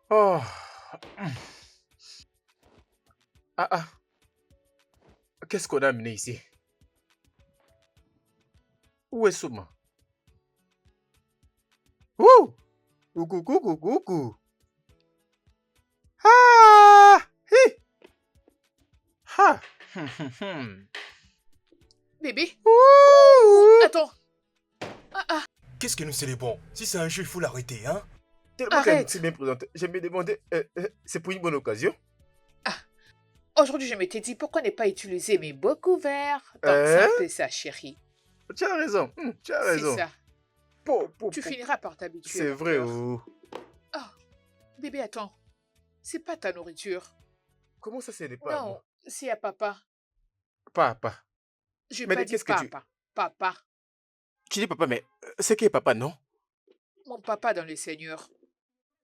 Oh. Ah ah, qu'est-ce qu'on a amené ici? Où est Souma? Ouh! Coucou, coucou, coucou. Ah! Hi! Ha! Bébé? Oh, Ouh! attends. Ah, ah, Qu'est-ce que nous célébrons? Si c'est un jeu, il faut l'arrêter, hein? Tellement qu'elle s'est arrête. bien présentée. Je me demandais, c'est pour une bonne occasion? Ah, aujourd'hui, je m'étais dit, pourquoi ne pas utiliser mes beaux couverts? Donc, c'est un Hein? peu ça, chérie. Tu as raison, tu as C'est raison. ça. Po, po, Tu po. finiras par t'habituer, C'est mon vrai, cœur. oh. Oh, bébé, attends. C'est pas ta nourriture. Comment ça, ce n'est pas à Non, moi? c'est à papa. Papa. Je n'ai Mais pas dit qu'est-ce que tu... papa. Papa. Tu dis papa, mais c'est qui est papa, non? Mon papa dans le Seigneur.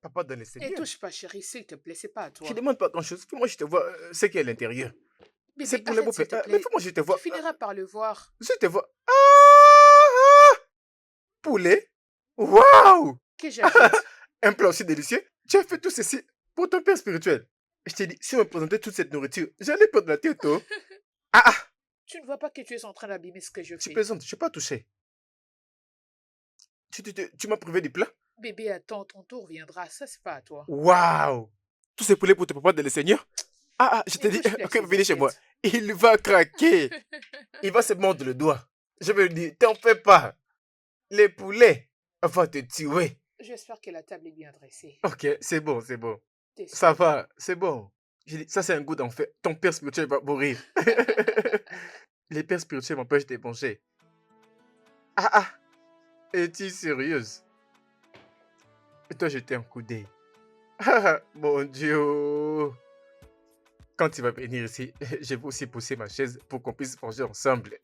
Papa dans le Ne Seigneur. touche pas, chérie, s'il te plaît, c'est pas à Je toi. demande pas grand-chose. Moi, je te vois ce qui est à l'intérieur. C'est Bébé, pour les beaux arrête, s'il faits. te Mais plaît. moi, je te Tu vois. finiras par le voir. Je te vois. Ah! Poulet? Waouh! Que j'ajoute? Un plat aussi délicieux. Tu as fait tout ceci pour ton père spirituel. Je t'ai dit, si on me présentait toute cette nourriture, j'allais perdre la tête, oh. Ah ah! Tu ne vois pas que tu es en train d'abîmer ce que je Tu fais. plaisantes, je ne suis pas touché. Tu m'as privé du plat? Bébé, attends, ton tour viendra. Ça, c'est pas à toi. Waouh! Tous ces poulets pour ton papa de le Seigneur? Ah ah, je Ne t'ai dit, touche plus à ok, ces venez chez moi. assiettes. Il va craquer. Il va se mordre le doigt. Je vais lui dire, t'en fais pas. Les poulets vont te tuer. J'espère que la table est bien dressée. Ok, c'est bon, c'est bon. T'es Ça sûr? va, c'est bon. J'ai dit, ça c'est un goût d'enfer. Ton père spirituel va mourir. Les pères spirituels m'empêchent de manger. Ah ah, es-tu sérieuse? Et toi, jeter un coup d'œil. Ah, mon Dieu. Quand tu vas venir ici, je vais aussi pousser ma chaise pour qu'on puisse manger ensemble.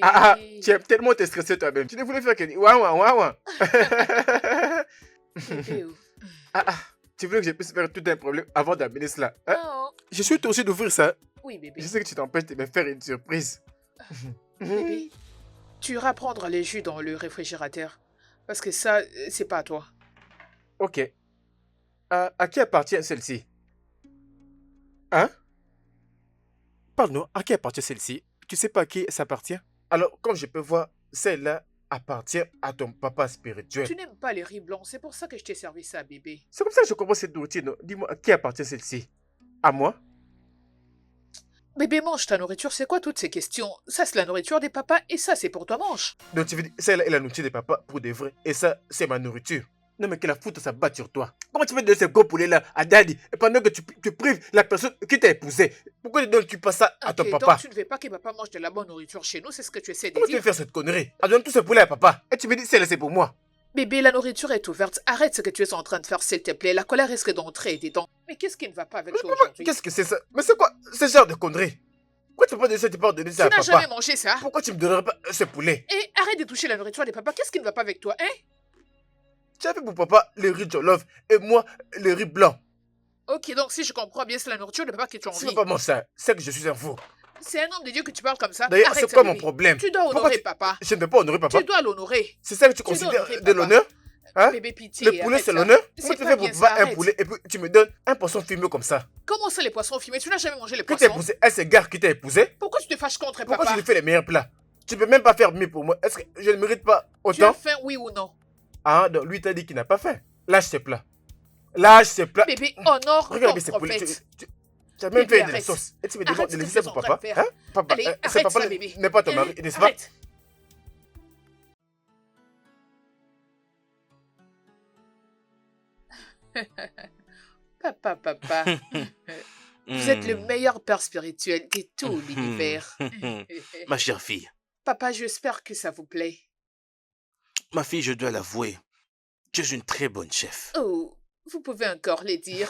Ah ah, Bébé. tu aimes tellement te stresser toi-même. Tu ne voulais faire que... Ouah, ouah, ouah, ouah. Bébé, oh. Ah ah, tu voulais que je puisse faire tout un problème avant d'amener cela. Hein? Oh. Je suis aussi d'ouvrir ça. Oui, Je bébé. sais que tu t'empêches de me faire une surprise. Bébé, tu iras prendre les jus dans le réfrigérateur. Parce que ça, c'est pas à toi. Ok. À qui appartient celle-ci? Hein? Parle-nous, à qui appartient celle-ci? Tu sais pas à qui ça appartient? Alors, comme je peux voir, celle-là appartient à ton papa spirituel. Tu n'aimes pas les riz blancs, c'est pour ça que je t'ai servi ça, bébé. C'est comme ça que je commence cette nourriture. Non? Dis-moi, à qui appartient celle-ci? À moi? Bébé, mange ta nourriture, c'est quoi toutes ces questions? Ça, c'est la nourriture des papas et ça, c'est pour toi, mange. Donc tu veux dire, celle-là est la nourriture de papa pour de vrai. Et ça, c'est ma nourriture. Non mais que la foudre, ça bat sur toi. Comment tu veux donner ce gros poulet-là à Daddy et pendant que tu prives la personne qui t'a épousé? Pourquoi ne donnes-tu pas ça à ton Ok, donc papa? tu ne veux pas que papa mange de la bonne nourriture chez nous, c'est ce que tu essaies de Comment tu veux dire? faire cette connerie? Ah, donne tout ce poulet à papa. Et tu me dis, celle-là, c'est pour moi. Bébé, la nourriture est ouverte. Arrête ce que tu es en train de faire, s'il te plaît. La colère risque d'entrer dedans. Mais qu'est-ce qui ne va pas avec Mais toi papa, aujourd'hui? qu'est-ce que c'est ça? Mais c'est quoi ce genre de connerie? Pourquoi tu peux pas donner ça, tu peux pas donner ça Tu à n'as jamais papa? mangé ça? Pourquoi tu me donnerais pas ce poulet? Et arrête de toucher la nourriture des papas. Qu'est-ce qui ne va pas avec toi, hein? Tu as fait pour papa le riz jollof et moi le riz blanc. Ok, donc si je comprends bien, c'est la nourriture de papa que tu as Si envie. papa mange ça, c'est que je suis un fou. C'est un homme de Dieu que tu parles comme ça. D'ailleurs, Arrête c'est ça, quoi mon bébé. problème? Tu dois Pourquoi honorer tu- papa. Je ne peux pas honorer papa. Tu dois l'honorer. C'est ça que tu dois considères honorer de papa. l'honneur? Hein? Bébé, pitié, Le poulet, arrête c'est ça. l'honneur? Comment C'est tu pas fais pour bien ça, papa un arrête. poulet et puis tu me donnes un poisson fumé comme ça? Comment ça, les poissons fumés? Tu n'as jamais mangé les Qui t'a poissons? épousé? Est-ce gars qui t'a épousé? Pourquoi tu te fâches contre Pourquoi papa? tu lui fais les meilleurs plats? Tu peux même pas faire mieux pour moi. Est-ce que je ne mérite pas Tu as autant? faim, oui ou non? Ah, donc lui t'a dit qu'il n'a pas faim. Lâche ces plats. Lâche ces plats. Bébé, honore Regarde ton ces poulets. prophète. Tu as même Bébé, fait de la arrête. sauce. Et tu me Arrête demandes ce de que laisser tu ça es pour en train papa? de faire. Hein? Papa, Allez, c'est arrête papa, ça, bébé. n'est pas ton mari, n'est-ce pas? Arrête. Papa, papa. Vous êtes le meilleur père spirituel de tout l'univers. Ma chère fille, Papa, j'espère que ça vous plaît. ma fille, je dois l'avouer, tu es une très bonne chef. Oh, vous pouvez encore les dire.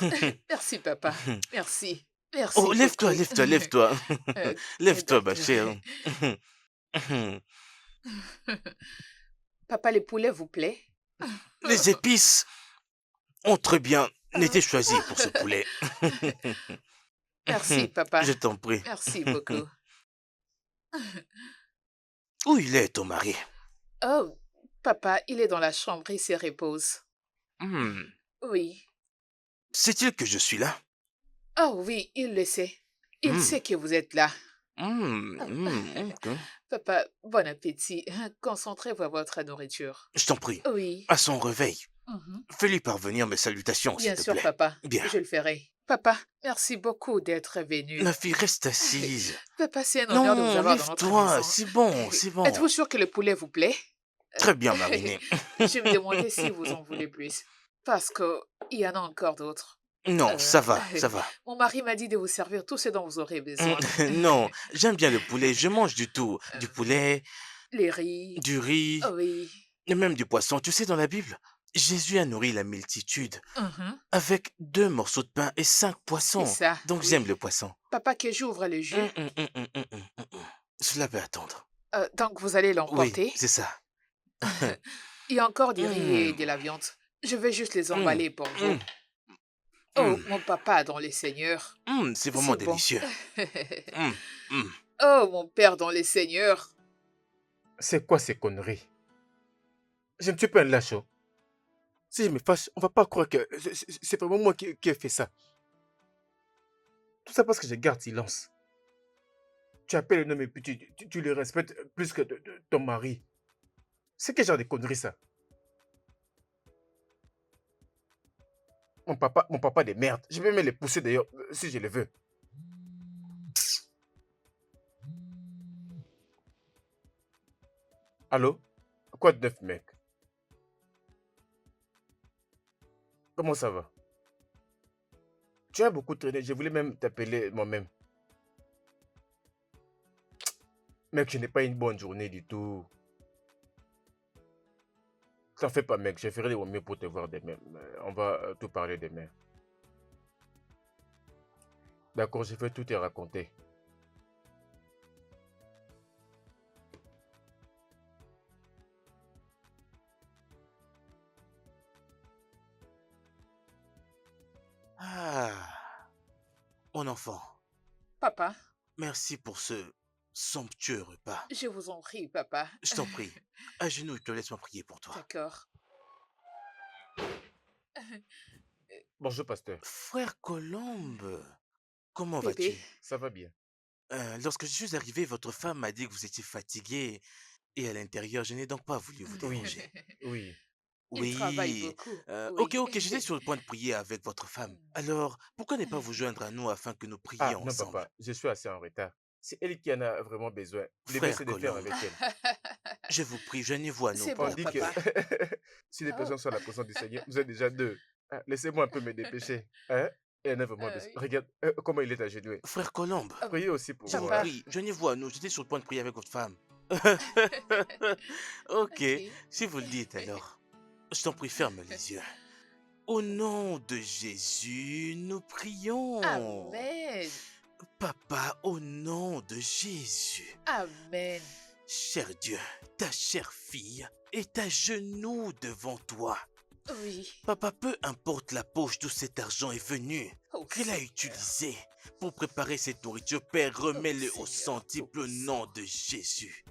Merci, papa. Merci. Merci. Oh, lève-toi, beaucoup. lève-toi, lève-toi. Euh, Lève-toi, ma d'accord. chère. Papa, les poulets vous plaît? Les épices ont très bien été choisies pour ce poulet. Merci, papa. Je t'en prie. Merci beaucoup. Où il est, ton mari? Oh, papa, il est dans la chambre, il se repose. Hmm, Oui. Sait-il que je suis là? Ah oui, il le sait. Il Hmm, sait que vous êtes là. Ah, ok. Papa, bon appétit. Concentrez-vous à votre nourriture. Je t'en prie. Oui. À son réveil, Mhm. fais-lui parvenir mes salutations, s'il Bien te sûr, plaît. papa. Bien. Je le ferai. Papa, merci beaucoup d'être venu. Ma fille, reste assise. Papa, c'est un honneur de vous Non, avoir dans notre lève-toi, maison. c'est bon, c'est bon. Êtes-vous sûr que le poulet vous plaît? Très bien mariné. Je me demandais si vous en voulez plus. Parce que il y en a encore d'autres. Non, Euh, ça va, ça va. Mon mari m'a dit de vous servir tout ce dont vous aurez besoin. Non, j'aime bien le poulet, je mange du tout. Du Euh, poulet, les riz. du riz, Oh oui. et même du poisson. Tu sais, dans la Bible, Jésus a nourri la multitude Mhm. avec 2 morceaux de pain et 5 C'est poissons. ça, Donc oui. j'aime le poisson. Papa, que j'ouvre le jus. Hum, hum, hum, hum, hum, hum, hum. Cela peut attendre. Donc, vous allez Oui, l'emporter. c'est ça. Il y a encore du riz et Hum, de la viande. Je vais juste les hum, emballer pour vous. hum, Oh, hum, mon papa dans les seigneurs. c'est vraiment C'est bon. délicieux. Hum, hum. Oh, mon père dans les seigneurs. C'est quoi ces conneries? Je ne suis pas un lâche. Oh. Si je me fâche, on va pas croire que c'est vraiment moi qui ai fait ça. Tout ça parce que je garde silence. Tu appelles un homme et puis tu le respectes plus que ton mari. C'est quel genre de conneries ça? Mon papa de merde. Je vais même les pousser d'ailleurs si je le veux. Allô? Quoi de neuf, mec? Comment ça va? Tu as beaucoup traîné, je voulais même t'appeler moi-même. Mec, je n'ai pas une bonne journée du tout. T'en fais pas, mec, je ferai de mon mieux pour te voir demain. On va tout parler demain. D'accord, je vais tout te raconter. Ah, mon enfant, Papa, merci pour ce somptueux repas. je vous en prie, papa. Je t'en prie, à genoux, je te laisse moi prier pour toi. D'accord. Bonjour, pasteur. Frère Colombe, comment Bébé, vas-tu? Ça va bien? Lorsque je suis arrivé, votre femme m'a dit que vous étiez fatigué et à l'intérieur, je n'ai donc pas voulu vous Oui, déranger. oui. il travaille Oui, beaucoup. ok, Oui. ok, j'étais sur le point de prier avec votre femme. Alors, pourquoi ne pas vous joindre à nous afin que nous Ah, prions non, ensemble? papa, je suis assez en retard. C'est elle qui en a vraiment besoin. Le mieux, Frère c'est de faire Colombe, avec elle. je vous prie, joignez-vous à nous C'est On bon, pour dit que prier. papa. si les Oh, personnes sont à la présence du Seigneur, vous êtes déjà deux. Ah, laissez-moi un peu me dépêcher. Hein? Et elle a vraiment besoin. oui. Regarde comment il est agenouillé. Frère Colombe, Oh, Priez aussi pour je vous moi. Hein? papa. prie, joignez-vous à nous, j'étais sur le point de prier avec votre femme. Ok, Ok. si vous le dites alors. Je t'en prie, ferme les yeux. Au nom de Jésus, nous prions. Amen. Papa, au nom de Jésus. Amen. Cher Dieu, ta chère fille est à genoux devant toi. Oui. Papa, peu importe la poche d'où cet argent est venu, Oh, qu'elle a Seigneur. utilisé pour préparer cette nourriture, Père, Oh, remets-le au Seigneur centuple au nom Tout-Puissant. de Jésus.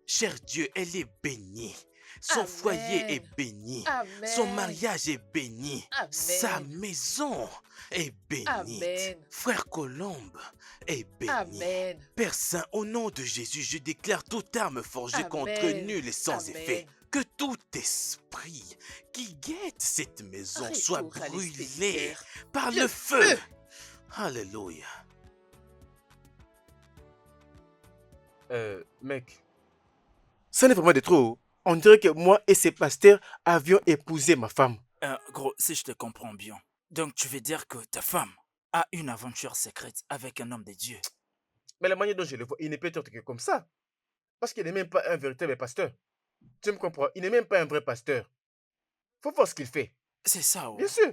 Cher Dieu, elle est bénie. Son foyer est Amen. béni. Son Amen. mariage est béni. Sa Amen. maison est bénite. Amen. Frère Colombe est béni. Amen. Père Saint, au nom de Jésus, je déclare toute arme forgée contre Amen. nul et sans effet. Amen. Que tout esprit qui guette cette maison soit Retour à brûlé l'expéditeur. par Le le feu. feu. Alléluia. Mec, ça n'est vraiment de trop. On dirait que moi et ces pasteurs avions épousé ma femme. Gros, si je te comprends bien, donc tu veux dire que ta femme a une aventure secrète avec un homme de Dieu. Mais la manière dont je le vois, il ne peut être que comme ça. Parce qu'il n'est même pas un véritable pasteur. Tu me comprends? Il n'est même pas un vrai pasteur. Faut voir ce qu'il fait. C'est ça, Bien oh. sûr.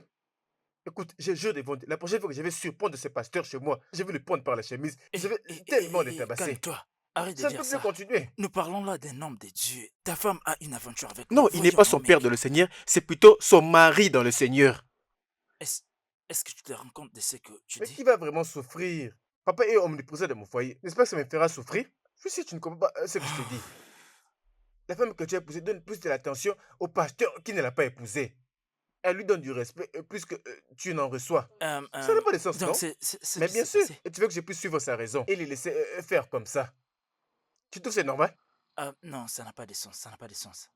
Écoute, je jure devant Dieu, la prochaine fois que je vais surprendre ce pasteur chez moi, je vais le prendre par la chemise. Je vais tellement le tabasser. Calme-toi. Arrête de Ça ne dire peut plus ça. continuer. Nous parlons là d'un homme de Dieu. Ta femme a une aventure avec Non, moi. il n'est Voyons, pas mon son père mec. dans le Seigneur, c'est plutôt son mari dans le Seigneur. Est-ce est-ce que tu te rends compte de ce que tu Mais dis? qui va vraiment souffrir? Papa est omniprésent de mon foyer. N'est-ce pas que ça me fera souffrir? Je sais que tu ne comprends pas ce que je te dis. La femme que tu as épousée donne plus de l'attention au pasteur qui ne l'a pas épousée. Elle lui donne du respect plus que tu n'en reçois. Euh, Ça euh, n'a pas de sens, donc, non? c'est Mais qui bien s'est sûr, passé? et tu veux que je puisse suivre sa raison et les laisser faire comme ça. Tu trouves que c'est normal? Non, ça n'a pas de sens, ça n'a pas de sens.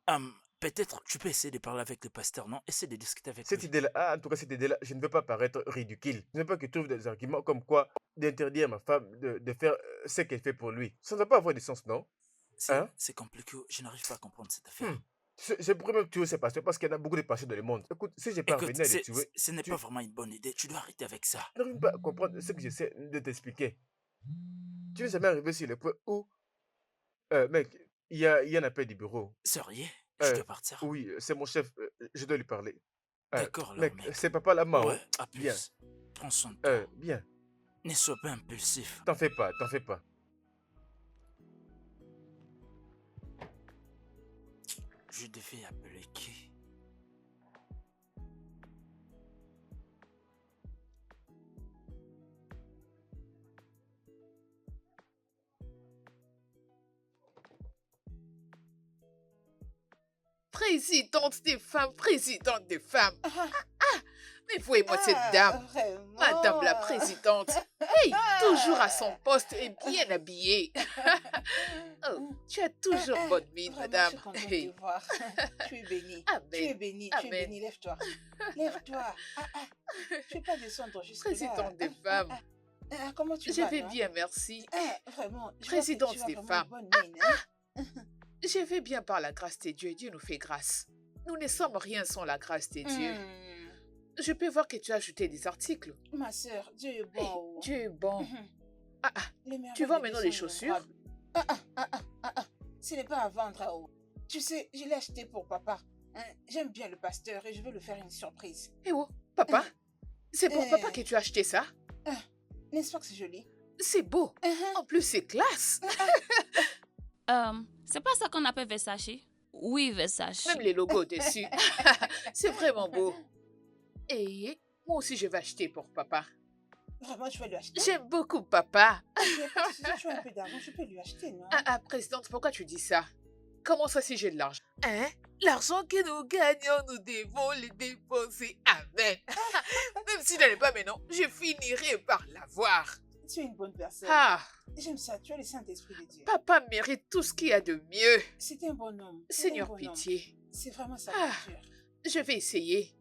Peut-être tu peux essayer de parler avec le pasteur, non? Essaie de discuter avec Cette lui. idée-là, en tout cas, cette idée-là, je ne veux pas paraître ridicule. Je ne veux pas que tu trouves des arguments comme quoi d'interdire à ma femme de faire ce qu'elle fait pour lui. Ça ne va pas avoir de sens, non? Hein? C'est compliqué, je n'arrive pas à comprendre cette Hmm. affaire. Je pourrais même tuer ces pasteurs parce qu'il y en a beaucoup de pasteurs dans le monde. Écoute, si j'ai Écoute, parvenu à les tuer, ce n'est tu pas vraiment une bonne idée, tu dois arrêter avec ça. n'arrives pas à comprendre ce que j'essaie de t'expliquer. Tu n'es jamais arrivé sur le point où, mec, il y a un appel du bureau. Sérieux? Je Euh, dois partir. oui, c'est mon chef, je dois lui parler. D'accord alors, Mec, mec. c'est papa là, Mao. Ouais, à Bien, plus. Prends soin de toi. bien. Ne sois pas impulsif. T'en fais pas, t'en fais pas. Je devais appeler qui? Présidente des femmes, présidente des femmes. Ah, Mais voyez-moi cette dame, vraiment. Madame la présidente. Hey, toujours à son poste et bien habillée. Oh, tu as toujours Ah, bonne mine, vraiment, madame. Je suis contente de Hey, te voir. Tu es bénie. Amen. Tu es bénie, tu es Amen. bénie. Lève-toi. Lève-toi. Je ne vais pas descendre jusque là. Présidente des femmes. Comment tu Je vas, vais non? bien, merci. Vraiment. je vois que Présidente tu as des vraiment femmes. une bonne mine, hein. Je vais bien par la grâce de Dieu. Dieu nous fait grâce. Nous ne sommes rien sans la grâce de Dieu. Je peux voir que tu as ajouté des articles. Ma sœur, Dieu est Hey, bon. Dieu est bon. Mhm. Ah, ah, Les merveilles tu vends de Dieu maintenant des sont chaussures? innombrables. Ce n'est pas à vendre à haut. Tu sais, je l'ai acheté pour papa. Hein, j'aime bien le pasteur et je veux lui faire une surprise. Eh oh, papa, c'est pour papa que tu as acheté ça? N'est-ce pas que c'est joli? C'est beau. Mhm. En plus, c'est classe. C'est pas ça qu'on appelle Versace? Oui, Versace. Même les logos dessus. C'est vraiment beau. Et moi aussi, je vais acheter pour papa. Vraiment, je vais lui acheter. J'aime beaucoup papa. Si tu as un peu d'argent, je peux lui acheter, non? Présidente, pourquoi tu dis ça? Comment ça si j'ai de l'argent? Hein? L'argent que nous gagnons, nous devons le dépenser. Amen. Même si je n'en ai pas maintenant, je finirai par l'avoir. Tu es une bonne personne. Ah, J'aime ça, tu as le Saint-Esprit de Dieu. papa mérite tout ce qu'il y a de mieux. C'est un bon homme. c'est un Seigneur, bon homme. pitié. C'est vraiment sa Ah. nature. Je vais essayer.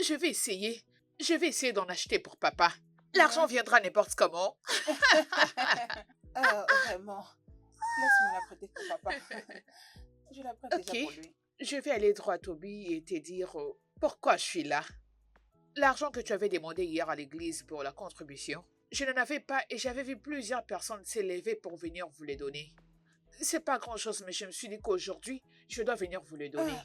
Je vais essayer. Je vais essayer d'en acheter pour papa. L'argent viendra n'importe comment. Vraiment. Laisse-moi la prêter pour papa. Je la prête déjà Ok. pour lui. Je vais aller droit au but et te dire pourquoi je suis là. L'argent que tu avais demandé hier à l'église pour la contribution, je n'en avais pas et j'avais vu plusieurs personnes s'élever pour venir vous les donner. C'est pas grand-chose, mais je me suis dit qu'aujourd'hui, je dois venir vous le donner.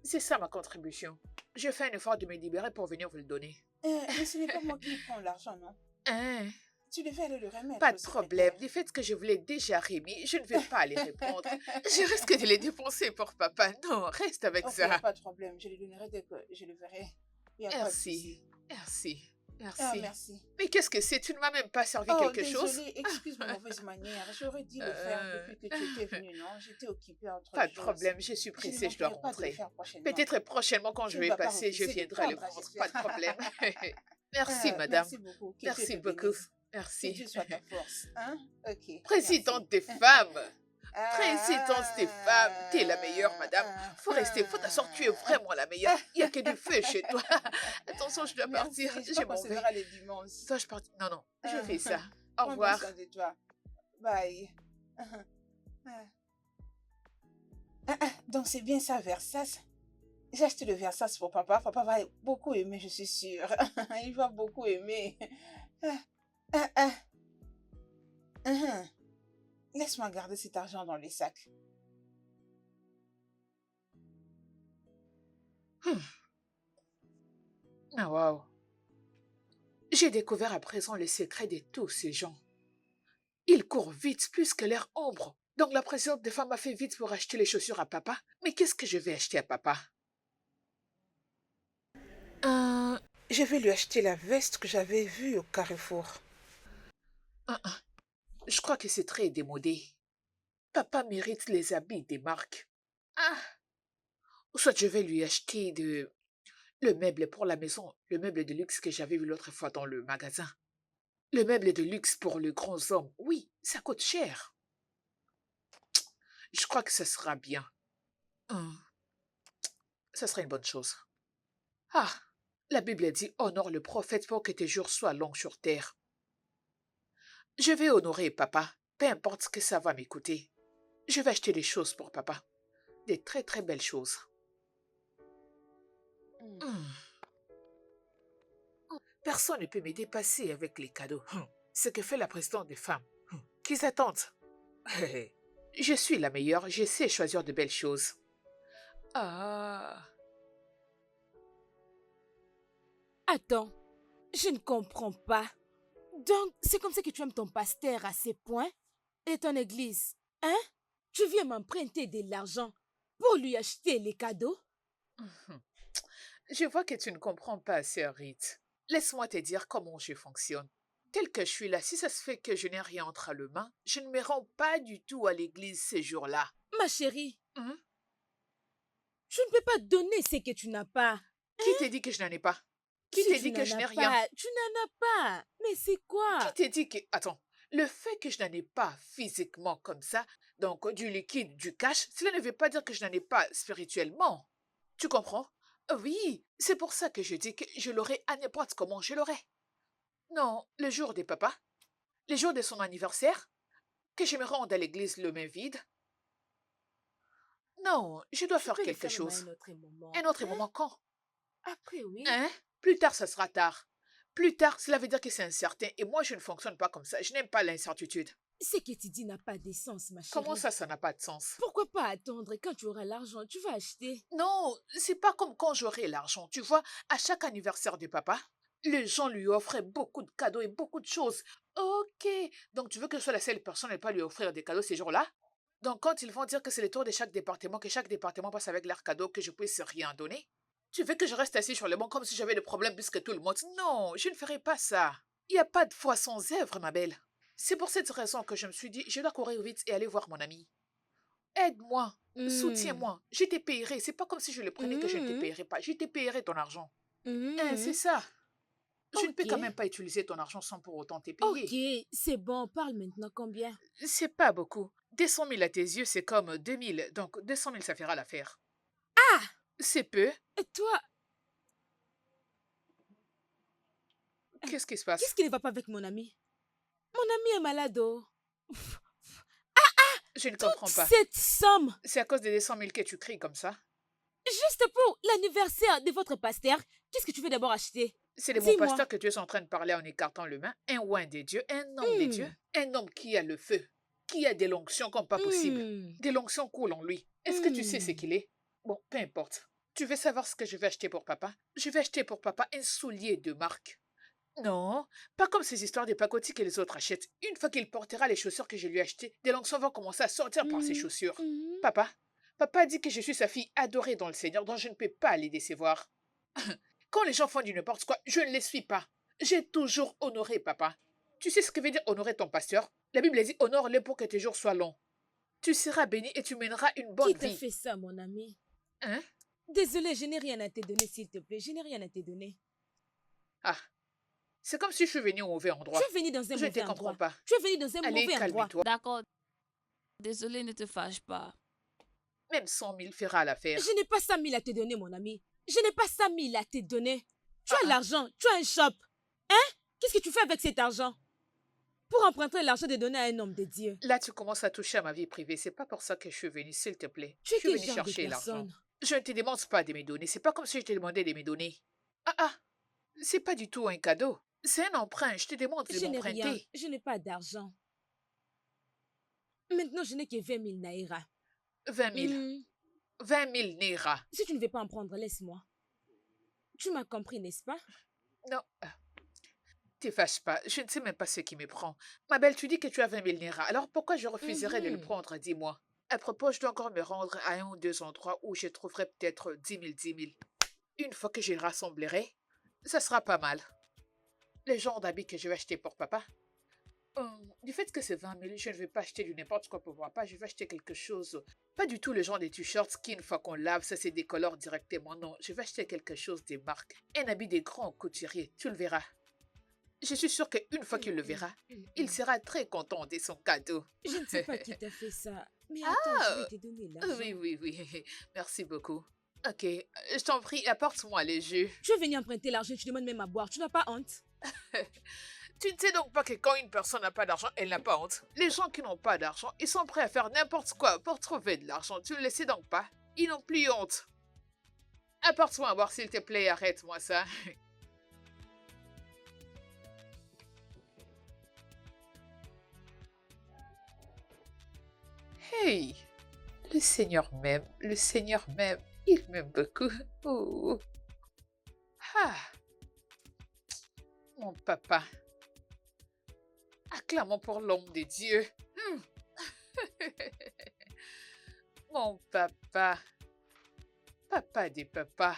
C'est ça ma contribution. Je fais un effort de me libérer pour venir vous le donner. Mais ce n'est pas moi qui prends l'argent, non? Hein? Tu devais aller le remettre. Pas au de problème. secrétaire. Du fait que je vous l'ai déjà remis, je ne vais pas les répondre. Je risque de les dépenser pour papa. Non, reste avec Ok, ça. pas de problème. Je le donnerai dès que je le verrai. Y a pas de Merci. souci. Merci. Merci. Merci. Mais qu'est-ce que c'est? Tu ne m'as même pas servi Oh, quelque chose? désolée, excuse ma mauvaise manière. J'aurais dû le faire depuis que tu étais venue, non? J'étais occupée entre Pas de choses. problème, je suis Je ne pressée, je dois manquerai pas de le rentrer. faire prochainement. Peut-être prochainement, quand Tu je ne vais vas pas passer, je refuser de viendrai le prendre, prendre. Pas de j'espère. problème. Merci, madame. Merci beaucoup. Que Dieu Merci te beaucoup. bénisse. Que Merci. Dieu soit ta force. Hein? Ok. Présidente des merci. femmes. Présidente des femmes. T'es la meilleure, madame. Faut rester, faut t'asseoir, tu es vraiment la meilleure. Il n'y a que du feu chez toi. Attention, je dois Merci. partir. Je Je crois m'en qu'on se vais. verra les dimanches. Dois-je partir? Non, non, je fais ça. Au Prends bien revoir. soin de toi. Bye. Donc c'est bien ça, Versace. J'ai acheté le Versace pour papa. Papa va beaucoup aimer, je suis sûre. Il va beaucoup aimer. Laisse-moi garder cet argent dans les sacs. Ah, waouh. J'ai découvert à présent le secret de tous ces gens. Ils courent vite plus que leur ombre. Donc la présidente des femmes a fait vite pour acheter les chaussures à papa. Mais qu'est-ce que je vais acheter à papa? Je vais lui acheter la veste que j'avais vue au Carrefour. Je crois que c'est très démodé. Papa mérite les habits des marques. Ou soit je vais lui acheter Le meuble pour la maison, le meuble de luxe que j'avais vu l'autre fois dans le magasin. Le meuble de luxe pour les grands hommes, oui, ça coûte cher. Je crois que ce sera bien. Hum, Ce sera une bonne chose. Ah, la Bible dit honore le prophète pour que tes jours soient longs sur terre. Je vais honorer papa, peu importe ce que ça va m'écouter. Je vais acheter des choses pour papa. Des très très belles choses. Hum. Personne ne peut me dépasser avec les cadeaux. Ce que fait la présidente des femmes. Qu'ils attendent. Je suis la meilleure, je sais choisir de belles choses. Ah, Attends, je ne comprends pas. Donc, c'est comme ça que tu aimes ton pasteur à ces points et ton église, hein? Tu viens m'emprunter de l'argent pour lui acheter les cadeaux? je vois que tu ne comprends pas, sœur Rite. Laisse-moi te dire comment je fonctionne. Tel que je suis là, si ça se fait que je n'ai rien entre les mains, je ne me rends pas du tout à l'église ces jours-là. Ma chérie, Hein? tu ne peux pas donner ce que tu n'as pas. Qui t'a dit que je n'en ai pas? Qui Si t'a tu dit que n'en je as n'ai rien? pas, tu n'en as pas. Mais c'est quoi? Qui t'a dit que... Attends, le fait que je n'en ai pas physiquement comme ça, donc du liquide, du cash, cela ne veut pas dire que je n'en ai pas spirituellement. Tu comprends? Oui, c'est pour ça que je dis que je l'aurai à n'importe comment je l'aurai. Non, le jour des papas, le jour de son anniversaire, que je me rende à l'église le main vide. Non, je dois Tu faire peux le quelque faire à chose. un autre moment. Un autre moment quand? Après, oui. Hein? Plus tard, ça sera tard. Plus tard, cela veut dire que c'est incertain et moi, je ne fonctionne pas comme ça. Je n'aime pas l'incertitude. Ce que tu dis n'a pas de sens, ma chérie. Comment ça n'a pas de sens? Pourquoi pas attendre quand tu auras l'argent, tu vas acheter. Non, c'est pas comme quand j'aurai l'argent. Tu vois, à chaque anniversaire de papa, les gens lui offraient beaucoup de cadeaux et beaucoup de choses. Ok, donc tu veux que je sois la seule personne à ne pas lui offrir des cadeaux ces jours-là? Donc quand ils vont dire que c'est le tour de chaque département, que chaque département passe avec leurs cadeaux, que je puisse rien donner? Tu veux que je reste assis sur le banc comme si j'avais des problèmes plus que tout le monde? Non, je ne ferai pas ça. Il n'y a pas de foi sans œuvre, ma belle. C'est pour cette raison que je me suis dit, je dois courir vite et aller voir mon ami. Aide-moi, soutiens-moi, je te payerai. C'est pas comme si je le prenais que je ne te payerai pas. Je te payerai ton argent. Hein, c'est ça. Je ne peux quand Ok. même pas utiliser ton argent sans pour autant te payer. Ok, c'est bon, parle maintenant combien? C'est pas beaucoup. 200 000 à tes yeux, c'est comme 2000. Donc 200 000, ça fera l'affaire. Ah! C'est peu. Et toi, Qu'est-ce qui se passe? qu'est-ce qui ne va pas avec mon ami? Mon ami est malade, oh. Je ne comprends Toute pas. cette somme, C'est à cause des 200 000 que tu cries comme ça? juste pour l'anniversaire de votre pasteur, qu'est-ce que tu veux d'abord acheter? C'est de mon Dis-moi. pasteur que tu es en train de parler en écartant le main. Un oin des dieux, un homme des dieux, un homme qui a le feu, qui a des lonctions comme pas possible. Hmm. Des lonctions coulent en lui. Est-ce que tu sais ce qu'il est? Bon, peu importe. Tu veux savoir ce que je vais acheter pour papa? Je vais acheter pour papa un soulier de marque. Non, pas comme ces histoires de pacotis que les autres achètent. Une fois qu'il portera les chaussures que je lui ai achetées, des lonctions vont commencer à sortir par ses chaussures. Papa dit que je suis sa fille adorée dans le Seigneur, dont je ne peux pas les décevoir. Quand les gens font du n'importe quoi, je ne les suis pas. J'ai toujours honoré papa. Tu sais ce que veut dire honorer ton pasteur? La Bible dit honore-le pour que tes jours soient longs. Tu seras béni et tu mèneras une bonne Qui t'a vie. fait ça, mon ami? Hein? Désolée, je n'ai rien à te donner, s'il te plaît. Je n'ai rien à te donner. Ah, c'est comme si je suis venue au mauvais endroit. Tu es venu dans un Je ne mauvais te comprends endroit. pas. Tu es venu dans un Allez, mauvais endroit. calme-toi. D'accord. Désolé, ne te fâche pas. Même 100 000 fera l'affaire. Je n'ai pas 100 000 à te donner, mon ami. Je n'ai pas 100 000 à te donner. Tu as Ah. l'argent, tu as un shop. Hein? Qu'est-ce que tu fais avec cet argent? Pour emprunter l'argent de donner à un homme de Dieu. Là, tu commences à toucher à ma vie privée. C'est pas pour ça que je suis venue, s'il te plaît. Tu es Je suis quel venue genre de chercher l'argent. personne? Je ne te demande pas de me donner. C'est pas comme si je te demandais de me donner. Ah, c'est pas du tout un cadeau. C'est un emprunt. Je te demande de Je n'ai rien. m'emprunter. Je n'ai pas d'argent. Maintenant, je n'ai que 20 000 naira. 20 000. 20 000 naira. Si tu ne veux pas en prendre, laisse-moi. Tu m'as compris, n'est-ce pas? Non. Te fâche pas. Je ne sais même pas ce qui me prend. Ma belle, tu dis que tu as 20 000 naira. Alors pourquoi je refuserais de le prendre? Dis-moi. À propos, je dois encore me rendre à un ou deux endroits où je trouverai peut-être 10 000, 10 000. Une fois que je les rassemblerai, ça sera pas mal. Les genres d'habits que je vais acheter pour papa. Du fait que c'est 20 000, je ne vais pas acheter du n'importe quoi pour papa. Je vais acheter quelque chose. Pas du tout le genre de t-shirts qui, une fois qu'on lave, ça se décolore directement. Non, je vais acheter quelque chose des marques. Un habit des grands couturiers. Tu le verras. Je suis sûre qu'une fois qu'il le verra, il sera très content de son cadeau. Je ne sais pas qui t'a fait ça. Mais attends, je vais te donner l'argent. Oui, oui, oui. Merci beaucoup. Ok, je t'en prie, apporte-moi les jus. Tu veux venir emprunter l'argent, tu demandes même à boire. Tu n'as pas honte? Tu ne sais donc pas que quand une personne n'a pas d'argent, elle n'a pas honte. Les gens qui n'ont pas d'argent, ils sont prêts à faire n'importe quoi pour trouver de l'argent. Tu ne le sais donc pas? Ils n'ont plus honte. Apporte-moi à boire, s'il te plaît, arrête-moi ça. Hey, le Seigneur m'aime, il m'aime beaucoup. Oh. Ah, mon papa. Acclamons pour l'homme de Dieu. Mon papa. Papa des papas.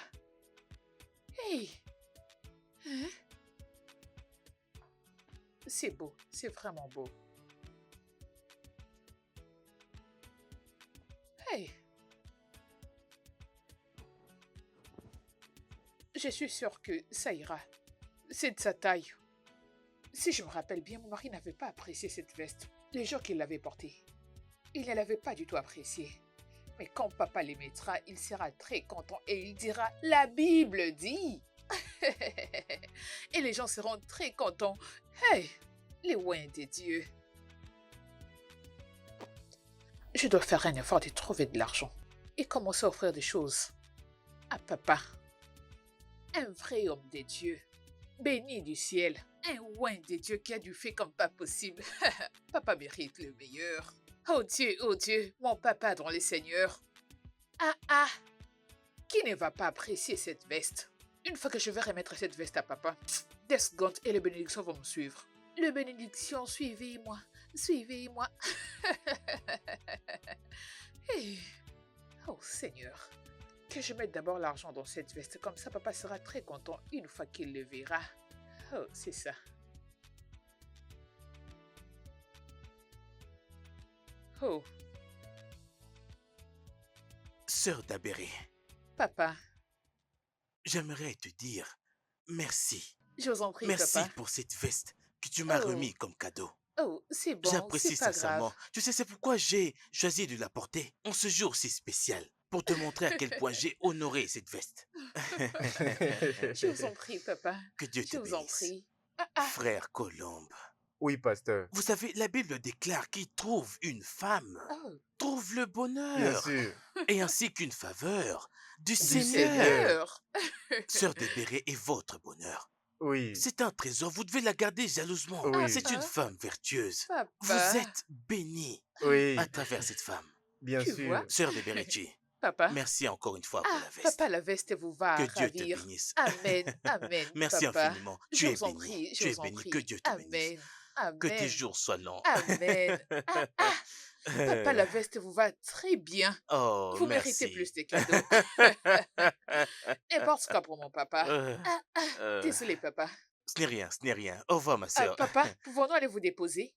Hey. Hein? C'est beau, c'est vraiment beau. Hey. Je suis sûre que ça ira. C'est de sa taille. Si je me rappelle bien, mon mari n'avait pas apprécié cette veste. Les jours qu'il l'avait portée, il ne l'avait pas du tout appréciée. Mais quand papa les mettra, il sera très content et il dira « La Bible dit !» Et les gens seront très contents. Hey, les oins de Dieu. Je dois faire un effort de trouver de l'argent et commencer à offrir des choses à papa. Un vrai homme de Dieu, béni du ciel, un oin de Dieu qui a du fait comme pas possible. Papa mérite le meilleur. Oh Dieu, mon papa dans les seigneurs. Ah, qui ne va pas apprécier cette veste? Une fois que je vais remettre cette veste à papa, des secondes et les bénédictions vont me suivre. Les bénédictions, suivez-moi, suivez-moi. Hey. Oh Seigneur, que je mette d'abord l'argent dans cette veste, comme ça papa sera très content une fois qu'il le verra. Oh, c'est ça. Oh, Sœur Dabéré, papa, j'aimerais te dire merci. je vous en prie, Merci papa. pour cette veste que tu m'as Oh. remis comme cadeau. Oh, c'est bon, J'apprécie c'est pas sincèrement. grave. Tu sais, c'est pourquoi j'ai choisi de la porter en ce jour si spécial. Pour te montrer à quel point j'ai honoré cette veste. Je vous en prie, papa. Que Dieu te Je vous en bénisse. prie. Frère Colombe, Oui, pasteur. vous savez, la Bible déclare qu'il trouve une femme, Oh, trouve le Bien bonheur, sûr. et ainsi qu'une faveur du Seigneur. Seigneur. Sœur Dabéré est votre bonheur. Oui. C'est un trésor, vous devez la garder jalousement. Oui. C'est une femme vertueuse. papa. Vous êtes bénie Oui. à travers cette femme. Bien Tu sûr. vois? Sœur Dabéré, Papa. merci encore une fois pour la veste. Papa, la veste vous va Que Dieu te ravir. bénisse. Amen, amen. Merci papa. infiniment. Je Tu es vous en béni. prie, Tu je es vous en béni. prie. Que Dieu te bénisse. Amen, Que tes amen. jours soient longs. Amen. Papa, la veste vous va très bien. Oh, Vous merci. méritez plus de cadeaux. N'importe quoi pour mon papa. Désolé, papa. Ce n'est rien, ce n'est rien. Au revoir, ma sœur. Papa, pouvons-nous aller vous déposer?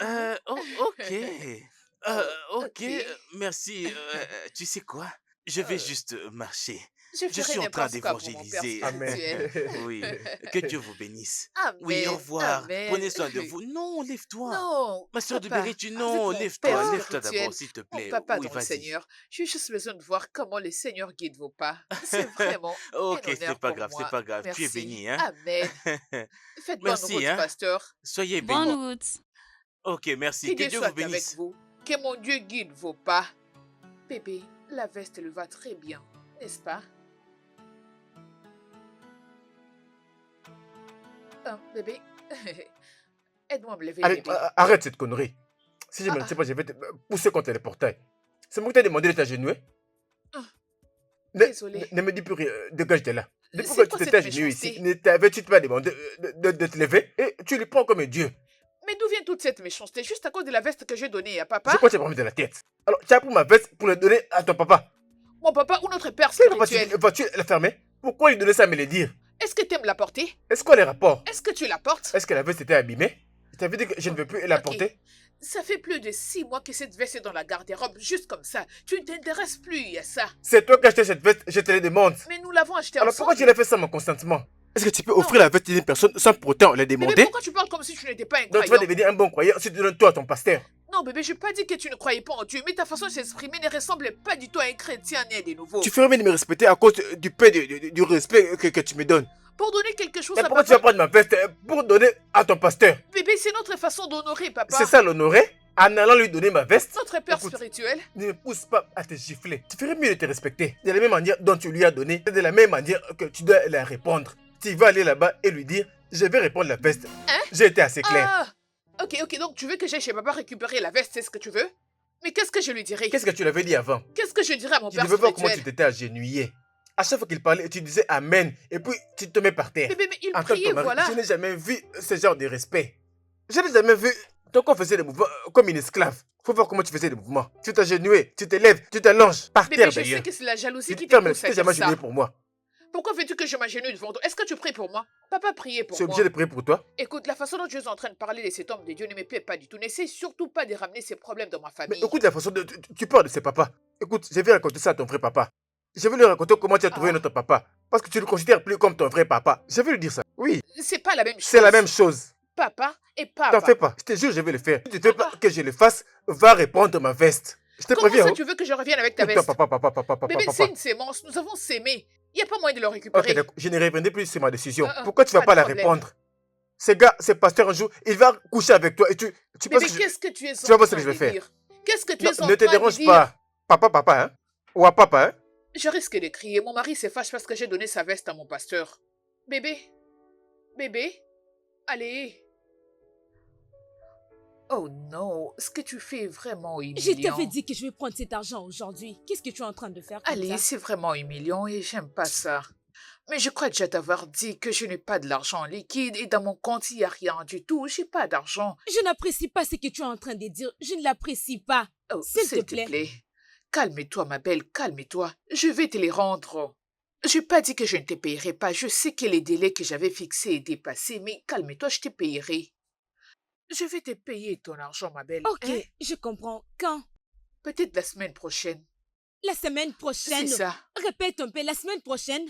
Ok. Ok, ok. merci. Tu sais quoi? Je vais Euh, juste marcher. Je Je ferai suis en train n'importe quoi pour mon père d'évangéliser. spirituel. Oui, que Dieu vous bénisse. Amen. Oui, au revoir. Amen. Prenez soin de vous. Non, lève-toi. Non, Ma soeur de papa, Bérétu, vous non, êtes mon lève-toi. père Lève-toi spirituel, d'abord, s'il te mon plaît. papa Oui, dans le vas-y. Seigneur. J'ai juste besoin de voir comment le Seigneur guide vos pas. C'est vraiment Ok, un c'est honneur pas pour grave, c'est moi. pas grave. Tu es Merci. béni, hein? Amen. Faites bonne Merci, route, hein? pasteur. Soyez bénis. Bonne route. Ok, merci. Que Que Dieu Dieu soit vous avec bénisse. vous. Que mon Dieu guide vos pas. Bébé, la veste lui va très bien, n'est-ce pas? Bébé, aide-moi à me lever, Allez, bébé. arrête cette connerie. Si je ne Ah, sais pas, je vais te pousser contre les portails. C'est moi qui t'ai demandé de t'agenouiller. Ah, Ne, désolé. ne me dis plus rien. Dégage de là. Depuis C'est que quoi tu cette t'es agenouillé ici, méchanceté? ne t'avais-tu pas demandé de te lever et tu le prends comme un dieu. Mais d'où vient toute cette méchanceté? Juste à cause de la veste que j'ai donnée à Je papa? crois que tu as problème de la tête. Alors, tu as pris ma veste pour le donner à ton papa. Mon papa ou notre père Quel papa spirituel? vas-tu la fermer? Pourquoi lui donner ça à me le dire? Est-ce que tu aimes la porter? Est-ce qu'on a les rapports? Est-ce que tu la portes? Est-ce que la veste était abîmée? Ça veut dire que je ne veux plus la Ok. porter? Ça fait plus de 6 mois que cette veste est dans la garde-robe, juste comme ça. Tu ne t'intéresses plus à ça. C'est toi qui as acheté cette veste, je te la demande. Mais nous l'avons achetée Alors ensemble. pourquoi tu l'as fait sans mon consentement? Est-ce que tu peux offrir la veste à une personne sans pour autant la Bébé, demander? pourquoi tu parles comme si tu n'étais pas un Donc tu vas croyant? devenir un bon croyant si tu donnes toi à ton pasteur. Non, bébé, je n'ai pas dit que tu ne croyais pas en Dieu, mais ta façon de s'exprimer ne ressemble pas du tout à un chrétien né de nouveau. Tu ferais mieux de me respecter à cause du peu du respect que tu me donnes. Pour donner quelque chose Mais à pourquoi tu vas papa... prendre ma veste pour donner à ton pasteur? Bébé, c'est notre façon d'honorer papa. C'est ça l'honorer? En allant lui donner ma veste? Notre père Écoute, spirituel. ne me pousse pas à te gifler. Tu ferais mieux de te respecter. De la même manière dont tu lui as donné, c'est de la même manière que tu dois la répondre. Tu vas aller là-bas et lui dire, je vais répondre la veste. Hein? J'ai été assez clair. Ah! Ok, donc tu veux que j'aille chez papa récupérer la veste, c'est ce que tu veux? Mais qu'est-ce que je lui dirai? Qu'est-ce que tu l'avais dit avant? Qu'est-ce que je dirais à mon Tu père devais voir comment tu spirituel? t'étais agenouillé. À chaque fois qu'il parlait, tu disais Amen. Et puis tu te mets par terre. Bébé, mais il En tant que priait, mari, voilà. je n'ai jamais vu ce genre de respect. Je n'ai jamais vu ton corps faisait des mouvements comme une esclave. Faut voir comment tu faisais des mouvements. Tu t'agenouais, tu te lèves, tu t'allonges par Bébé, terre je sais d'ailleurs. que c'est la jalousie Tu qui te te fermes, pousse tu à t'es dire jamais ça. agenouillé pour moi. Pourquoi veux-tu que je m'agenouille devant toi? Est-ce que tu pries pour moi? Papa priait pour Je suis moi. obligé de prier pour toi. Écoute, la façon dont tu es en train de parler de cet homme de Dieu ne me plaît pas du tout. N'essaie surtout pas de ramener ces problèmes dans ma Mais famille. écoute la façon dont tu parles de ses papas. Écoute, je vais raconter ça à ton vrai papa. Je vais lui raconter comment tu as trouvé Ah. notre papa. Parce que tu ne le considères plus comme ton vrai papa. Je vais lui dire ça. Oui, C'est pas la même chose. c'est la même chose. Papa et papa. T'en fais pas. Je te jure, je vais le faire. Si tu ne veux pas que je le fasse, va répondre ma veste. Je te Comment préviens. ça hein. tu veux que je revienne avec ta Écoute-toi, veste? papa. Bébé, c'est une sémence. Nous avons sémé. Il n'y a pas moyen de le récupérer. Ok, d'accord. Je ne reviendrai plus sur ma décision. Ah, Pourquoi tu vas pas pas de la problème. répondre? Ce gars, ce pasteur un jour, il va coucher avec toi et tu penses Bébé, que je... qu'est-ce que tu es Tu vas en voir ce train que je vais de faire. dire? Qu'est-ce que tu Non, es en ne te train de dérange dire? pas. Papa, hein? Ou à papa, hein? Je risque de crier. Mon mari se fâche parce que j'ai donné sa veste à mon pasteur. Bébé? Allez. Oh non, ce que tu fais est vraiment humiliant. Je t'avais dit que je vais prendre cet argent aujourd'hui. Qu'est-ce que tu es en train de faire comme Allez, ça? c'est vraiment humiliant et j'aime pas ça. Mais je crois déjà t'avoir dit que je n'ai pas de l'argent en liquide et dans mon compte il n'y a rien du tout. J'ai pas d'argent. Je n'apprécie pas ce que tu es en train de dire. Je ne l'apprécie pas. Oh, S'il te plaît. Calme-toi, ma belle, calme-toi. Je vais te les rendre. Je n'ai pas dit que je ne te payerai pas. Je sais que les délais que j'avais fixés est dépassé, mais calme-toi, je te payerai. Je vais te payer ton argent, ma belle. Ok, Hein? je comprends. Quand? Peut-être la semaine prochaine. La semaine prochaine. C'est ça. Répète un peu, la semaine prochaine.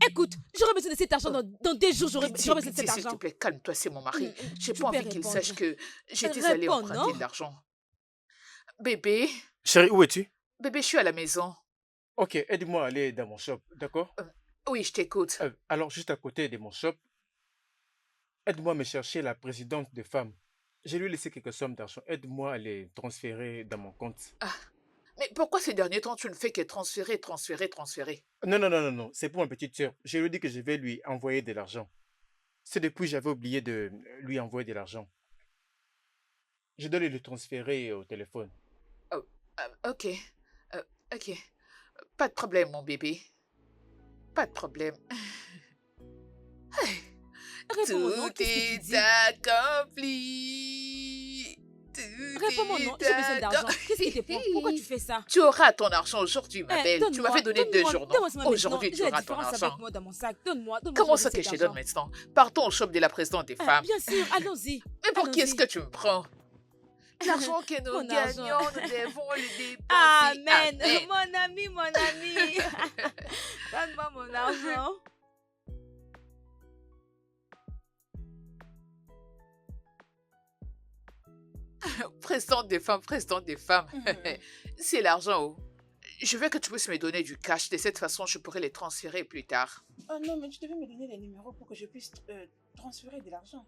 Écoute, j'aurai besoin de cet argent dans 2 jours. J'aurai besoin de cet S'il te argent. plaît, calme-toi, c'est mon mari. J'ai Tu pas peux envie qu'il répondre. sache que j'étais allée Réponds, emprunter non? de l'argent. Bébé, Chérie, où es-tu? bébé, je suis à la maison. Ok, aide-moi à aller dans mon shop, d'accord? Oui, je t'écoute. Alors, juste à côté de mon shop, aide-moi à me chercher la présidente des femmes. Je lui ai laissé quelques sommes d'argent. Aide-moi à les transférer dans mon compte. Mais pourquoi ces derniers temps tu ne fais que transférer? Non. C'est pour ma petite sœur. Je lui ai dit que je vais lui envoyer de l'argent. C'est depuis que j'avais oublié de lui envoyer de l'argent. Je dois lui transférer au téléphone. Ok. Ok. Pas de problème, mon bébé. Pas de problème. Réponds-moi non, Tout qu'est-ce que tu dis? est accompli. Réponds-moi non, j'ai besoin d'argent. Qu'est-ce qui te prend? Pourquoi tu fais ça? Tu auras ton argent aujourd'hui, ma belle. Tu Donne-moi, m'avais donné 2 donne-moi, jours, non? donne-moi ça maintenant. Aujourd'hui, tu J'ai la auras ton différence argent. avec moi dans mon sac. Donne-moi Comment ça cet que je te argent. donne maintenant? Partons au shop de la présidente des femmes. Bien sûr, allons-y. Mais pour qui est-ce allons-y. que tu me prends? L'argent que nous Mon gagnons, argent. nous devons le dépenser. Amen. Amen. Mon ami. Donne-moi mon argent. Présidente des femmes. Mhm. C'est l'argent. Oh. Je veux que tu puisses me donner du cash. De cette façon, je pourrai les transférer plus tard. Oh non, mais tu devais me donner les numéros pour que je puisse transférer de l'argent.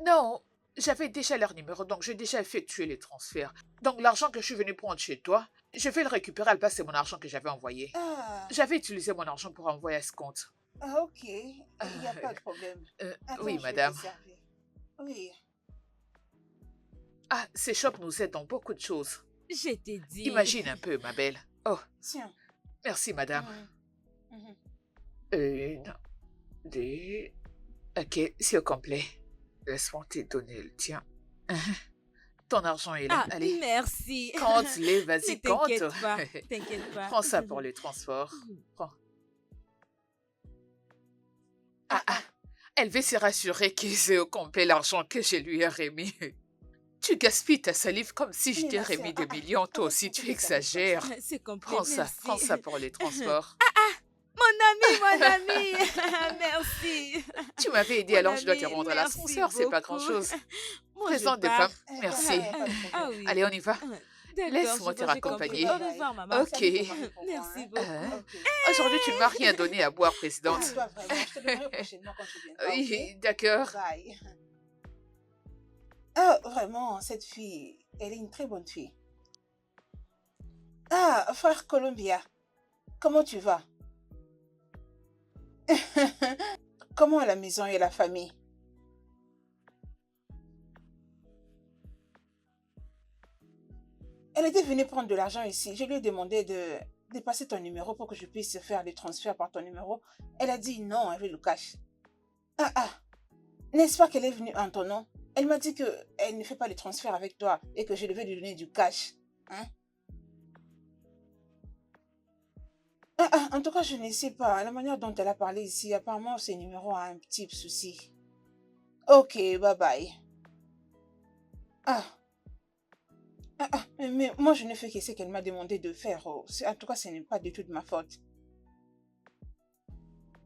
Non, j'avais déjà leur numéro, donc j'ai déjà effectué les transferts. Donc l'argent que je suis venu prendre chez toi, je vais le récupérer à la place de mon argent que j'avais envoyé. Ah, J'avais utilisé mon argent pour envoyer à ce compte. ok. Il n'y a pas de problème. Attends, Oui, je vais madame. te servir. Oui. Ah, ces shops nous aident dans beaucoup de choses. Je t'ai dit. Imagine un peu, ma belle. Oh, Tiens. merci, madame. Mhm. Une, deux... Ok, c'est au complet. Laisse-moi te donner le tien. Ton argent est là. Ah, Allez, merci. compte-les, Ne vas-y, t'inquiète compte. pas. T'inquiète pas. Prends ça pour les transports. Prends. Ah, Elle veut se rassurer qu'ils aient au complet l'argent que je lui ai remis. Tu gaspilles ta salive comme si je Mais t'ai ma sœur, remis des millions. Toi comment aussi, est-ce tu qu'on peut faire ça? exagères. C'est complet, merci. Prends ça pour les transports. Mon ami, merci. Tu m'avais aidé, Mon alors je dois te ami, rendre à merci l'ascenseur, c'est pas beaucoup. grand-chose. Moi, je Présente des pars. femmes, merci. Y a pas de problème. Ah oui. Allez, on y va. D'accord, Laisse-moi je te vois, j'ai compris. raccompagner. Au revoir, maman. Ok. Salut, maman, pour moi, Merci hein. beaucoup. Ok. Aujourd'hui, tu ne m'as rien donné à boire, présidente. Ah, toi, vraiment, je te donnerai prochainement quand tu viendras. Oui, Ok? d'accord. Bye. Ah, vraiment, cette fille, elle est une très bonne fille. Ah, frère Columbia, comment tu vas? Comment est la maison et la famille? Elle était venue prendre de l'argent ici. Je lui ai demandé de passer ton numéro pour que je puisse faire les transferts par ton numéro. Elle a dit non, elle veut le cash. Ah, ah, n'est-ce pas qu'elle est venue en ton nom? Elle m'a dit qu'elle ne fait pas les transferts avec toi et que je devais lui donner du cash. Hein? Ah, ah, en tout cas, je ne sais pas. La manière dont elle a parlé ici, apparemment, ce numéro a un petit souci. Ok, bye bye. Ah. Ah, ah, mais moi, je ne fais que ce qu'elle m'a demandé de faire. Oh. En tout cas, ce n'est pas du tout de ma faute.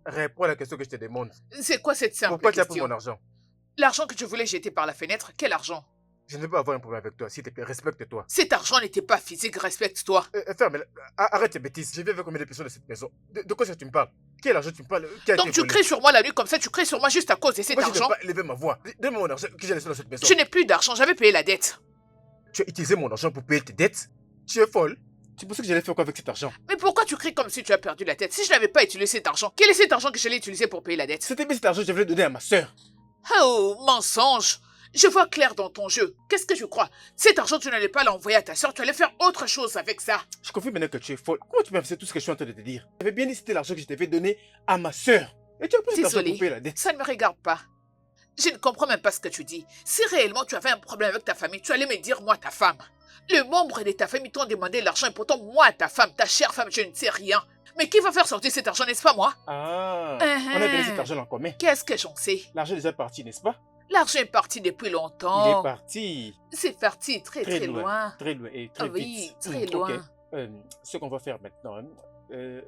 Réponds à la question que je te demande. C'est quoi cette simple Pourquoi tu as pris question? mon argent? L'argent que tu voulais jeter par la fenêtre, quel argent? Je ne veux pas avoir un problème avec toi. S'il te plaît, respecte-toi. Cet argent n'était pas physique, respecte-toi. Ferme, arrête tes bêtises. Je vais avec combien de personnes de cette maison. De quoi est-ce que tu me parles? Quel argent tu me parles? Qui a Donc été tu volé? cries sur moi la nuit comme ça, tu cries sur moi juste à cause de cet Pourquoi je argent? n'ai pas élevé ma voix? Donne-moi mon argent que j'ai laissé dans cette maison. Je n'ai plus d'argent, j'avais payé la dette. Tu as utilisé mon argent pour payer tes dettes? Tu es folle? Tu pensais que j'allais faire quoi avec cet argent? Mais pourquoi tu cries comme si tu as perdu la tête? Si je n'avais pas utilisé cet argent, quel est cet argent que j'allais utiliser pour payer la dette? C'était bien cet argent que je voulais donner à ma sœur. Oh, mensonge! Je vois clair dans ton jeu. Qu'est-ce que tu crois? Cet argent, tu n'allais pas l'envoyer à ta soeur, tu allais faire autre chose avec ça. Je confie maintenant que tu es folle. Comment tu peux faire tout ce que je suis en train de te dire? J'avais bien dit que c'était l'argent que je devais donner à ma sœur. Et tu as pris cet argent Désolée, pour payer la dette. ça ne me regarde pas. Je ne comprends même pas ce que tu dis. Si réellement tu avais un problème avec ta famille, tu allais me dire moi, ta femme. Le membre de ta famille t'ont demandé l'argent et pourtant moi, ta femme, ta chère femme, je ne sais rien. Mais qui va faire sortir cet argent, n'est-ce pas moi? Ah, Uh-huh. on a donné cet argent en commun. Qu'est-ce que j'en sais? L'argent est déjà parti, n'est-ce pas? L'argent est parti depuis Il longtemps. est parti C'est parti très très très loin. loin. Très loin et très Ah oui, vite. très Ok. loin. Ce qu'on va faire maintenant, hein,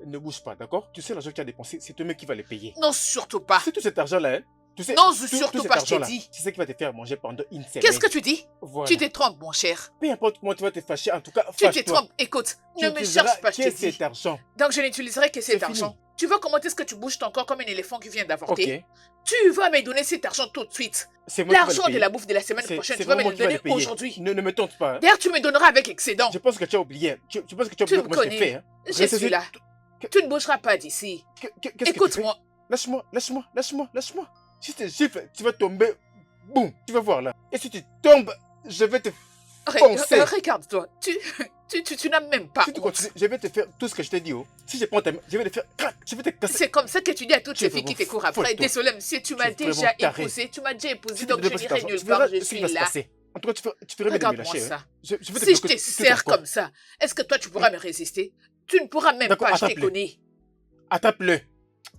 ne bouge pas, d'accord? Tu sais l'argent que tu as dépensé, c'est toi-même qui va le payer. Non, surtout pas. C'est tout cet argent-là, hein? Tu sais, Non, tout surtout cet pas, je t'ai argent-là, dit. c'est ça qui va te faire manger pendant une semaine. Qu'est-ce que tu dis? Voilà. Tu te trompes, mon cher. Peu importe comment tu vas te fâcher, en tout cas, Tu te fâche-toi. trompes. Écoute, Tu ne me utiliseras cherche pas, je que t'ai dit. cet argent. Donc je n'utiliserai que cet C'est argent. fini. Tu vois comment est-ce que tu bouges ton corps comme un éléphant qui vient Ok. d'avorter? Tu vas me donner cet argent tout de suite. C'est moi qui vais le L'argent de payer. la bouffe de la semaine prochaine, tu vas me vraiment le moi qui vais donner payer. aujourd'hui. Ne me tente pas. Hein. D'ailleurs, tu me donneras avec excédent. Je pense que tu as oublié. Tu penses que tu as Tu oublié me comment je t'ai connais. fait. Hein. Je Ressuscite- suis là. Tu ne bougeras pas d'ici. Qu'est-ce que tu fais? Écoute-moi. Lâche-moi. Si je te gifle, tu vas tomber. Boum, tu vas voir là. Et si tu tombes, je vais te foncer. Regarde-toi. Tu n'as même pas Si tu honte. continues, je vais te faire tout ce que je t'ai dit. Oh. Si je prends ta main, je vais te faire crac, je vais te casser. C'est comme ça que tu dis à toutes Tu es ces filles qui te vraiment courent folle, après. toi. Désolé, monsieur, tu m'as es vraiment déjà taré. épousé. Tu m'as déjà épousé, Si donc tu je ne n'irai pas cet nulle argent, tu verras part. Je ce qui suis va se là. passer. En tout cas, tu ferais mieux de me Regarde-moi lâcher. ça. Hein. Je vais te Si je bloquer te tout serre encore. comme ça, est-ce que toi tu pourras me résister? Tu ne pourras même D'accord, pas, je te attrape-le. connais. Attrape-le.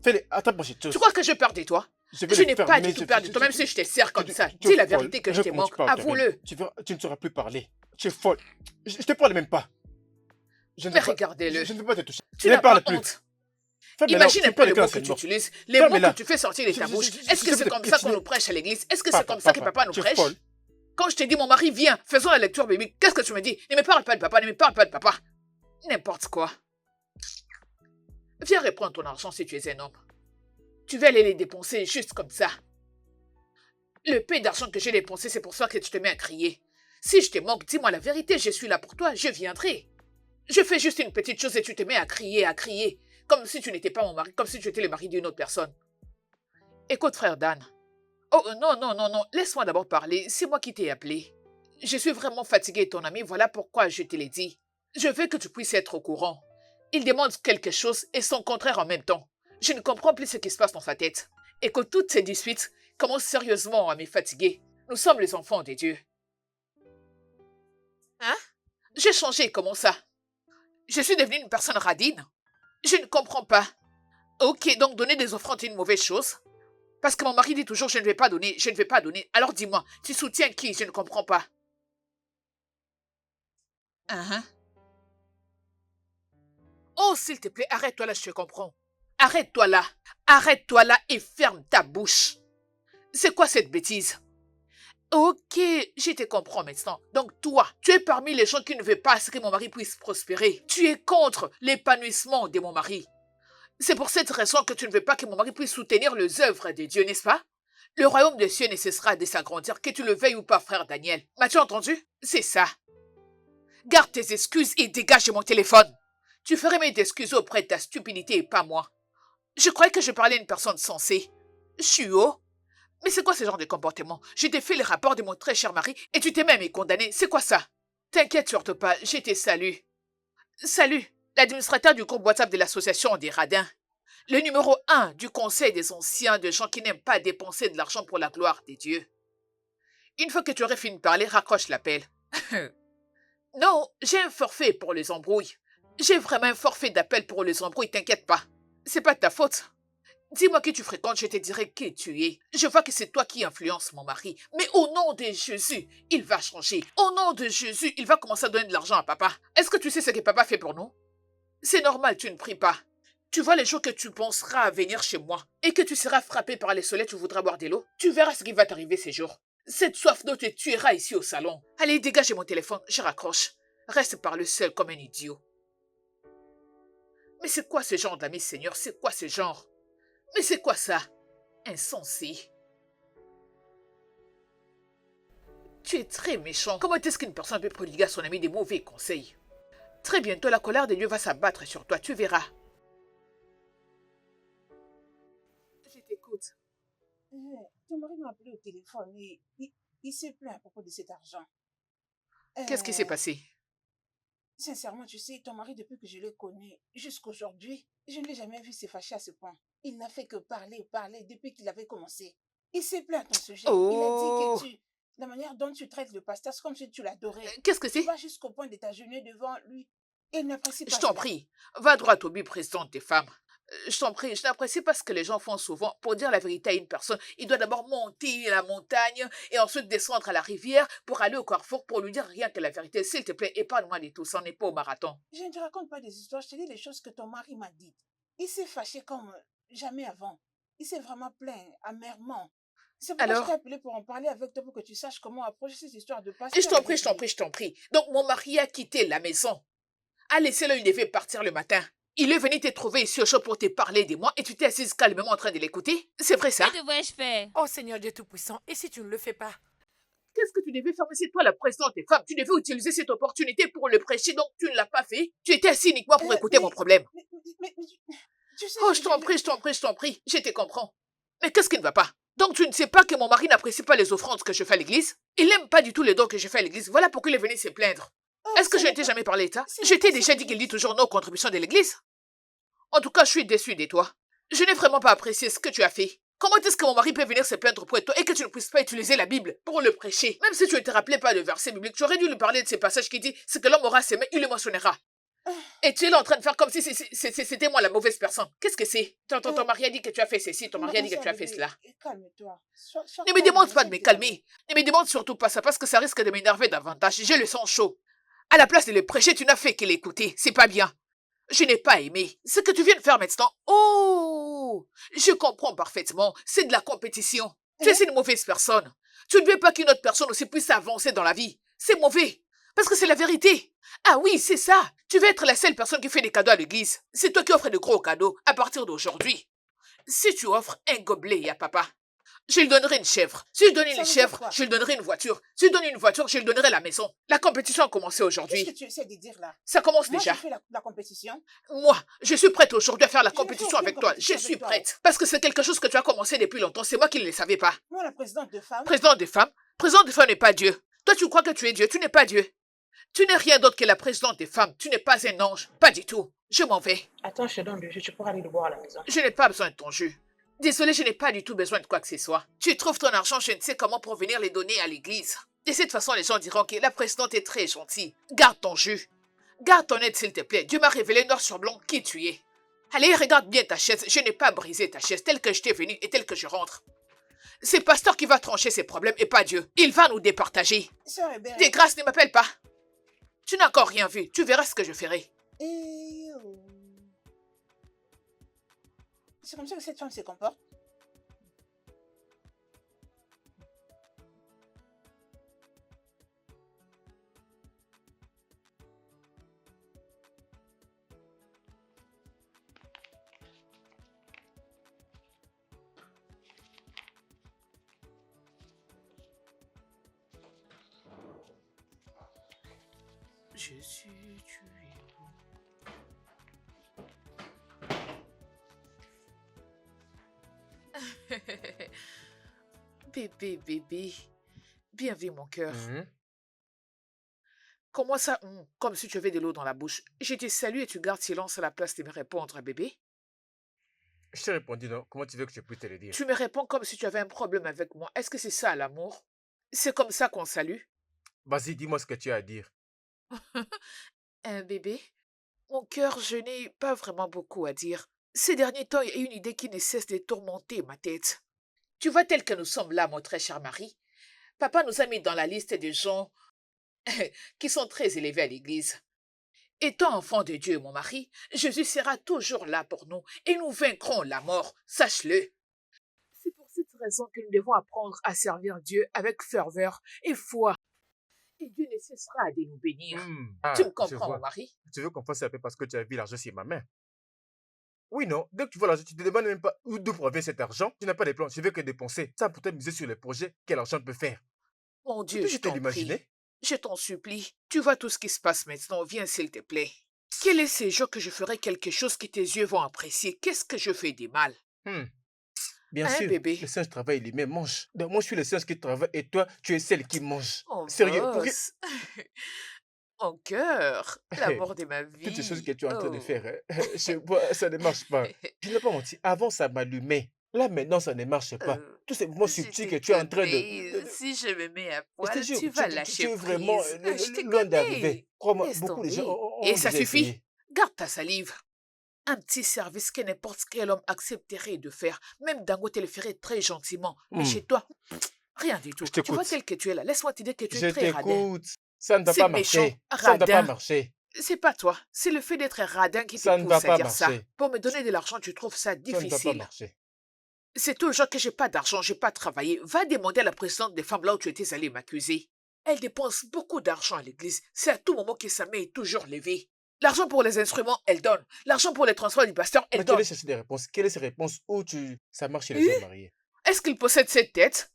Fais-le. Attrape-moi cette chose. Tu crois que je peur de toi? Je vais Je le n'ai faire, pas mais du tout peur de toi, même si je te serre comme ça. tu Dis es la folle. vérité que je Regarde te comment tu manque. parles, Avoue-le. Tu ne sauras plus parler. Tu es folle. Je te parle même pas. Je ne Mais veux pas- regardez-le. Je ne veux pas te toucher. Tu Ne n'as parle pas plus. honte. Ferme-la, Imagine tu un peu parles les de mots classe, que tu moi. utilises, les mots Ferme-la. que tu fais sortir de ta Je- bouche. je- Est-ce que je c'est vais comme te ça qu'on piétiner. nous prêche à l'église? Est-ce que Papa, c'est comme ça que papa, papa nous tu es prêche? folle. Quand je te dis mon mari, viens, faisons la lecture biblique, qu'est-ce que tu me dis? Ne me parle pas de papa, ne me parle pas de papa. N'importe quoi. Viens reprendre ton argent si tu es un homme. Tu vas aller les dépenser juste comme ça. Le peu d'argent que j'ai dépensé, c'est pour ça que tu te mets à crier. Si je te manque, dis-moi la vérité, je suis là pour toi, je viendrai. Je fais juste une petite chose et tu te mets à crier, comme si tu n'étais pas mon mari, comme si tu étais le mari d'une autre personne. Écoute, frère Dan. Oh, non, laisse-moi d'abord parler, c'est moi qui t'ai appelé. Je suis vraiment fatiguée, ton ami, voilà pourquoi je te l'ai dit. Je veux que tu puisses être au courant. Il demande quelque chose et son contraire en même temps. Je ne comprends plus ce qui se passe dans sa tête. Et que toutes ces disputes commencent sérieusement à me fatiguer. Nous sommes les enfants de Dieu. Hein? J'ai changé, comment ça? Je suis devenue une personne radine? Je ne comprends pas. Ok, donc donner des offrandes est une mauvaise chose? Parce que mon mari dit toujours, je ne vais pas donner, je ne vais pas donner. Alors dis-moi, tu soutiens qui? Je ne comprends pas. Hein? Oh, s'il te plaît, arrête-toi là, je te comprends. Arrête-toi là. Arrête-toi là et ferme ta bouche. C'est quoi cette bêtise? Ok, je te comprends maintenant. Donc toi, tu es parmi les gens qui ne veulent pas que mon mari puisse prospérer. Tu es contre l'épanouissement de mon mari. C'est pour cette raison que tu ne veux pas que mon mari puisse soutenir les œuvres de Dieu, n'est-ce pas? Le royaume des cieux ne cessera de s'agrandir, que tu le veuilles ou pas, frère Daniel. M'as-tu entendu? C'est ça. Garde tes excuses et dégage de mon téléphone. Tu ferais mieux d'excuser auprès de ta stupidité et pas moi. Je croyais que je parlais à une personne sensée. Chuo? Mais c'est quoi ce genre de comportement? Je t'ai fait le rapport de mon très cher mari et tu t'es même condamné. C'est quoi ça? T'inquiète surtout pas, je te salue. Salut, l'administrateur du groupe WhatsApp de l'association des radins. Le numéro 1 du conseil des anciens de gens qui n'aiment pas dépenser de l'argent pour la gloire des dieux. Une fois que tu aurais fini de parler, raccroche l'appel. Non, j'ai un forfait pour les embrouilles. J'ai vraiment un forfait d'appel pour les embrouilles, t'inquiète pas. C'est pas de ta faute. Dis-moi qui tu fréquentes, je te dirai qui tu es. Je vois que c'est toi qui influences mon mari. Mais au nom de Jésus, il va changer. Au nom de Jésus, il va commencer à donner de l'argent à papa. Est-ce que tu sais ce que papa fait pour nous? C'est normal, tu ne pries pas. Tu vois les jours que tu penseras à venir chez moi et que tu seras frappé par les soleils, tu voudras boire de l'eau. Tu verras ce qui va t'arriver ces jours. Cette soif d'eau te tuera ici au salon. Allez, dégage mon téléphone, je raccroche. Reste par le seul comme un idiot. Mais c'est quoi ce genre d'amis, Seigneur? C'est quoi ce genre? Mais c'est quoi ça? Insensé. Tu es très méchant. Comment est-ce qu'une personne peut prodiguer à son ami des mauvais conseils? Très bientôt, la colère de Dieu va s'abattre sur toi, tu verras. Je t'écoute. Ton mari m'a appelé au téléphone et il s'est plaint à propos de cet argent. Qu'est-ce qui s'est passé? Sincèrement, tu sais, ton mari, depuis que je le connais, jusqu'aujourd'hui, je ne l'ai jamais vu se fâcher à ce point. Il n'a fait que parler, parler depuis qu'il avait commencé. Il s'est plaint à ton sujet. Oh! Il a dit que la manière dont tu traites le pasteur, c'est comme si tu l'adorais. Qu'est-ce que Tu c'est? vas jusqu'au point de t'agenouiller devant lui. Et il n'apprécie pas Je t'en cela. prie, va droit au but, présidente des femmes. Je t'en prie, je n'apprécie pas ce que les gens font souvent. Pour dire la vérité à une personne, il doit d'abord monter la montagne et ensuite descendre à la rivière pour aller au carrefour pour lui dire rien que la vérité. S'il te plaît, épargne-moi de tout, ça n'est pas au marathon. Je ne te raconte pas des histoires, je te dis les choses que ton mari m'a dites. Il s'est fâché comme jamais avant. Il s'est vraiment plaint amèrement. C'est pourquoi je t'ai Alors, appelé pour en parler avec toi, pour que tu saches comment approcher cette histoire de je pasteur t'en prie, avec je t'en lui. prie, je t'en prie. Donc mon mari a quitté la maison. A laissé là, il devait partir le matin. Il est venu te trouver ici au chaud pour te parler de moi et tu t'es assise calmement en train de l'écouter. C'est vrai ça? Que devrais-je faire? Oh Seigneur Dieu Tout-Puissant, et si tu ne le fais pas? Qu'est-ce que tu devais faire? Mais c'est toi la présidente des femmes. Tu devais utiliser cette opportunité pour le prêcher, donc tu ne l'as pas fait. Tu étais assis uniquement pour écouter mon problème. Mais tu sais, Oh, je t'en prie, je t'en prie, je t'en prie. Je te comprends. Mais qu'est-ce qui ne va pas? Donc tu ne sais pas que mon mari n'apprécie pas les offrandes que je fais à l'église? Il n'aime pas du tout les dons que je fais à l'église. Voilà pourquoi il est venu se plaindre. Oh, Est-ce que ce je n'est ne t'ai pas- jamais parlé de ça? ce n'est Je pas t'ai ce déjà que dit je qu'il dit dis. toujours nos contributions de l'église. En tout cas, je suis déçue de toi. Je n'ai vraiment pas apprécié ce que tu as fait. Comment est-ce que mon mari peut venir se plaindre pour toi et que tu ne puisses pas utiliser la Bible pour le prêcher? Même si tu ne te rappelais pas de verset biblique, tu aurais dû lui parler de ces passages qui dit ce que l'homme aura semé, il le mentionnera. Et tu es là en train de faire comme si c'était moi la mauvaise personne. Qu'est-ce que c'est? Ton mari a dit que tu as fait ceci, ton mari a dit que tu as fait cela. Calme-toi. Sois Ne me calme, demande pas de me s'il te calmer. plaît. Ne me demande surtout pas ça parce que ça risque de m'énerver davantage. J'ai le sang chaud. À la place de le prêcher, tu n'as fait que l'écouter. C'est pas bien. Je n'ai pas aimé. Ce que tu viens de faire maintenant. Oh! Je comprends parfaitement. C'est de la compétition. Tu es une mauvaise personne. Tu ne veux pas qu'une autre personne aussi puisse avancer dans la vie. C'est mauvais. Parce que c'est la vérité. Ah oui, c'est ça. Tu veux être la seule personne qui fait des cadeaux à l'église. C'est toi qui offres de gros cadeaux à partir d'aujourd'hui. Si tu offres un gobelet à papa, je lui donnerai une chèvre. Si je donne Ça une veut dire chèvre, quoi? je lui donnerai une voiture. Si je donne une voiture, je lui donnerai la maison. La compétition a commencé Qu'est-ce aujourd'hui. que tu essaies de dire là? Ça commence Moi, déjà. je fais la compétition. Moi, je suis prête aujourd'hui à faire la Je ne fais compétition aucune avec toi. Je compétition suis avec toi. prête. Parce que c'est quelque chose que tu as commencé depuis longtemps. C'est moi qui ne le savais pas. Moi, la présidente de femmes. Président des femmes. Président des femmes n'est pas Dieu. Toi, tu crois que tu es Dieu. Tu n'es pas Dieu. Tu n'es rien d'autre que la présidente des femmes. Tu n'es pas un ange. Pas du tout. Je m'en vais. Attends, je te donne du jus, tu pourras aller le boire à la maison. Je n'ai pas besoin de ton jus. Désolé, je n'ai pas du tout besoin de quoi que ce soit. Tu trouves ton argent, je ne sais comment pour venir les donner à l'église. De cette façon, les gens diront que la présidente est très gentille. Garde ton jus. Garde ton aide, s'il te plaît. Dieu m'a révélé noir sur blanc qui tu es. Allez, regarde bien ta chaise. Je n'ai pas brisé ta chaise telle que je t'ai venue et telle que je rentre. C'est pasteur qui va trancher ses problèmes et pas Dieu. Il va nous départager. Sœur Hébert. Des grâces, ne m'appelle pas. Tu n'as encore rien vu. Tu verras ce que je ferai. Et oh. C'est comme ça que cette femme se comporte. Je suis tué. Bébé, bébé. Bien vu, mon cœur. Mhm. Comment ça, comme si tu avais de l'eau dans la bouche. Je te salue et tu gardes silence à la place de me répondre, bébé. Je t'ai répondu, non? Comment tu veux que je puisse te le dire? Tu me réponds comme si tu avais un problème avec moi. Est-ce que c'est ça, l'amour? C'est comme ça qu'on salue? Vas-y, dis-moi ce que tu as à dire. Un bébé? Mon cœur, je n'ai pas vraiment beaucoup à dire. Ces derniers temps, il y a une idée qui ne cesse de tourmenter ma tête. Tu vois, tel que nous sommes là, mon très cher mari, papa nous a mis dans la liste des gens qui sont très élevés à l'église. Étant enfant de Dieu, mon mari, Jésus sera toujours là pour nous et nous vaincrons la mort, sache-le. C'est pour cette raison que nous devons apprendre à servir Dieu avec ferveur et foi. Et Dieu ne cessera de nous bénir. Tu me Je comprends, mon vois. mari? Tu veux qu'on fasse un peu parce que tu as vu l'argent sur ma main? Oui, non. Dès que tu vois l'argent, tu te demandes même pas d'où provient cet argent. Tu n'as pas de plan. Tu veux que dépenser. Ça pour te miser sur les projets que l'argent peut faire. Mon Tu Dieu, peux je juste te t'en prie. l'imaginer? Je t'en supplie. Tu vois tout ce qui se passe maintenant. Viens, s'il te plaît. Quel est ce jour que je ferai quelque chose que tes yeux vont apprécier? Qu'est-ce que je fais de mal? Hmm. Bien Hein, sûr, bébé? le singe travaille, lui-même mange. Donc moi, je suis le singe qui travaille et toi, tu es celle qui mange. Oh, Sérieux, pour boss. Mon cœur, l'amour de ma toutes ces choses vie. que tu es en train de Oh. faire, je vois, ça ne marche pas. Je n'ai pas menti. Avant, ça m'allumait. Là, maintenant, ça ne marche pas. Tous ces mouvements Je subtils te que tu es en train connais. Si je me mets à Je te poil, jure, tu vas lâcher tu es vraiment prise. Je te loin d'arriver. connais. Crois-moi, Laisse beaucoup de gens tomber. ont Et ça déjà suffit. essayé. Garde ta salive. Un petit service que n'importe quel homme accepterait de faire. Même Dangote le ferait très gentiment. Mais Hmm. chez toi, rien du tout. Je Tu vois t'écoute. tel que tu es là. Laisse-moi te dire que tu es Je très radin. t'écoute. Ça ne va C'est pas méchant, marcher. Ça ne va pas radin. marcher. C'est pas toi. C'est le fait d'être radin qui te Ça ne va pousse à pas dire ça. marcher. Pour me donner de l'argent, tu trouves ça Ça ne va pas difficile. marcher. C'est toujours que j'ai pas d'argent, j'ai pas travaillé. Va demander à la présidente des femmes là où tu étais allée m'accuser. Elle dépense beaucoup d'argent à l'église. C'est à tout moment que sa main est toujours levée. L'argent pour les instruments, elle donne. L'argent pour les transports du pasteur, elle Mais tu allais donne. chercher des réponses. Quelle est ces réponses où ça marche chez les hommes mariés? Est-ce qu'il possède cette tête?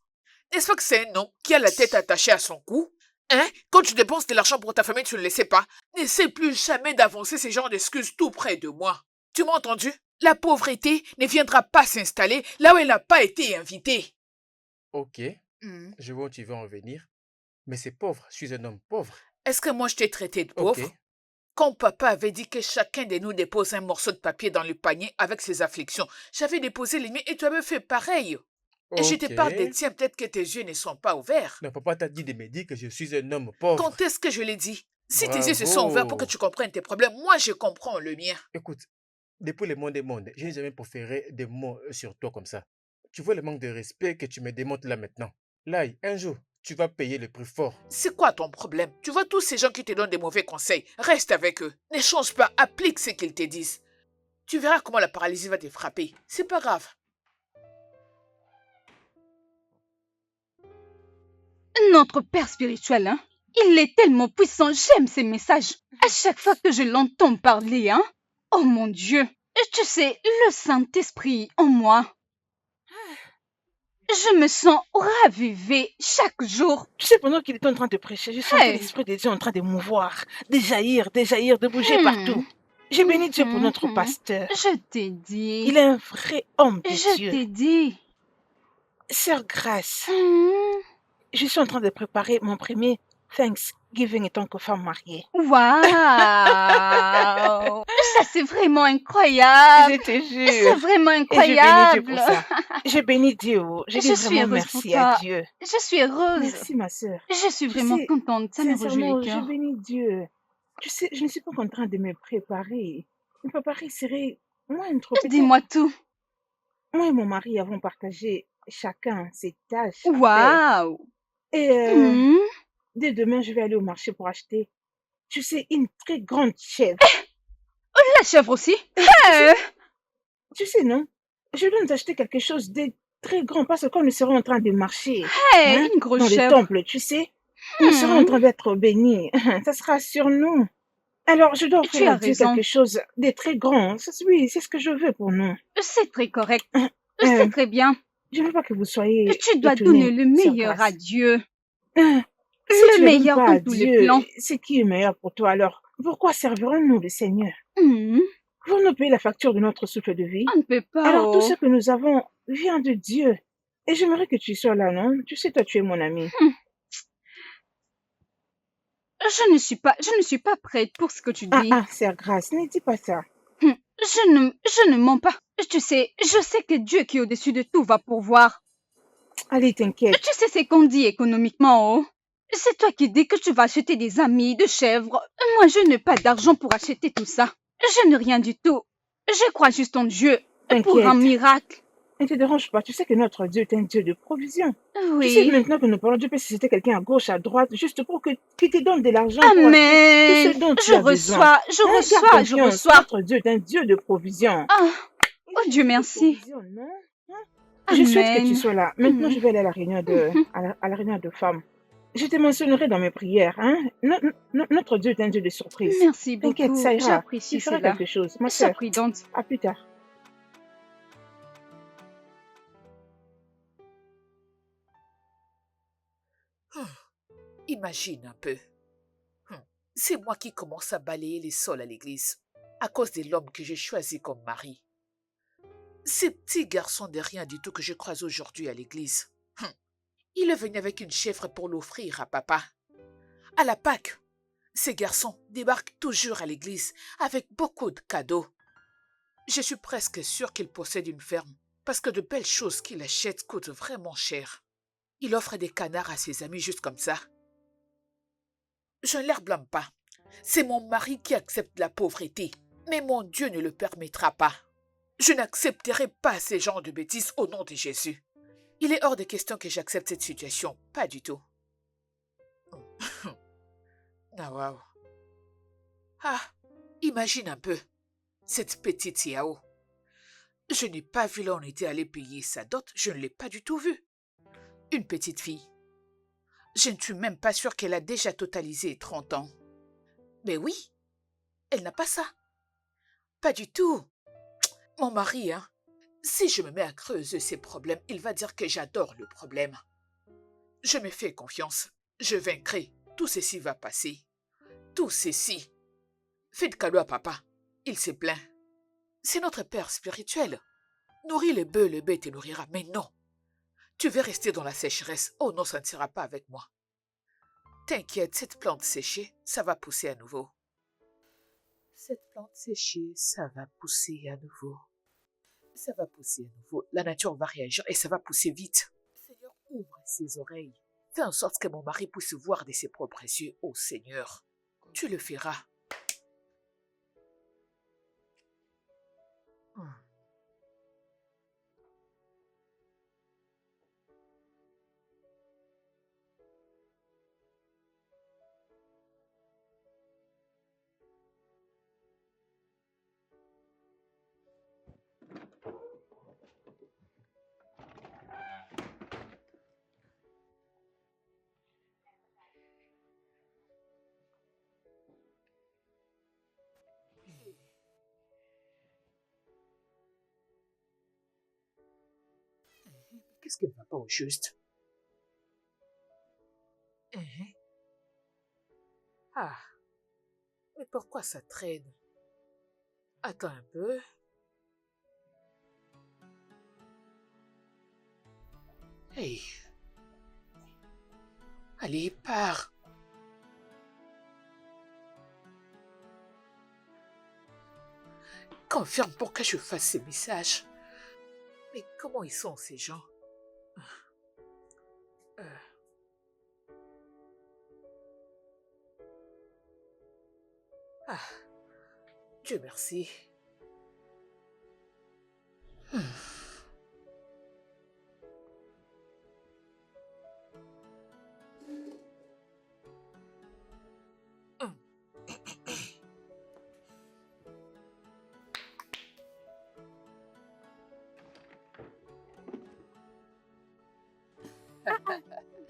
N'est-ce pas que c'est un homme qui a la tête attachée à son cou? Hein? Quand tu dépenses de l'argent pour ta famille, tu ne le sais pas. N'essaie plus jamais d'avancer ces genres d'excuses tout près de moi. Tu m'as entendu? La pauvreté ne viendra pas s'installer là où elle n'a pas été invitée. Ok, je vois où tu veux en venir. Mais c'est pauvre. Je suis un homme pauvre. Est-ce que moi je t'ai traité de Ok. pauvre? Quand papa avait dit que chacun de nous dépose un morceau de papier dans le panier avec ses afflictions, j'avais déposé les miens et tu avais fait pareil. Et je te parle des Ok. tiens, peut-être que tes yeux ne sont pas ouverts. Non, papa t'a dit de me dire que je suis un homme pauvre. Quand est-ce que je l'ai dit? Si tes yeux se sont ouverts pour que Bravo. tu comprennes tes problèmes, moi je comprends le mien. Écoute, depuis le monde des mondes, je n'ai jamais proféré des mots sur toi comme ça. Tu vois le manque de respect que tu me démontres là maintenant. Là, un jour, tu vas payer le prix fort. C'est quoi ton problème? Tu vois tous ces gens qui te donnent des mauvais conseils, reste avec eux. Ne change pas, applique ce qu'ils te disent. Tu verras comment la paralysie va te frapper. C'est pas grave. Notre Père spirituel, hein, il est tellement puissant, j'aime ses messages. À chaque fois que je l'entends parler, hein, oh mon Dieu, tu sais, le Saint-Esprit en moi, je me sens ravivée chaque jour. Tu sais, pendant qu'il était en train de prêcher, je sentais Hey. l'Esprit de Dieu en train de mouvoir, de jaillir, de bouger partout. J'ai béni Dieu pour notre pasteur. Je t'ai dit. Il est un vrai homme de Je Dieu. t'ai dit. Sœur Grâce, Hmm. je suis en train de préparer mon premier Thanksgiving en tant que femme mariée. Waouh! Ça, c'est vraiment incroyable. Je te C'est jure. vraiment Et je bénis Dieu incroyable. pour ça. J'ai béni Dieu. Je dis Je suis vraiment heureuse pour merci à toi. Dieu. Je suis heureuse. Merci ma sœur. Je suis Tu vraiment sais, contente. Ça me réjouit sincèrement, le je cœur. bénis Dieu. Tu sais, je ne suis pas en train de me préparer. Me préparer serait moins trop. Peut-être Dis-moi tout. moi et mon mari avons partagé chacun ses tâches à faire. Waouh! Et Hmm. dès demain, je vais aller au marché pour acheter, tu sais, une très grande chèvre. La chèvre aussi? Et Eh, tu sais, non? Je dois nous acheter quelque chose de très grand parce que quand nous serons en train de marcher, hein, une grosse dans le chèvre. temple, tu sais, nous serons en Hmm. train d'être bénis. Ça sera sur nous. Alors, je dois Tu offrir à as Dieu raison. quelque chose de très grand. Oui, c'est ce que je veux pour nous. C'est très correct. Euh, C'est très bien. Je ne veux pas que vous soyez Tu dois donner étonnés, le sœur meilleur à Grace. Dieu. Si tu Le ne donnes meilleur pas dans à tous les Dieu plans. ce qui est meilleur pour toi, alors pourquoi servirons-nous le Seigneur? Hmm. Pouvons-nous payer la facture de notre souffle de vie? On ne peut pas, Alors tout oh. ce que nous avons vient de Dieu. Et j'aimerais que tu sois là, non? Tu sais, toi, tu es mon ami. Je ne suis pas prête pour ce que tu dis. Sœur Grace, ne dis pas ça. Je ne mens pas. Tu sais, je sais que Dieu qui est au-dessus de tout va pourvoir. Allez, t'inquiète. Tu sais ce qu'on dit économiquement, oh. C'est toi qui dis que tu vas acheter des amis, de chèvres. Moi, je n'ai pas d'argent pour acheter tout ça. Je n'ai rien du tout. Je crois juste en Dieu pour un T'inquiète. miracle. Ne te dérange pas. Tu sais que notre Dieu est un Dieu de provision. Tu sais, Oui. maintenant que nous parlons, Dieu peut susciter quelqu'un à gauche, à droite, juste pour qu'il te donne de l'argent pour acheter tout Amen. ce dont tu Je as besoin. reçois, je Garde reçois, je confiance. reçois. Notre Dieu est un Dieu de provision. Ah, Il oh est un Dieu Dieu de merci. provision, non? Je souhaite que tu Amen. sois là. Maintenant, Mhm. je vais aller à la réunion à la réunion de femmes. Je te mentionnerai dans mes prières. Hein? Notre Dieu est un Dieu de surprise. Merci T'inquiète, beaucoup. ça ira. J'apprécie Il fera cela. quelque chose. Ma sœur, J'apprécie donc. à plus tard. Imagine un peu. C'est moi qui commence à balayer les sols à l'église, à cause de l'homme que j'ai choisi comme mari. Ces petits garçons de rien du tout que je croise aujourd'hui à l'église. Il est venu avec une chèvre pour l'offrir à papa. À la Pâque, ces garçons débarquent toujours à l'église avec beaucoup de cadeaux. Je suis presque sûre qu'il possède une ferme, parce que de belles choses qu'il achète coûtent vraiment cher. Il offre des canards à ses amis juste comme ça. Je ne les blâme pas. C'est mon mari qui accepte la pauvreté, mais mon Dieu ne le permettra pas. Je n'accepterai pas ces genres de bêtises au nom de Jésus. Il est hors de question que j'accepte cette situation, pas du tout. Ah, waouh. Ah, imagine un peu, cette petite Yao. Je n'ai pas vu là où on était allé payer sa dot, je ne l'ai pas du tout vue. Une petite fille. Je ne suis même pas sûre qu'elle a déjà totalisé 30 ans. Mais oui, elle n'a pas ça. Pas du tout. Mon mari, hein. Si je me mets à creuser ses problèmes, il va dire que j'adore le problème. Je me fais confiance. Je vaincrai. Tout ceci va passer. Tout ceci. Faites cadeau à papa. Il s'est plaint. C'est notre père spirituel. Nourris les bœufs, le bête te nourrira. Mais non. Tu veux rester dans la sécheresse. Oh non, ça ne sera pas avec moi. T'inquiète, cette plante séchée, ça va pousser à nouveau. Cette plante séchée, ça va pousser à nouveau. Ça va pousser à nouveau. La nature va réagir et ça va pousser vite. Seigneur, ouvre ses oreilles. Fais en sorte que mon mari puisse voir de ses propres yeux. Oh Seigneur, tu le feras. Qu'est-ce qui ne va pas au juste? Ah, mais pourquoi ça traîne? Attends un peu. Hey. Allez, pars. Confirme pour que je fasse ces messages. Mais comment ils sont ces gens? Ah, Dieu merci.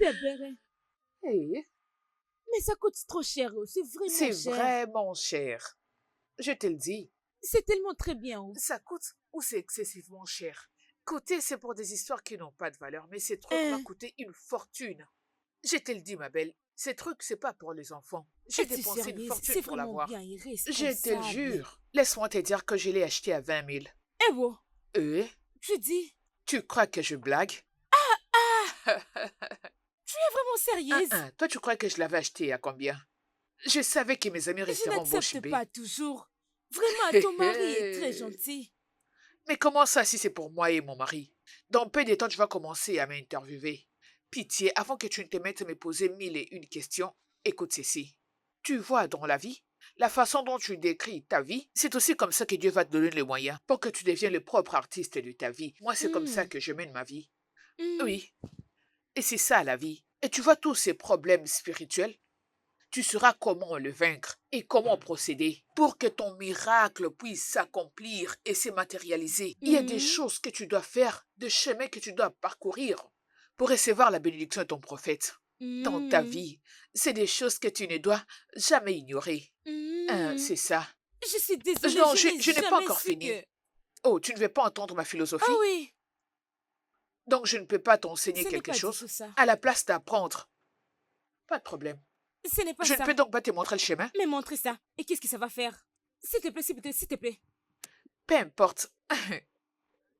Bébé, Hey, mais ça coûte trop cher. C'est vraiment c'est cher. vraiment cher. Je te le dis. C'est tellement très bien. Ça coûte ou c'est excessivement cher. Coûter, c'est pour des histoires qui n'ont pas de valeur, mais ces trucs-là Hein? coûtaient une fortune. Je te le dis, ma belle, ces trucs, c'est pas pour les enfants. J'ai Es-tu dépensé une sérieuse? fortune C'est pour vraiment l'avoir. bien et Je te le responsable. jure. Laisse-moi te dire que je l'ai acheté à 20 000. Eh bon, tu dis, Tu crois que je blague? tu es vraiment sérieuse? Toi, tu crois que je l'avais acheté à combien? Je savais que mes amis Je resteront bouche n'accepte bée. pas toujours. Vraiment, ton mari est très gentil. Mais comment ça si c'est pour moi et mon mari? Dans peu de temps, tu vas commencer à m'interviewer. Pitié, avant que tu ne te mettes à me poser 1001 questions, écoute ceci. Tu vois, dans la vie, la façon dont tu décris ta vie, c'est aussi comme ça que Dieu va te donner les moyens pour que tu deviennes le propre artiste de ta vie. Moi, c'est comme ça Hmm, que je mène ma vie. hmm. Oui, et c'est ça la vie. Et tu vois tous ces problèmes spirituels, tu sauras comment le vaincre et comment procéder pour que ton miracle puisse s'accomplir et se matérialiser. Il y a des Mhm. choses que tu dois faire, des chemins que tu dois parcourir pour recevoir la bénédiction de ton prophète. Dans ta Mhm. vie, c'est des choses que tu ne dois jamais ignorer. Mhm. C'est ça. Je suis désolée, Non, je je n'ai n'ai pas jamais encore su fini. que... Oh, tu ne veux pas entendre ma Ah philosophie? oui, Donc je ne peux pas t'enseigner ce n'est quelque pas du chose tout ça. à la place d'apprendre. Pas de problème. Ce n'est pas Je ne ça. peux donc pas te montrer le chemin? Mais montre ça. Et qu'est-ce que ça va faire? S'il te plaît, s'il te plaît, s'il te plaît. Peu importe.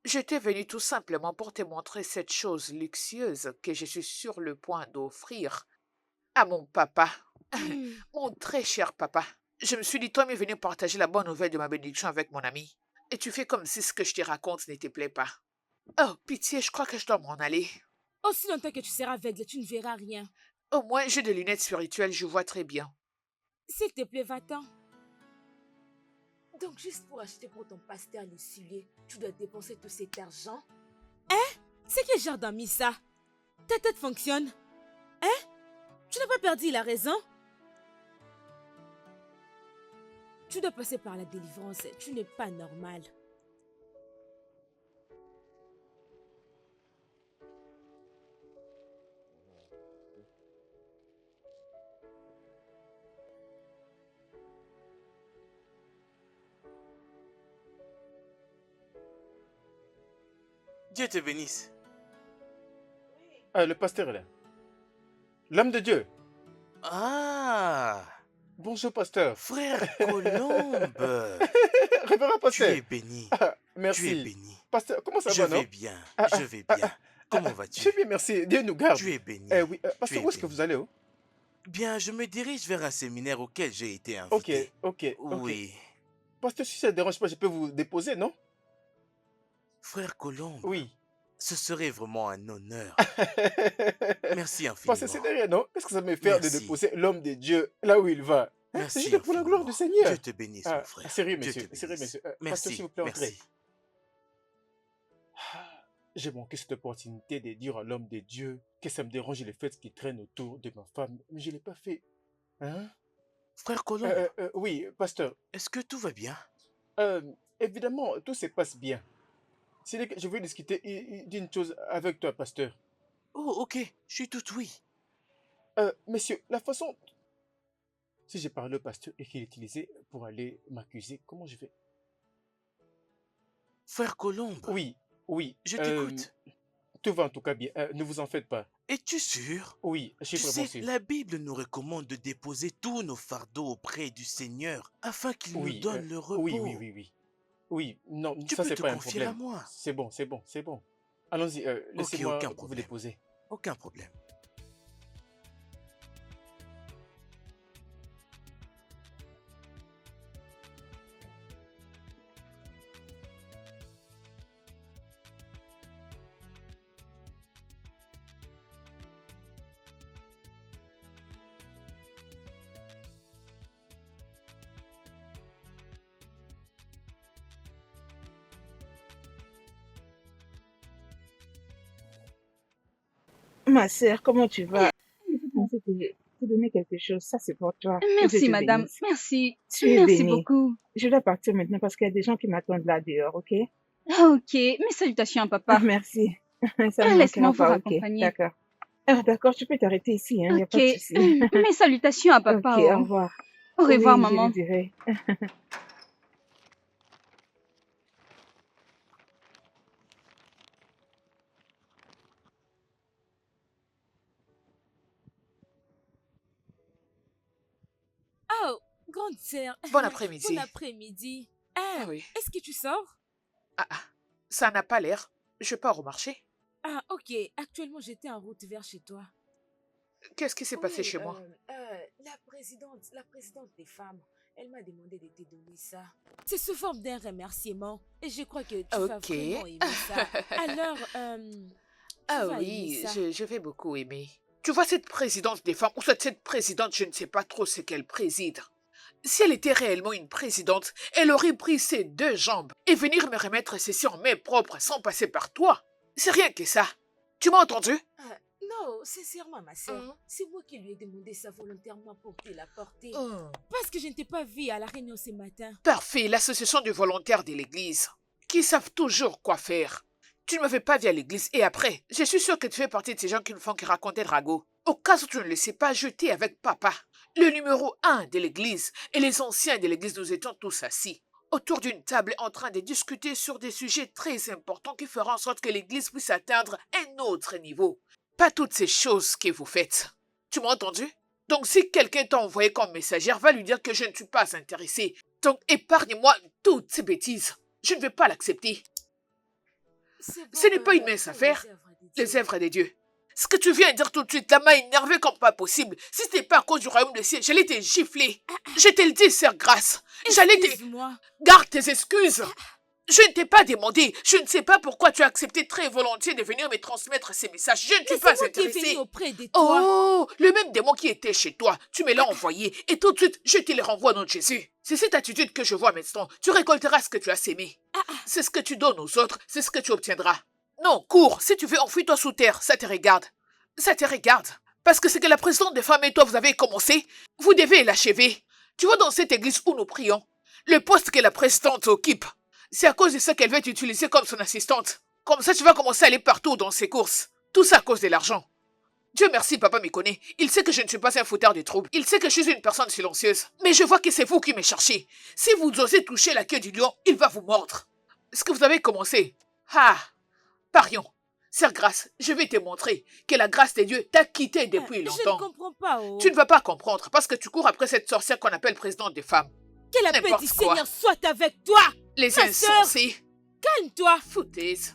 J'étais venu tout simplement pour te montrer cette chose luxueuse que je suis sur le point d'offrir à mon papa, Hmm. mon très cher papa. Je me suis dit, toi, mais venu partager la bonne nouvelle de ma bénédiction avec mon ami. Et tu fais comme si ce que je te raconte ne te plaît pas. Oh, pitié, je crois que je dois m'en aller. Aussi longtemps que tu seras aveugle, tu ne verras rien. Au moins, j'ai des lunettes spirituelles, je vois très bien. S'il te plaît, va-t'en. Donc, juste pour acheter pour ton pasteur les souliers, tu dois dépenser tout cet argent? Hein? C'est quel genre d'amis ça? Ta tête fonctionne? Hein? Tu n'as pas perdu la raison? Tu dois passer par la délivrance. Tu n'es pas normal. Dieu te bénisse. Ah, le pasteur est là. L'homme de Dieu. Ah, Bonjour, pasteur. frère Colombe. Révérend Tu pasteur. es béni. Ah, Tu es merci. béni. Pasteur, comment ça Je va, non? vais bien. Ah, Je vais bien. Comment vas-tu? Je vais bien, merci. Dieu nous garde. Tu es béni. Oui, Tu pasteur, es où est-ce que béni. vous allez, oh? Bien, je me dirige vers un séminaire auquel j'ai été Ok, invité. ok. Oui. Pasteur, si ça ne dérange pas, je peux vous déposer, non? Frère Colombe, Oui. ce serait vraiment un honneur. Merci Pasteur, c'est infiniment. derrière, non? Qu'est-ce que ça me fait de Merci. déposer l'homme de Dieu là où il va? Hein? C'est Merci juste pour la gloire du infiniment. Seigneur. Dieu te bénisse, mon frère. Sérieux, Dieu monsieur. te Sérieux, bénisse. monsieur. Pasteur, s'il vous plaît, entrez. Merci. Ah, j'ai manqué cette opportunité de dire à l'homme de Dieu que ça me dérange le fait qu'il traîne autour de ma femme, mais je ne l'ai pas fait. Hein? Frère Colombe, Oui, pasteur. est-ce que tout va bien? Évidemment, tout se passe bien. C'est que je veux discuter d'une chose avec toi, pasteur. Oh, ok. Je suis tout oui. Monsieur, la façon... Si je parle au pasteur et qu'il utilisait pour aller m'accuser, comment je fais? Frère Colombe, Oui, oui. je t'écoute. Tout va en tout cas bien. Ne vous en faites pas. Es-tu sûr? Oui, je suis Tu vraiment sais, sûr. la Bible nous recommande de déposer tous nos fardeaux auprès du Seigneur afin qu'il nous Oui, donne le repos. oui. Oui, non, Tu ça peux c'est te pas un confier à problème. moi. C'est bon, c'est bon, c'est bon. Allons-y, Ok, laissez-moi aucun vous problème. déposer. Aucun problème. Ma sœur, comment tu vas? Je pensais te donner quelque chose. Ça, c'est pour toi. Que Dieu Merci, te madame. bénisse. Merci. Tu es Merci bénie. beaucoup. Je dois partir maintenant parce qu'il y a des gens qui m'attendent là dehors, ok? Ah, ok. Mes salutations à Ah, papa. merci. Ça ne Laisse-moi manquera vous pas, ok? raccompagner. D'accord. Ah, d'accord, tu peux t'arrêter ici, il n'y a Ok. pas de souci. Mes salutations à Ok, papa. au Oh. revoir. Au revoir, Oui, je maman. lui dirai. Oh, grande sœur, Bon bon après-midi. après-midi. Ah Ah, oui. est-ce que tu sors? Ah, ah. Ça n'a pas l'air. Je pars au marché. Ah, ok. Actuellement, j'étais en route vers chez toi. Qu'est-ce qui s'est passé Oui, chez moi? la présidente des femmes, elle m'a demandé de te donner ça. C'est sous forme d'un remerciement et je crois que tu vas Ok. vraiment aimer ça. Alors, tu Ah vas aimer oui, ça. je vais beaucoup aimer. Tu vois, cette présidente des femmes, ou soit cette présidente, je ne sais pas trop ce qu'elle préside. Si elle était réellement une présidente, elle aurait pris ses 2 jambes et venir me remettre ceci en main propre sans passer par toi. C'est rien que ça. Tu m'as entendu? Ah, non, sincèrement, ma soeur, Hum, c'est moi qui lui ai demandé ça volontairement pour te l'apporter. hum. Parce que je ne t'ai pas vu à la réunion ce matin. Parfait, l'association de volontaires de l'église, qui savent toujours quoi faire. Tu ne m'avais pas vu à l'église et après, je suis sûr que tu fais partie de ces gens qui ne font que raconter le ragot. Au cas où tu ne le sais pas, j'étais avec papa, le numéro 1 de l'église, et les anciens de l'église, nous étions tous assis autour d'une table en train de discuter sur des sujets très importants qui feront en sorte que l'église puisse atteindre un autre niveau. Pas toutes ces choses que vous faites. Tu m'as entendu? Donc si quelqu'un t'a envoyé comme messagère, va lui dire que je ne suis pas intéressé. Donc épargne-moi toutes ces bêtises. Je ne vais pas l'accepter. C'est Ce bon, n'est pas une mince pour affaire. les œuvres de Les Dieu. œuvres des dieux. Ce que tu viens de dire tout de suite, là m'a énervé comme pas possible. Si ce n'était pas à cause du royaume des cieux, j'allais te gifler. Je te le dis, sœur Grâce. J'allais te... Excuse-moi. Garde tes excuses. Je ne t'ai pas demandé. Je ne sais pas pourquoi tu as accepté très volontiers de venir me transmettre ces messages. Je ne suis Mais pas c'est moi qui est intéressée. venu auprès de toi. Oh, le même démon qui était chez toi, tu me l'as envoyé et tout de suite, je te le renvoie au nom de Jésus. C'est cette attitude que je vois maintenant. Tu récolteras ce que tu as sémé. C'est ce que tu donnes aux autres, c'est ce que tu obtiendras. Non, cours, si tu veux, enfuis-toi sous terre, ça te regarde. Ça te regarde. Parce que c'est que la présidente des femmes et toi, vous avez commencé, vous devez l'achever. Tu vois, dans cette église où nous prions, le poste que la présidente occupe, c'est à cause de ça qu'elle veut t'utiliser comme son assistante. Comme ça, tu vas commencer à aller partout dans ses courses. Tout ça à cause de l'argent. Dieu merci, papa me connaît. Il sait que je ne suis pas un fouteur de troubles. Il sait que je suis une personne silencieuse. Mais je vois que c'est vous qui me cherchez. Si vous osez toucher la queue du lion, il va vous mordre. Ce que vous avez commencé. Ah, parions. Sœur Grâce, je vais te montrer que la grâce de Dieu t'a quitté depuis Je ne longtemps. comprends pas. Oh. Tu ne vas pas comprendre parce que tu cours après cette sorcière qu'on appelle présidente des femmes. Que la paix n'importe du quoi. Seigneur soit avec toi. Les Ma sœur. insensés. Calme-toi. Foutaise.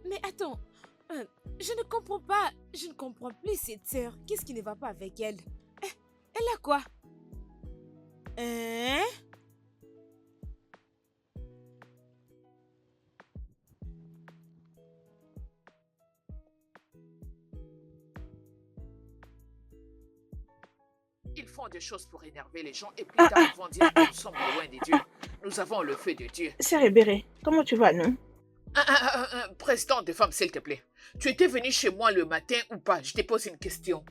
Mais attends. Je ne comprends pas. Je ne comprends plus cette sœur. Qu'est-ce qui ne va pas avec elle? Elle a quoi? Hein? Ils font des choses pour énerver les gens et plus tard ils vont dire que nous sommes loin de Dieu. Nous avons le feu de Dieu. Sœur Ebere, comment tu vas, non? Président des femmes, s'il te plaît. Tu étais venu chez moi le matin ou pas? Je te pose une question.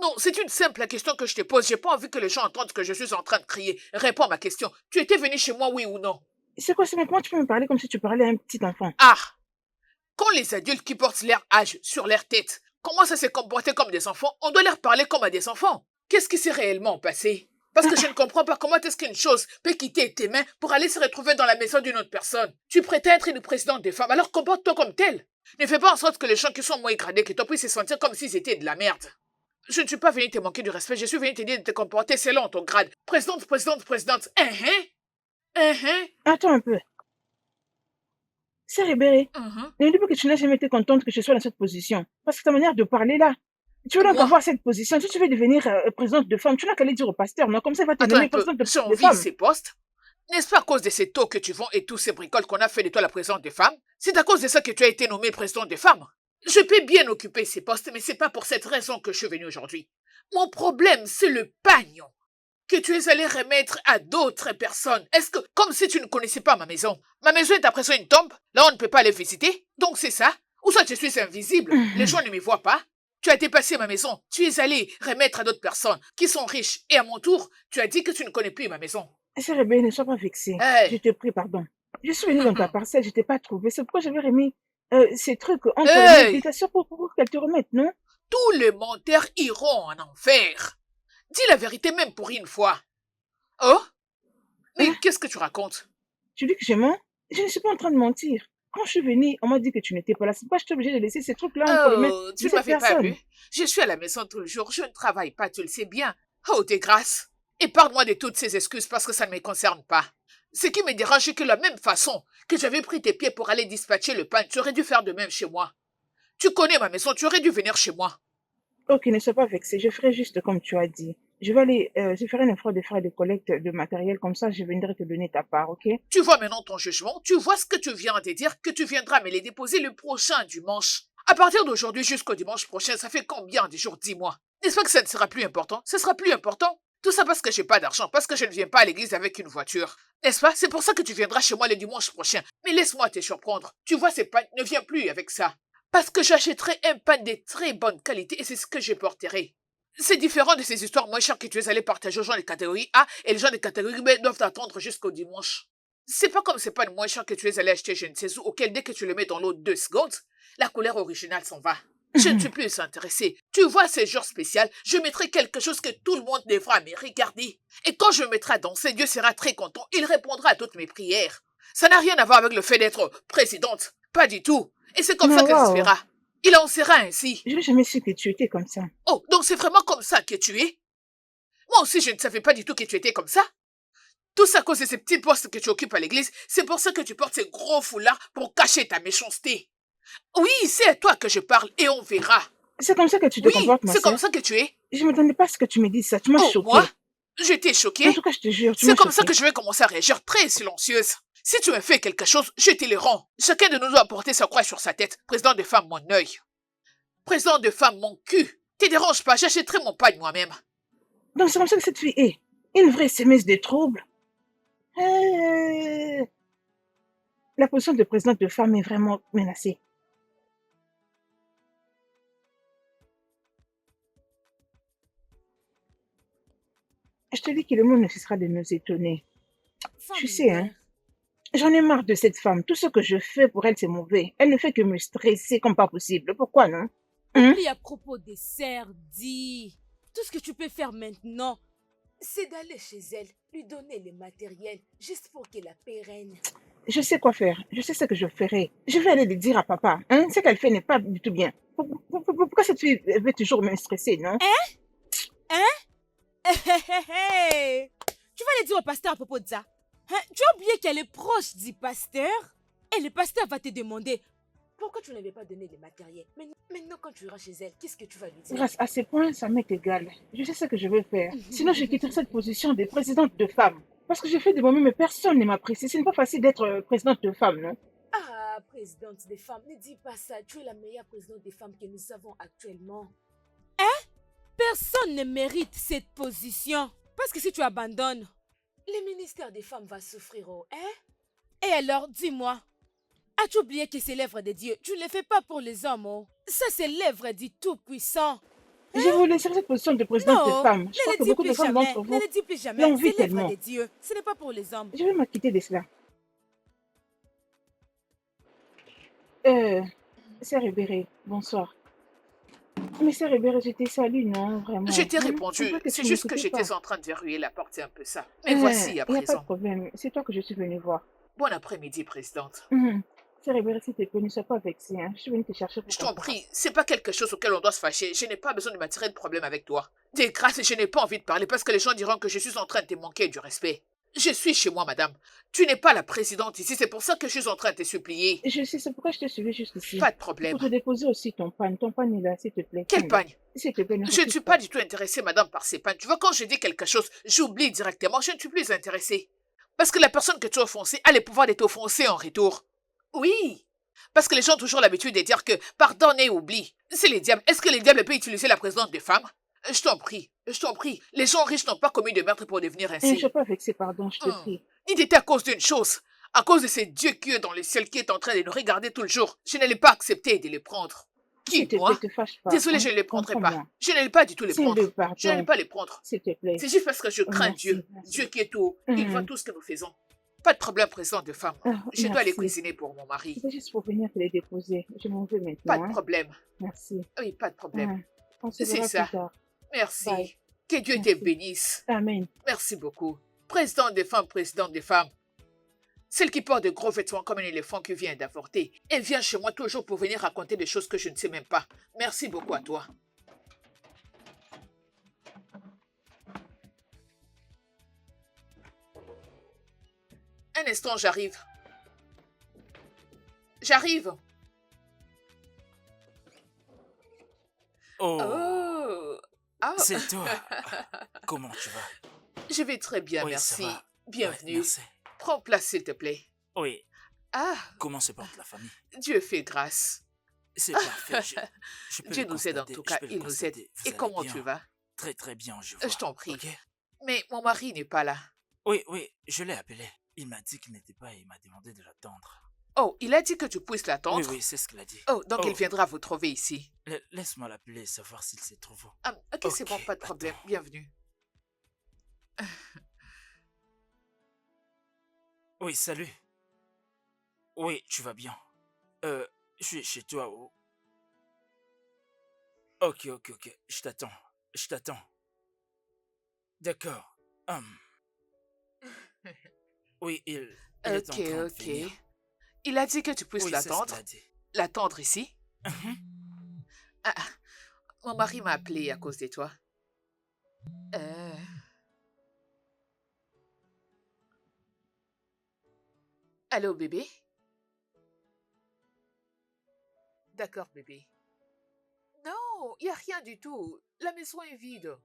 Non, c'est une simple question que je te pose. J'ai pas envie que les gens entendent que je suis en train de crier. Réponds à ma question. Tu étais venu chez moi, oui ou non? C'est quoi ça? Mais comment tu peux me parler comme si tu parlais à un petit enfant? Ah! Quand les adultes qui portent leur âge sur leur tête commencent à se comporter comme des enfants, on doit leur parler comme à des enfants. Qu'est-ce qui s'est réellement passé? Parce que je ne comprends pas comment est-ce qu'une chose peut quitter tes mains pour aller se retrouver dans la maison d'une autre personne. Tu prétends être une présidente des femmes, alors comporte-toi comme telle. Ne fais pas en sorte que les gens qui sont moins gradés que toi puissent se sentir comme s'ils étaient de la merde. Je ne suis pas venu te manquer du respect, je suis venu te dire de te comporter selon ton grade. Présidente. Attends un peu. Sœur Ebere, ne dis pas que tu n'as jamais été contente que je sois dans cette position. Parce que ta manière de parler là, tu veux donc Moi? avoir cette position. Si tu veux devenir présidente de femme, tu n'as qu'à aller dire au pasteur, non? Comme ça, il va te Attends nommer un peu, présidente j'ai de envie femme. ces postes. N'est-ce pas à cause de ces taux que tu vends et tous ces bricoles qu'on a fait de toi la présidente des femmes? C'est à cause de ça que tu as été nommée présidente des femmes. Je peux bien occuper ces postes, mais c'est pas pour cette raison que je suis venu aujourd'hui. Mon problème, c'est le pagnon que tu es allé remettre à d'autres personnes. Est-ce que, comme si tu ne connaissais pas ma maison est à présent une tombe, là on ne peut pas aller visiter, donc c'est ça? Ou soit je suis invisible, les gens ne me voient pas? Tu as dépassé ma maison, tu es allé remettre à d'autres personnes qui sont riches, et à mon tour, tu as dit que tu ne connais plus ma maison. Sœur Ebere, ne sois pas vexée. Hey. Je te prie pardon. Je suis venue dans ta parcelle, je t'ai pas trouvé. C'est pourquoi j'avais remis ces trucs entre les Hey! méditations pour qu'elle te remette, non? Tous les menteurs iront en enfer. Dis la vérité même pour une fois. Oh? Mais Hein? qu'est-ce que tu racontes? Tu dis que je mens? Je ne suis pas en train de mentir. Quand je suis venue, on m'a dit que tu n'étais pas là. C'est pas j'étais obligée de laisser ces trucs-là entre les mains Oh, de tu ne cette m'avais pas personne. vu? Je suis à la maison tout le jour, je ne travaille pas, tu le sais bien. Oh, tes grâces. Épargne-moi de toutes ces excuses parce que ça ne me concerne pas. Ce qui me dérange, c'est que de la même façon que j'avais pris tes pieds pour aller dispatcher le pain, tu aurais dû faire de même chez moi. Tu connais ma maison, tu aurais dû venir chez moi. Ok, ne sois pas vexé. Je ferai juste comme tu as dit. Je vais aller, je ferai un effort de faire des collectes de matériel. Comme ça, je viendrai te donner ta part, ok? Tu vois maintenant ton jugement, tu vois ce que tu viens de dire, que tu viendras me les déposer le prochain dimanche. À partir d'aujourd'hui jusqu'au dimanche prochain, ça fait combien de jours, dis-moi? N'est-ce pas que ça ne sera plus important? Ce sera plus important? Tout ça parce que j'ai pas d'argent, parce que je ne viens pas à l'église avec une voiture. N'est-ce pas? C'est pour ça que tu viendras chez moi le dimanche prochain. Mais laisse-moi te surprendre. Tu vois ces pains, ne viens plus avec ça. Parce que j'achèterai un pain de très bonne qualité et c'est ce que je porterai. C'est différent de ces histoires moins chères que tu es allé partager aux gens de catégorie A et les gens de catégorie B doivent attendre jusqu'au dimanche. C'est pas comme c'est pas le moins cher que tu es allé acheter je ne sais où, auquel dès que tu le mets dans l'eau 2 secondes, la couleur originale s'en va. Je ne suis plus intéressée. Tu vois ces jours spéciaux, je mettrai quelque chose que tout le monde devra me regarder. Et quand je me mettrai à danser, Dieu sera très content, il répondra à toutes mes prières. Ça n'a rien à voir avec le fait d'être présidente, pas du tout. Et c'est comme Mais ça que ça se waouh, fera. Il en sera ainsi. je n'ai jamais su que tu étais comme ça. Oh, donc c'est vraiment comme ça que tu es? Moi aussi, je ne savais pas du tout que tu étais comme ça. Tout ça à cause de ces petits postes que tu occupes à l'église, c'est pour ça que tu portes ces gros foulards pour cacher ta méchanceté. Oui, c'est à toi que je parle et on verra. C'est comme ça que tu te Oui, comportes, ma c'est comme sœur. ça que tu es. Je ne m'attendais pas à ce que tu me dises ça. Tu m'as Oh, choquée. moi? J'étais En choquée. tout cas, je te jure, tu C'est m'as comme ça choquée. que je vais commencer à réagir très silencieuse. Si tu me fais quelque chose, je te le rends. Chacun de nous doit porter sa croix sur sa tête. Président de femme, mon œil. Président de femme, mon cul. Te dérange pas, j'achèterai mon pain moi-même. Donc, c'est comme ça que cette fille est. Une vraie sémence de troubles. Euh, La position de présidente de femme est vraiment menacée. Je te dis que le monde ne cessera de nous étonner. Tu sais, hein, j'en ai marre de cette femme. Tout ce que je fais pour elle, c'est mauvais. Elle ne fait que me stresser comme pas possible. Pourquoi non? Hein? Oublie à propos des serres, dis. Tout ce que tu peux faire maintenant, c'est d'aller chez elle, lui donner les matériels, juste pour qu'elle la pérenne. Je sais quoi faire. Je sais ce que je ferai. Je vais aller le dire à papa. Hein? Ce qu'elle fait n'est pas du tout bien. Pourquoi cette fille veut toujours me stresser, non? Hein? Tu vas aller dire au pasteur à propos de ça. Hein? Tu as oublié qu'elle est proche du pasteur? Et le pasteur va te demander pourquoi tu n'avais pas donné les matériels. Maintenant, quand tu iras chez elle, qu'est-ce que tu vas lui dire? Grâce à ces points, ça m'est égal. Je sais ce que je veux faire. Sinon, je quitterai cette position de présidente de femme. Parce que j'ai fait de moi-même, mais personne ne m'apprécie. Ce n'est pas facile d'être présidente de femme, non? Ah, présidente des femmes, ne dis pas ça. Tu es la meilleure présidente des femmes que nous avons actuellement. Hein? Personne ne mérite cette position. Parce que si tu abandonnes, le ministère des femmes va souffrir, oh, hein? Et alors, dis-moi, as-tu oublié que c'est l'œuvre de Dieu? Tu ne le fais pas pour les hommes, oh. Ça, c'est l'œuvre du Tout-Puissant. Je vous laisserai cette position de présidente de Non, femme. Je crois ne que le dis beaucoup de plus femmes jamais. d'entre Ne vous le dis plus jamais. l'envient C'est l'œuvre tellement. de Dieu. Ce n'est pas pour les hommes. Je vais m'acquitter de cela. Sœur Ribéré, bonsoir. Mais Sœur Ribéré, je t'ai salué, non, vraiment. Je t'ai On répondu, voit que c'est tu juste que n'écoutais pas. j'étais en train de verrouiller la porte, c'est un peu ça. Mais voici à Il n'y a pas de présent. problème. C'est toi que je suis venue voir. Bon après-midi, présidente. Sœur Ribéré, s'il te plaît, ne sois pas vexée. Hein. Je suis venue te chercher pour Je qu'on t'en se prie, c'est pas quelque chose auquel on doit se fâcher. Je n'ai pas besoin de m'attirer de problème avec toi. Des grâces, je n'ai pas envie de parler parce que les gens diront que je suis en train de te manquer du respect. Je suis chez moi, madame. Tu n'es pas la présidente ici, c'est pour ça que je suis en train de te supplier. Je sais, c'est pourquoi je t'ai suivi jusqu'ici. Pas de problème. Pour te déposer aussi ton pagne. Ton pagne est là, s'il te plaît. Quel Tiens-le. pagne? S'il te plaît, ne Je ne refuse suis pas. pas du tout intéressée, madame, par ces pannes. Tu vois, quand je dis quelque chose, j'oublie directement, je ne suis plus intéressée. Parce que la personne que tu as offensée a le pouvoir d'être offensée en retour. Oui. Parce que les gens ont toujours l'habitude de dire que pardonne et oublie. C'est les diables. Est-ce que les diables peuvent utiliser la présidence des femmes? Je t'en prie, je t'en prie. Les gens riches n'ont pas commis de meurtre pour devenir Je ne ainsi. suis pas vexée, pardon, je te prie. Il était à cause d'une chose. À cause de ces dieux qui est dans le ciel qui est en train de nous regarder tout le jour. Je n'allais pas accepter de les prendre. Qui, S'il te moi? plaît, te fâche pas. Désolée, hein. je ne les prendrai pas. Comprends-moi. Je n'allais pas du tout les S'il prendre. le Je n'allais pardon, pas les prendre. s'il te plaît. C'est juste parce que je crains Merci, Dieu. merci. Dieu qui est tout. Il voit Mhm. tout ce que nous faisons. Pas de problème, président de femme. Ah, Je dois aller merci. cuisiner pour mon mari. C'était juste pour venir te les déposer. Je m'en vais Pas maintenant, de hein. problème. Merci. Oui, pas de problème. On se C'est verra ça. plus tard. Merci. Bye. Que Dieu te Merci. bénisse. Amen. Merci beaucoup. Président des femmes, présidente des femmes. Celle qui porte de gros vêtements comme un éléphant qui vient d'avorter. Elle vient chez moi toujours pour venir raconter des choses que je ne sais même pas. Merci beaucoup à toi. Un instant, j'arrive. J'arrive. Oh, Oh. Ah. c'est toi. Comment tu vas? Je vais très bien, Oui, ça merci. va. Ouais, Bienvenue. merci. Prends place, s'il te plaît. Oui, Ah, comment se porte la famille? Dieu fait grâce. C'est parfait. Je peux Dieu le nous aide en constater, tout je cas, peux le il nous aide. constater. Vous Et allez comment bien. tu vas? Très très bien, je vois. Je t'en prie. Ok? Mais mon mari n'est pas là. Oui, oui, je l'ai appelé. Il m'a dit qu'il n'était pas et il m'a demandé de l'attendre. Oh, il a dit que tu puisses Oui, l'attendre? oui, c'est ce qu'il a dit. Oh, donc il Oh, viendra vous trouver ici. laisse-moi l'appeler et savoir s'il se trouve où. Ah, ok, c'est bon, Ok, pas de problème. attends. Bienvenue. Oui, salut. Oui, tu vas bien. Je suis chez toi. Oh. Ok, ok, ok. Je t'attends. Je t'attends. D'accord. Oui, il est en Ok, train de ok. venir. Il a dit que tu puisses Oui, c'est ce qu'il l'attendre. a dit. L'attendre ici? Mhm. Ah, mon mari m'a appelé à cause de toi. Euh... Allô, bébé? D'accord, bébé. Non, il n'y a rien du tout. La maison est vide.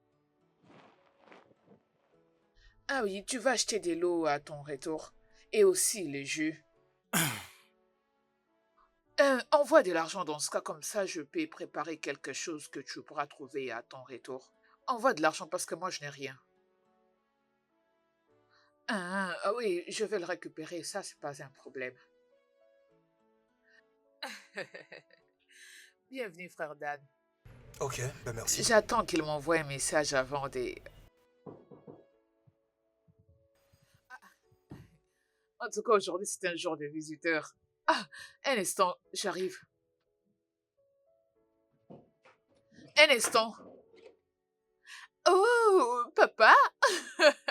Ah oui, tu vas acheter de l'eau à ton retour. Et aussi les jus. Envoie de l'argent dans ce cas, comme ça je peux préparer quelque chose que tu pourras trouver à ton retour. Envoie de l'argent parce que moi je n'ai rien. Ah oui, je vais le récupérer, ça c'est pas un problème. Bienvenue frère Dan. Ok, ben merci. J'attends qu'il m'envoie un message avant des... En tout cas, aujourd'hui, c'est un jour de visiteurs. Ah, un instant, j'arrive. Un instant. Oh, papa.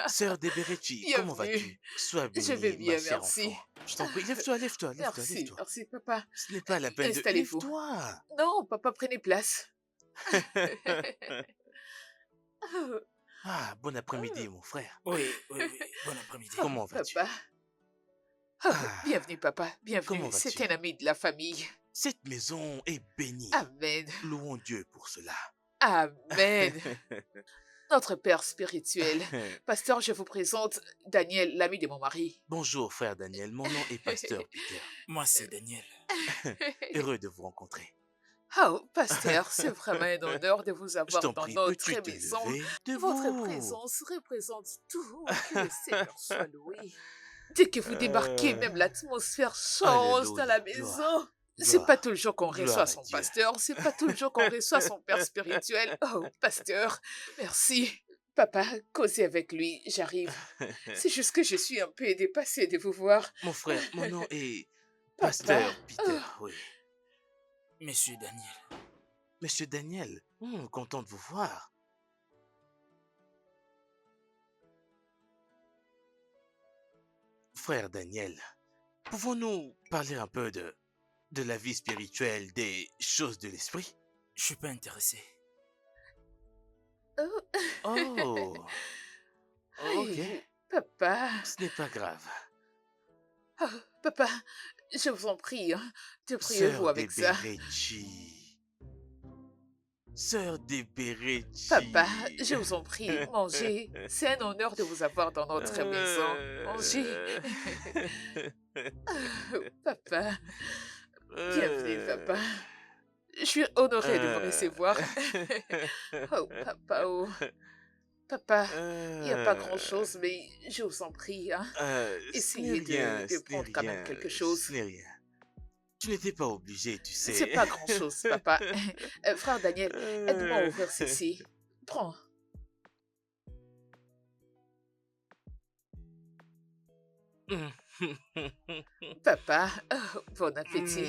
Sœur Deberechi, comment Bienvenue. vas-tu? Sois Je vais bénie, bien, ma chère merci. enfant. Je t'en prie, lève-toi, lève-toi, lève-toi, Merci, lève-toi. merci, papa. Ce n'est pas la peine de... Installez-vous. Lève-toi. Non, papa, prenez place. Ah, bon après-midi, mon frère. Oui, oui, oui. Bon après-midi. Comment vas-tu? Papa. Ah, Bienvenue, papa. Bienvenue. comment C'est vas-tu? un ami de la famille. Cette maison est bénie. Amen. Louons Dieu pour cela. Amen. Notre père spirituel. Pasteur, je vous présente Daniel, l'ami de mon mari. Bonjour, frère Daniel. Mon nom est Pasteur Peter. Moi, c'est Daniel. Heureux de vous rencontrer. Oh, pasteur, c'est vraiment un honneur de vous Je avoir t'en dans prie, peux-tu notre te maison. lever? Votre Debout. présence représente tout. Que le Seigneur soit loué. Dès que vous débarquez, même l'atmosphère change dans la Alléluia. maison. C'est Gloire. pas tout le jour qu'on Gloire reçoit à son Dieu. pasteur, c'est pas tout le jour qu'on reçoit son père spirituel. Oh, pasteur, merci. Papa, causez avec lui, j'arrive. C'est juste que je suis un peu dépassée de vous voir. Mon frère, mon nom est Papa. Pasteur Peter, oui. Monsieur Daniel. Monsieur Daniel, content de vous voir. Frère Daniel, pouvons-nous parler un peu de la vie spirituelle, des choses de l'esprit? Je suis pas intéressé. Oh, Oh, ok, aïe, papa. ce n'est pas grave. Oh, papa, je vous en prie, hein, débrouillez-vous Sœur avec ça. Deberechi. Sœur Deberechi. Papa, je vous en prie, mangez. C'est un honneur de vous avoir dans notre maison. Mangez. Papa, bienvenue, papa. Je suis honorée de vous recevoir. Oh, papa, oh. Papa, il n'y a pas grand-chose, mais je vous en prie, hein. Essayez de prendre quand même quelque chose. Ce n'est rien. Tu n'étais pas obligé, tu sais. C'est pas grand-chose, papa. Frère Daniel, aide-moi à ouvrir ceci. Prends. Papa, bon appétit.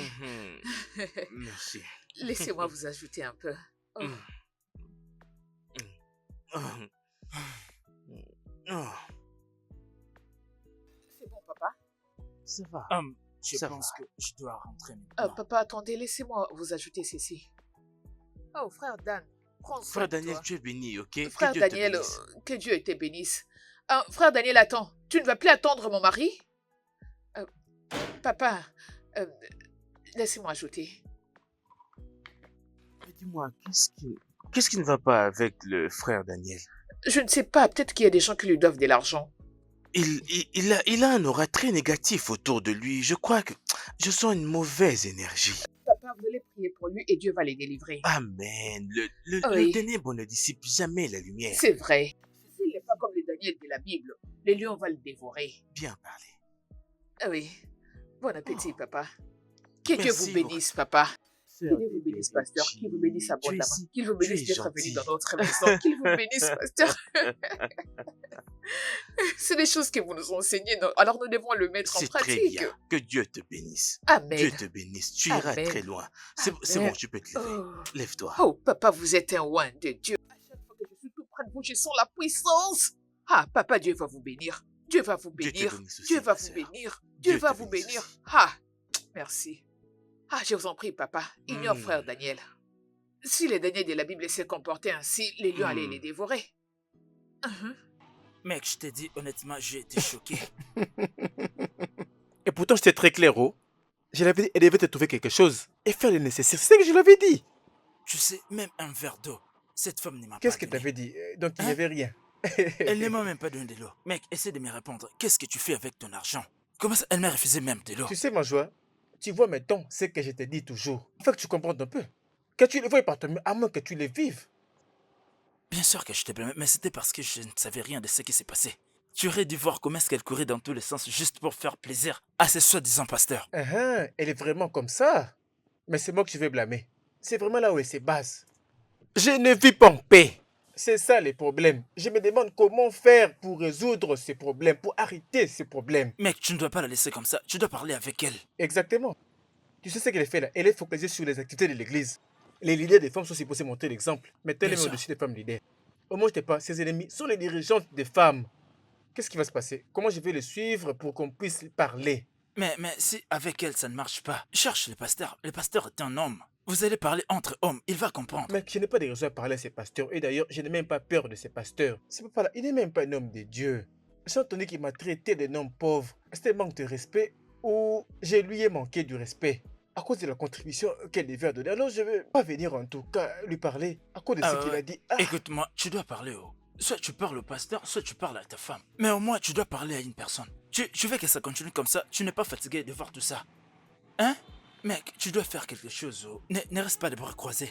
Merci. Laissez-moi vous ajouter un peu. Oh, c'est bon, papa. Ça va. Je Ça pense va. que je dois rentrer maintenant. Papa, attendez, laissez-moi vous ajouter ceci. Oh, frère Dan, prends soin Frère de Daniel, toi. tu es béni, ok? Que Frère Dieu te Daniel, bénisse. que Dieu te bénisse. Frère Daniel, attends, tu ne vas plus attendre mon mari? Euh, Papa, euh, laissez-moi ajouter. Mais dis-moi, qu'est-ce qui ne va pas avec le frère Daniel? Je ne sais pas, peut-être qu'il y a des gens qui lui doivent de l'argent. Il a un aura très négatif autour de lui. Je crois que je sens une mauvaise énergie. Papa, vous allez prier pour lui et Dieu va les délivrer. Amen. Le Oui, ténèbre ne dissipe jamais la lumière. c'est vrai. S'il n'est pas comme les Daniel de la Bible, les lions vont le dévorer. Bien parlé. Oui. Bon appétit, Oh, papa. Que Dieu vous merci, bénisse, papa. Que sœur Dieu de vous bénisse, pasteur. Qu'il vous bénisse Bénédicte. abondamment. Qu'il vous Tu es bénisse d'être venu dans gentil. notre maison. Qu'il vous bénisse, pasteur. C'est des choses que vous nous enseignez, alors nous devons le mettre en C'est très pratique. bien. Que Dieu te bénisse. Amen. Dieu te bénisse. Tu iras Amen. très loin. C'est bon, Amen. tu peux te lever. Oh. Lève-toi. Oh, papa, vous êtes un oin de Dieu. À chaque fois que je suis tout près de vous, je sens la puissance. Ah, papa, Dieu va vous bénir. Dieu va vous Dieu te bénir. bénisse aussi, Dieu va ma vous sœur. bénir. Dieu Dieu va te vous bénisse bénir. aussi. Ah, merci. Ah, je vous en prie, papa. Ignore frère Hmm, Daniel. Si les Daniel de la Bible se comportaient ainsi, les lions allaient les hmm. dévorer. Mhm. Mec, je t'ai dit honnêtement, j'ai été choqué. Et pourtant, j'étais très clair, oh. Je l'avais dit, elle devait te trouver quelque chose et faire le nécessaire. C'est ce que je l'avais dit. Tu sais, même un verre d'eau, cette femme ne m'a pas Qu'est-ce que donné. t'avais dit? Donc, il n'y Hein? avait rien. Elle ne m'a même pas donné de l'eau. Mec, essaie de me répondre. Qu'est-ce que tu fais avec ton argent? Comment ça, elle m'a refusé même de l'eau? Tu sais, ma joie, tu vois maintenant ce que je te dis toujours. Il faut que tu comprennes un peu. Que tu les vois par toi-même, à moins que tu les vives. Bien sûr que je te blâmais, mais c'était parce que je ne savais rien de ce qui s'est passé. Tu aurais dû voir comment est-ce qu'elle courait dans tous les sens juste pour faire plaisir à ces soi-disant pasteurs. Elle est vraiment comme ça. Mais c'est moi que je vais blâmer. C'est vraiment là où elle se base. Je ne vis pas en paix. C'est ça les problèmes. Je me demande comment faire pour résoudre ces problèmes, pour arrêter ces problèmes. Mec, tu ne dois pas la laisser comme ça. Tu dois parler avec elle. Exactement. Tu sais ce qu'elle fait là? Elle est focalisée sur les activités de l'église. Les leaders des femmes sont supposés montrer l'exemple. Mais elle Bien est sûr. au-dessus des femmes leaders. Au moins, je ne sais pas, ses ennemis sont les dirigeantes des femmes. Qu'est-ce qui va se passer? Comment je vais les suivre pour qu'on puisse parler? Mais si avec elle ça ne marche pas, cherche le pasteur. Le pasteur est un homme. Vous allez parler entre hommes, il va comprendre. Mais je n'ai pas de raison à parler à ces pasteurs. Et d'ailleurs, je n'ai même pas peur de ces pasteurs. Ce papa-là, il n'est même pas un homme de Dieu. J'ai entendu qu'il m'a traité d'un homme pauvre. C'était un manque de respect ou je lui ai manqué du respect à cause de la contribution qu'elle devait donner. Alors je ne vais pas venir en tout cas lui parler à cause de ce qu'il a dit. Ah, Écoute-moi, tu dois parler au... Soit tu parles au pasteur, soit tu parles à ta femme. Mais au moins, tu dois parler à une personne. Tu veux que ça continue comme ça? Tu n'es pas fatigué de voir tout ça? Hein? Mec, tu dois faire quelque chose. Oh. Ne reste pas les bras croisés.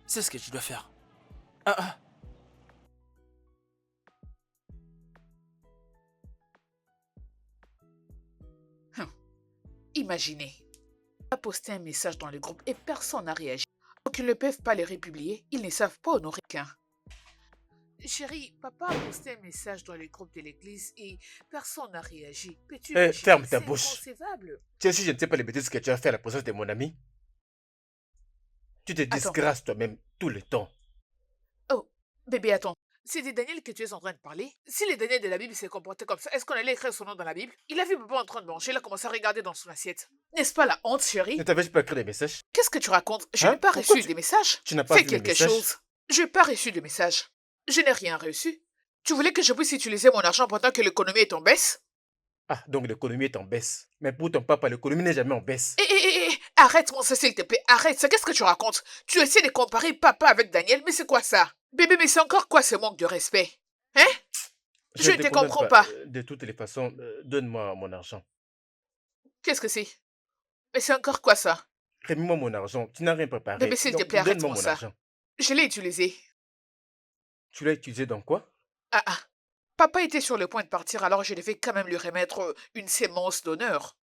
C'est ce que tu dois faire. Ah. Imaginez. On a posté un message dans le groupe et personne n'a réagi. Donc ils ne peuvent pas les republier, ils ne savent pas honorer qu'un. Chérie, papa a posté un message dans le groupe de l'église et personne n'a réagi. Peux-tu imaginer? ferme ta C'est bouche. inconcevable. tu sais, si je ne sais pas les bêtises que tu as fait à la présence de mon ami, tu te disgrâces toi-même tout le temps. Oh, bébé, attends. C'est de Daniel que tu es en train de parler? Si les Daniel de la Bible s'est comporté comme ça, est-ce qu'on allait écrire son nom dans la Bible? Il a vu papa en train de manger, il a commencé à regarder dans son assiette. N'est-ce pas la honte, chérie? Ne t'avais-je pas écrit des messages? Qu'est-ce que tu racontes? Je Hein? n'ai pas Pourquoi reçu des messages. Tu n'as pas Fais vu les quelque messages? chose. Je n'ai pas reçu de messages. Je n'ai rien reçu. Tu voulais que je puisse utiliser mon argent pendant que l'économie est en baisse? Ah, donc l'économie est en baisse. Mais pour ton papa, l'économie n'est jamais en baisse. Arrête-moi ça, s'il te plaît. Arrête ça. Qu'est-ce que tu racontes? Tu essaies de comparer papa avec Daniel, mais c'est quoi ça? Bébé, mais c'est encore quoi ce manque de respect? Hein? Je ne te condamne comprends pas. De toutes les façons, donne-moi mon argent. Qu'est-ce que c'est? Mais c'est encore quoi ça? Remets-moi mon argent. Tu n'as rien préparé. Bébé, s'il te Donc, plaît, donne-moi arrête-moi mon ça. argent. Je l'ai utilisé. Tu l'as utilisé dans quoi? Ah. Papa était sur le point de partir, alors je devais quand même lui remettre une sémence d'honneur.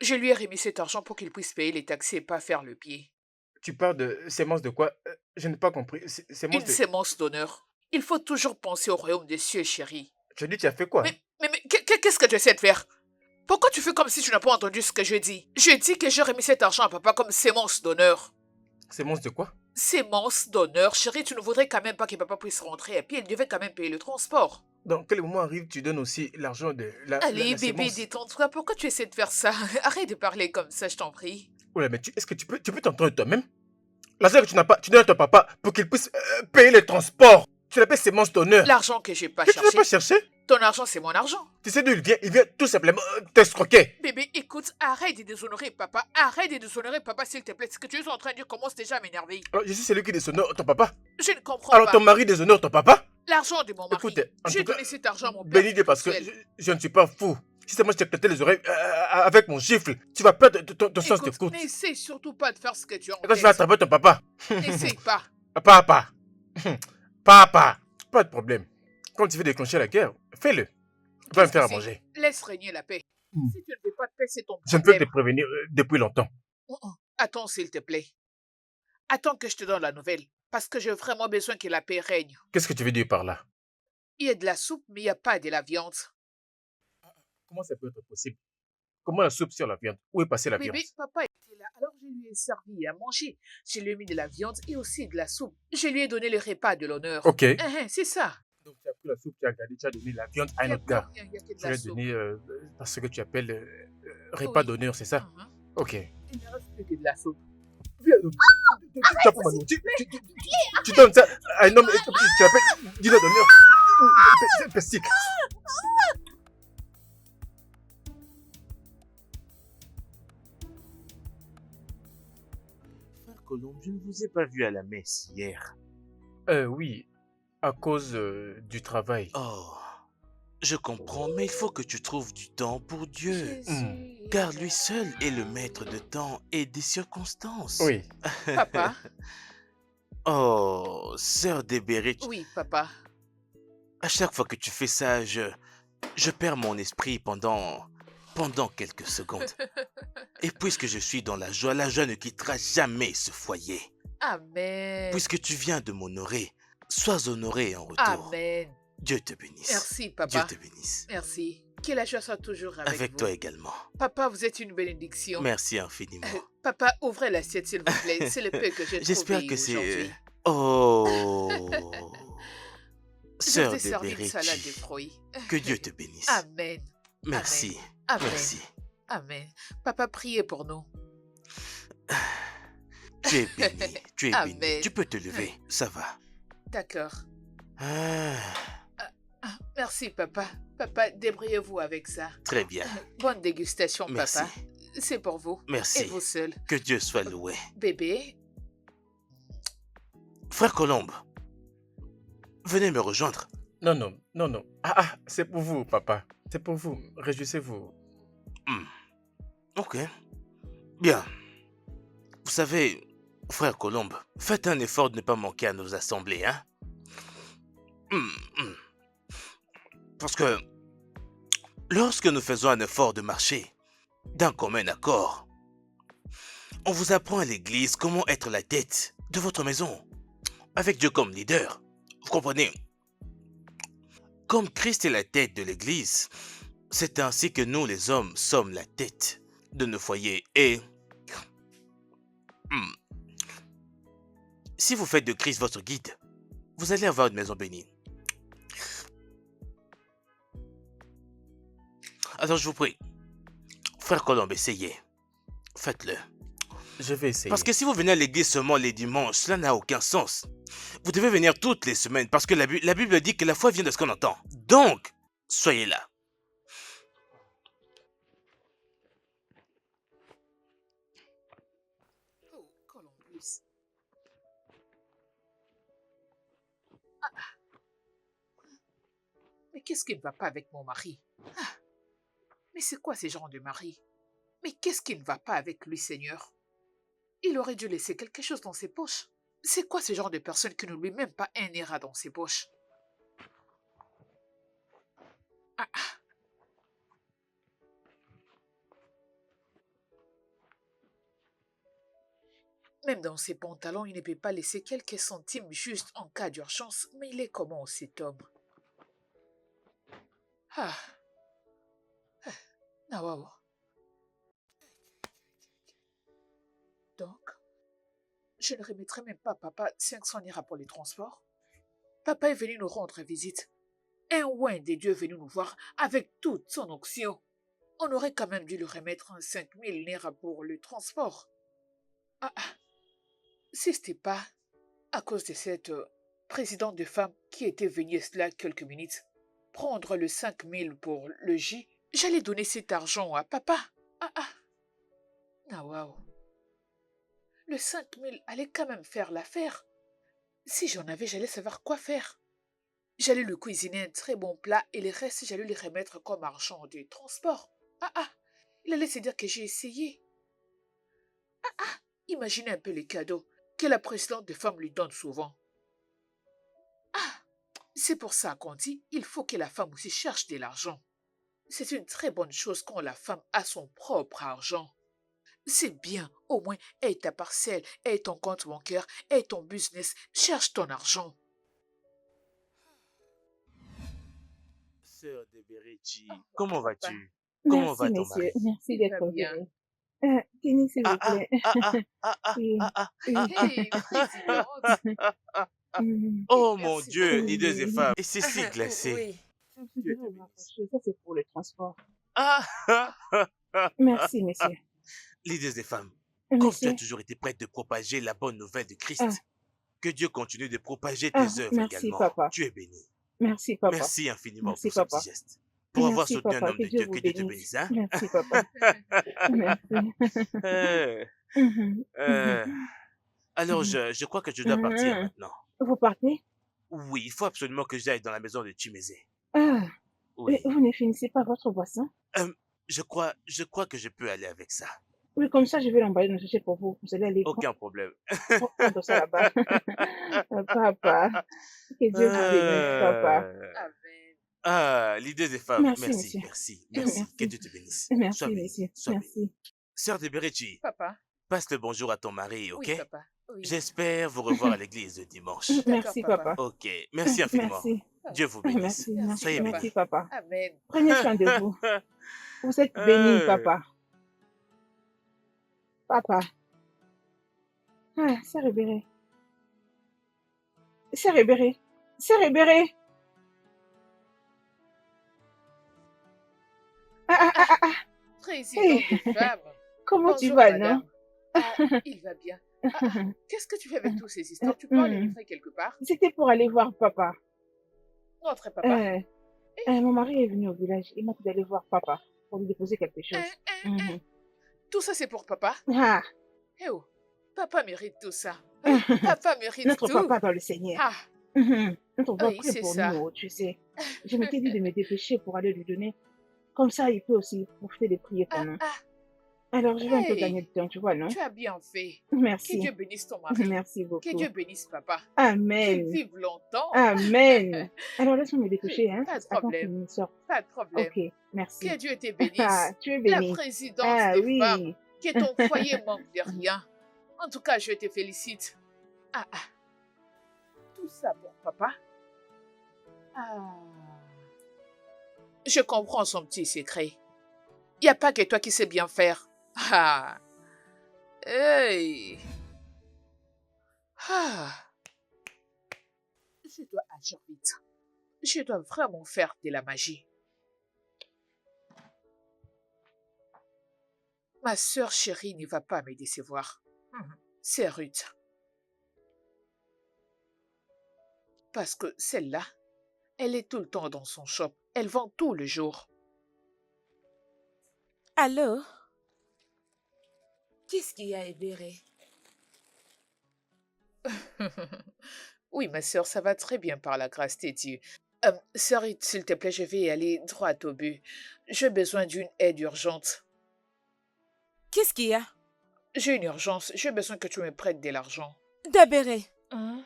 Je lui ai remis cet argent pour qu'il puisse payer les taxis et pas faire le pied. Tu parles de sémence de quoi? Je n'ai pas compris. Sémence Une de... sémence d'honneur. Il faut toujours penser au royaume des cieux, chérie. Tu as dit, tu as fait quoi? Mais qu'est-ce que tu essaies de faire? Pourquoi tu fais comme si tu n'as pas entendu ce que je dis? Je dis que j'ai remis cet argent à papa comme sémence d'honneur. Sémence de quoi? Sémence d'honneur, chérie, tu ne voudrais quand même pas que papa puisse rentrer et puis il devait quand même payer le transport. Dans quel moment arrive, tu donnes aussi l'argent de Allez, la bébé, sémence? détends-toi. Pourquoi tu essaies de faire ça? Arrête de parler comme ça, je t'en prie. Oula, mais est-ce que tu peux t'entendre toi-même? L'argent que tu n'as pas, tu donnes à ton papa pour qu'il puisse payer le transport. Tu l'appelles sémence d'honneur. L'argent que j'ai pas Que tu n'as cherché. pas cherché? Ton argent, c'est mon argent. Tu sais d'où il vient tout simplement t'escroquer. Bébé, écoute, arrête de déshonorer papa. Arrête de déshonorer papa, s'il te plaît. Ce que tu es en train de dire commence déjà à m'énerver. Alors, je suis celui qui déshonore ton papa. Je ne comprends Alors, pas. ton mari déshonore ton papa? L'argent de mon mari. Écoute, en J'ai tout cas, donné cet argent à mon père. béni Dieu parce que spirituel. je ne suis pas fou. Si c'est moi, je t'ai pété les oreilles avec mon gifle, tu vas perdre ton sens Écoute, d'écoute. n'essaie surtout pas de faire ce que tu as en Et quand je vais tête. attraper ton papa. N'essaie pas. Papa. Papa. Pas de problème. Quand tu veux déclencher la guerre, fais-le. Va me Qu'est-ce faire à que manger. c'est? Laisse régner la paix. Si tu ne veux pas de paix, c'est ton Je ne peux problème. te prévenir depuis longtemps. Attends, s'il te plaît. Attends que je te donne la nouvelle. Parce que j'ai vraiment besoin que la paix règne. Qu'est-ce que tu veux dire par là? Il y a de la soupe, mais il n'y a pas de la viande. Comment ça peut être possible? Comment la soupe sur la viande? Où est passée la viande? Bébé, papa était là, alors je lui ai servi à manger. Je lui ai mis de la viande et aussi de la soupe. Je lui ai donné le repas de l'honneur. Ok. C'est ça. Donc tu as pris la soupe, tu as gardé, tu as donné la viande à un Il y a autre plus gars. rien, il y a que de Tu la lui as soupe. donné ce que tu appelles repas Oui. d'honneur, c'est ça? Ok. Il ne reste plus que de la soupe. Viens, tu as pour Manu. Tu donnes ça à un homme et tu l'appelles dîner d'honneur. C'est pestique. Frère Colombe, je ne vous ai pas vu à la messe hier. Oui, à cause du travail. Oh, je comprends, mais il faut que tu trouves du temps pour Dieu. Jésus. Car lui seul est le maître de temps et des circonstances. Oui. Papa. Oh, sœur Débéré, Oui, papa. à chaque fois que tu fais ça, je perds mon esprit pendant quelques secondes. Et puisque je suis dans la joie ne quittera jamais ce foyer. Amen. Puisque tu viens de m'honorer, sois honoré en retour. Amen. Dieu te bénisse. Merci, Dieu papa. te bénisse. Merci. Que la joie soit toujours avec Avec vous. toi également. Papa, vous êtes une bénédiction. Merci infiniment. Papa, ouvrez l'assiette, s'il vous plaît. C'est le peu que j'ai trouvé J'espère que c'est... aujourd'hui. Oh Je Sœur vous ai servi une Débéré, salade de fruits. que Dieu te bénisse. Amen. Merci. Amen. Merci. Amen. Papa, priez pour nous. Tu es béni. Tu es béni. Amen. Tu peux te lever. Ça va. D'accord. Ah, Merci, papa. Papa, débrouillez-vous avec ça. très bien. Bonne dégustation, Merci. papa. C'est pour vous. Merci. Et vous seul. Que Dieu soit loué. Bébé, Frère Colombe, venez me rejoindre. Non. C'est pour vous, papa. C'est pour vous. Réjouissez-vous. Ok. Bien. Vous savez, frère Colombe, faites un effort de ne pas manquer à nos assemblées, hein? Parce que lorsque nous faisons un effort de marcher d'un commun accord, on vous apprend à l'église comment être la tête de votre maison, avec Dieu comme leader. Vous comprenez? Comme Christ est la tête de l'église, c'est ainsi que nous les hommes sommes la tête de nos foyers. Et si vous faites de Christ votre guide, vous allez avoir une maison bénie. Alors je vous prie, frère Colombe, essayez. Faites-le. Je vais essayer. Parce que si vous venez à l'église seulement les dimanches, cela n'a aucun sens. Vous devez venir toutes les semaines parce que la Bible dit que la foi vient de ce qu'on entend. Donc, soyez là. Oh, Columbus. Mais qu'est-ce qui ne va pas avec mon mari? Mais c'est quoi ces gens de mari? Mais qu'est-ce qui ne va pas avec lui, Seigneur? Il aurait dû laisser quelque chose dans ses poches. C'est quoi ce genre de personne qui ne lui met même pas un euro dans ses poches? Même dans ses pantalons, il ne peut pas laisser quelques centimes juste en cas d'urgence. Mais il est comment cet homme? Ah, waouh. Donc, je ne remettrai même pas à papa 500 lira pour les transports. Papa est venu nous rendre visite. Un ouin des dieux est venu nous voir avec toute son onction. On aurait quand même dû lui remettre un 5000 lira pour le transport. Ah, ah. Si c'était pas à cause de cette présidente de femme qui était venue cela quelques minutes prendre le 5000 pour le J, j'allais donner cet argent à papa. Ah, ah. Ah, waouh. Le 5000 allait quand même faire l'affaire. Si j'en avais, j'allais savoir quoi faire. J'allais lui cuisiner un très bon plat et le reste, j'allais lui remettre comme argent de transport. Ah, ah. Il allait se dire que j'ai essayé. Imaginez un peu les cadeaux que la présidente de femme lui donne souvent. Ah, c'est pour ça qu'on dit il faut que la femme aussi cherche de l'argent. C'est une très bonne chose quand la femme a son propre argent. C'est bien, au moins, aie ta parcelle, aie ton compte bancaire, aie ton business, cherche ton argent. Sœur de Berechi, Oh, comment papa, vas-tu? Comment Merci, va ton messieurs. mari? Merci il va d'être bien. venu. Kenny, s'il vous Ah ah plaît. ah ah ah ah Oui, ah ah oui. ah ah Hey, présidente. Mhm. Oh mon Merci Dieu, beaucoup. leaders et Oui. femmes, et c'est si glacé. Oui. Je Dieu devrais te voir bénisse. quelque chose. Ça, c'est pour le transport. Ah ah ah ah Merci, messieurs. Leaders et femmes, comme tu as Messieurs. toujours été prête de propager la bonne nouvelle de Ah, Christ, que Dieu continue de propager ah, tes œuvres merci, également. papa. Tu es béni. Merci, papa. Merci infiniment Merci, pour ce petit papa. geste. Pour avoir Merci, soutenu un papa. homme Que de Dieu Dieu, vous que Dieu te bénisse. bénisse, hein? Merci, papa. Merci. Euh, Mhm, euh, mhm, alors, mhm, je crois que je dois partir mhm. maintenant. Vous partez? Oui, il faut absolument que j'aille dans la maison de Chimézé. Ah, Oui. vous ne finissez pas votre boisson? Euh, je crois que je peux aller avec ça. Oui, comme ça, je vais l'emballer dans le sachet pour vous. Vous allez aller Aucun problème. prendre ça là-bas. Papa, que Dieu vous bénisse, papa. Euh, Amen. l'idée des femmes. Merci, Merci, monsieur. merci, merci. Que Merci. Dieu te bénisse. Merci, Sois béni, monsieur. sois béni. Merci. Sœur de Berechi, Papa. passe le bonjour à ton mari, ok? Oui, papa. Oui. J'espère vous revoir à l'église dimanche. D'accord, Merci, papa. papa. Ok, merci infiniment. Merci. Dieu vous bénisse. Merci, Merci, Soyez papa. merci, bénis. papa. Amen. Prenez soin de vous. Vous êtes béni, Euh, papa. Papa. Ah, c'est Rébéré. C'est Rébéré. C'est Rébéré. Ah, ah, ah, Ah, ah, ah. présidente Hey, des femmes. comment tu Bonjour, vas, non? madame. Ah, il va bien. Ah, ah, qu'est-ce que tu fais avec tous ces histoires? Tu peux aller livrer quelque part? C'était pour aller voir papa. Notre papa. Mon mari est venu au village. Il m'a dit d'aller voir papa pour lui déposer quelque chose. Mhm. Tout ça, c'est pour papa? Ah, Eh oh, papa mérite tout ça. Oui, papa mérite notre tout. papa dans le Seigneur. Ah, Notre papa oui, prie c'est pour ça. nous, tu sais. Je m'étais dit de me dépêcher pour aller lui donner. Comme ça, il peut aussi profiter de prier pour Ah, nous. ah, Alors, je vais un peu hey, gagner de temps, tu vois, non? tu as bien fait. Que Merci. Dieu bénisse ton mari. Merci Que beaucoup. Dieu bénisse papa. Qu'il Amen. vive longtemps. Amen. Alors, laisse-moi me dépêcher, hein? Pas de Attends problème. qu'il me sorte. Pas de problème. Ok, merci. Que Dieu te Ah, bénisse. tu es La béni. présidente Ah des femmes. oui. Que ton foyer manque de rien. En tout cas, je te félicite. Ah, ah. Tout ça pour papa. Ah. Je comprends son petit secret. Il n'y a pas que toi qui sais bien faire. Ah. Hey. Ah. Je dois agir vite. Je dois vraiment faire de la magie. Ma sœur chérie ne va pas me décevoir. C'est Ruth. Parce que celle-là, elle est tout le temps dans son shop. Elle vend tout le jour. Allô? Qu'est-ce qu'il y a, Ebéré? Oui, ma sœur, ça va très bien par la grâce de Dieu. Sœur Ruth, s'il te plaît, je vais aller droit au but. J'ai besoin d'une aide urgente. Qu'est-ce qu'il y a? J'ai une urgence. J'ai besoin que tu me prêtes de l'argent. Dabéré. Hein?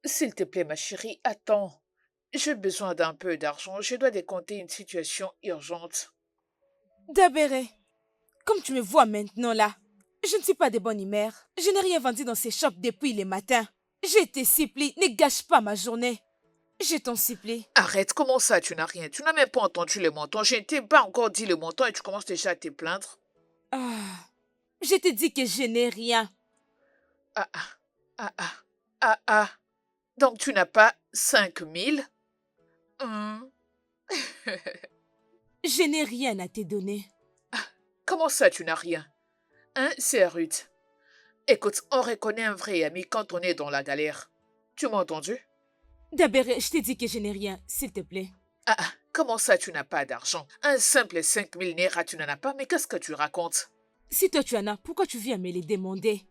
S'il te plaît, ma chérie, attends. J'ai besoin d'un peu d'argent. Je dois décompter une situation urgente. Dabéré. Comme tu me vois maintenant là, je ne suis pas de bonne humeur. Je n'ai rien vendu dans ces shops depuis le matin. Je te supplie, ne gâche pas ma journée. Je t'en supplie. Arrête, comment ça, tu n'as rien? Tu n'as même pas entendu le montant. Je ne t'ai pas encore dit le montant et tu commences déjà à te plaindre. Ah, je te dis que je n'ai rien. Ah, ah, ah, ah, ah, ah. Donc tu n'as pas 5000? Je n'ai rien à te donner. Comment ça, tu n'as rien? Hein, c'est Ruth. Écoute, on reconnaît un vrai ami quand on est dans la galère. Tu m'as entendu? D'abord, je te dis que je n'ai rien, s'il te plaît. Ah, ah, comment ça, tu n'as pas d'argent? Un simple 5000 naira, tu n'en as pas, mais qu'est-ce que tu racontes? Si toi tu en as, pourquoi tu viens me les demander?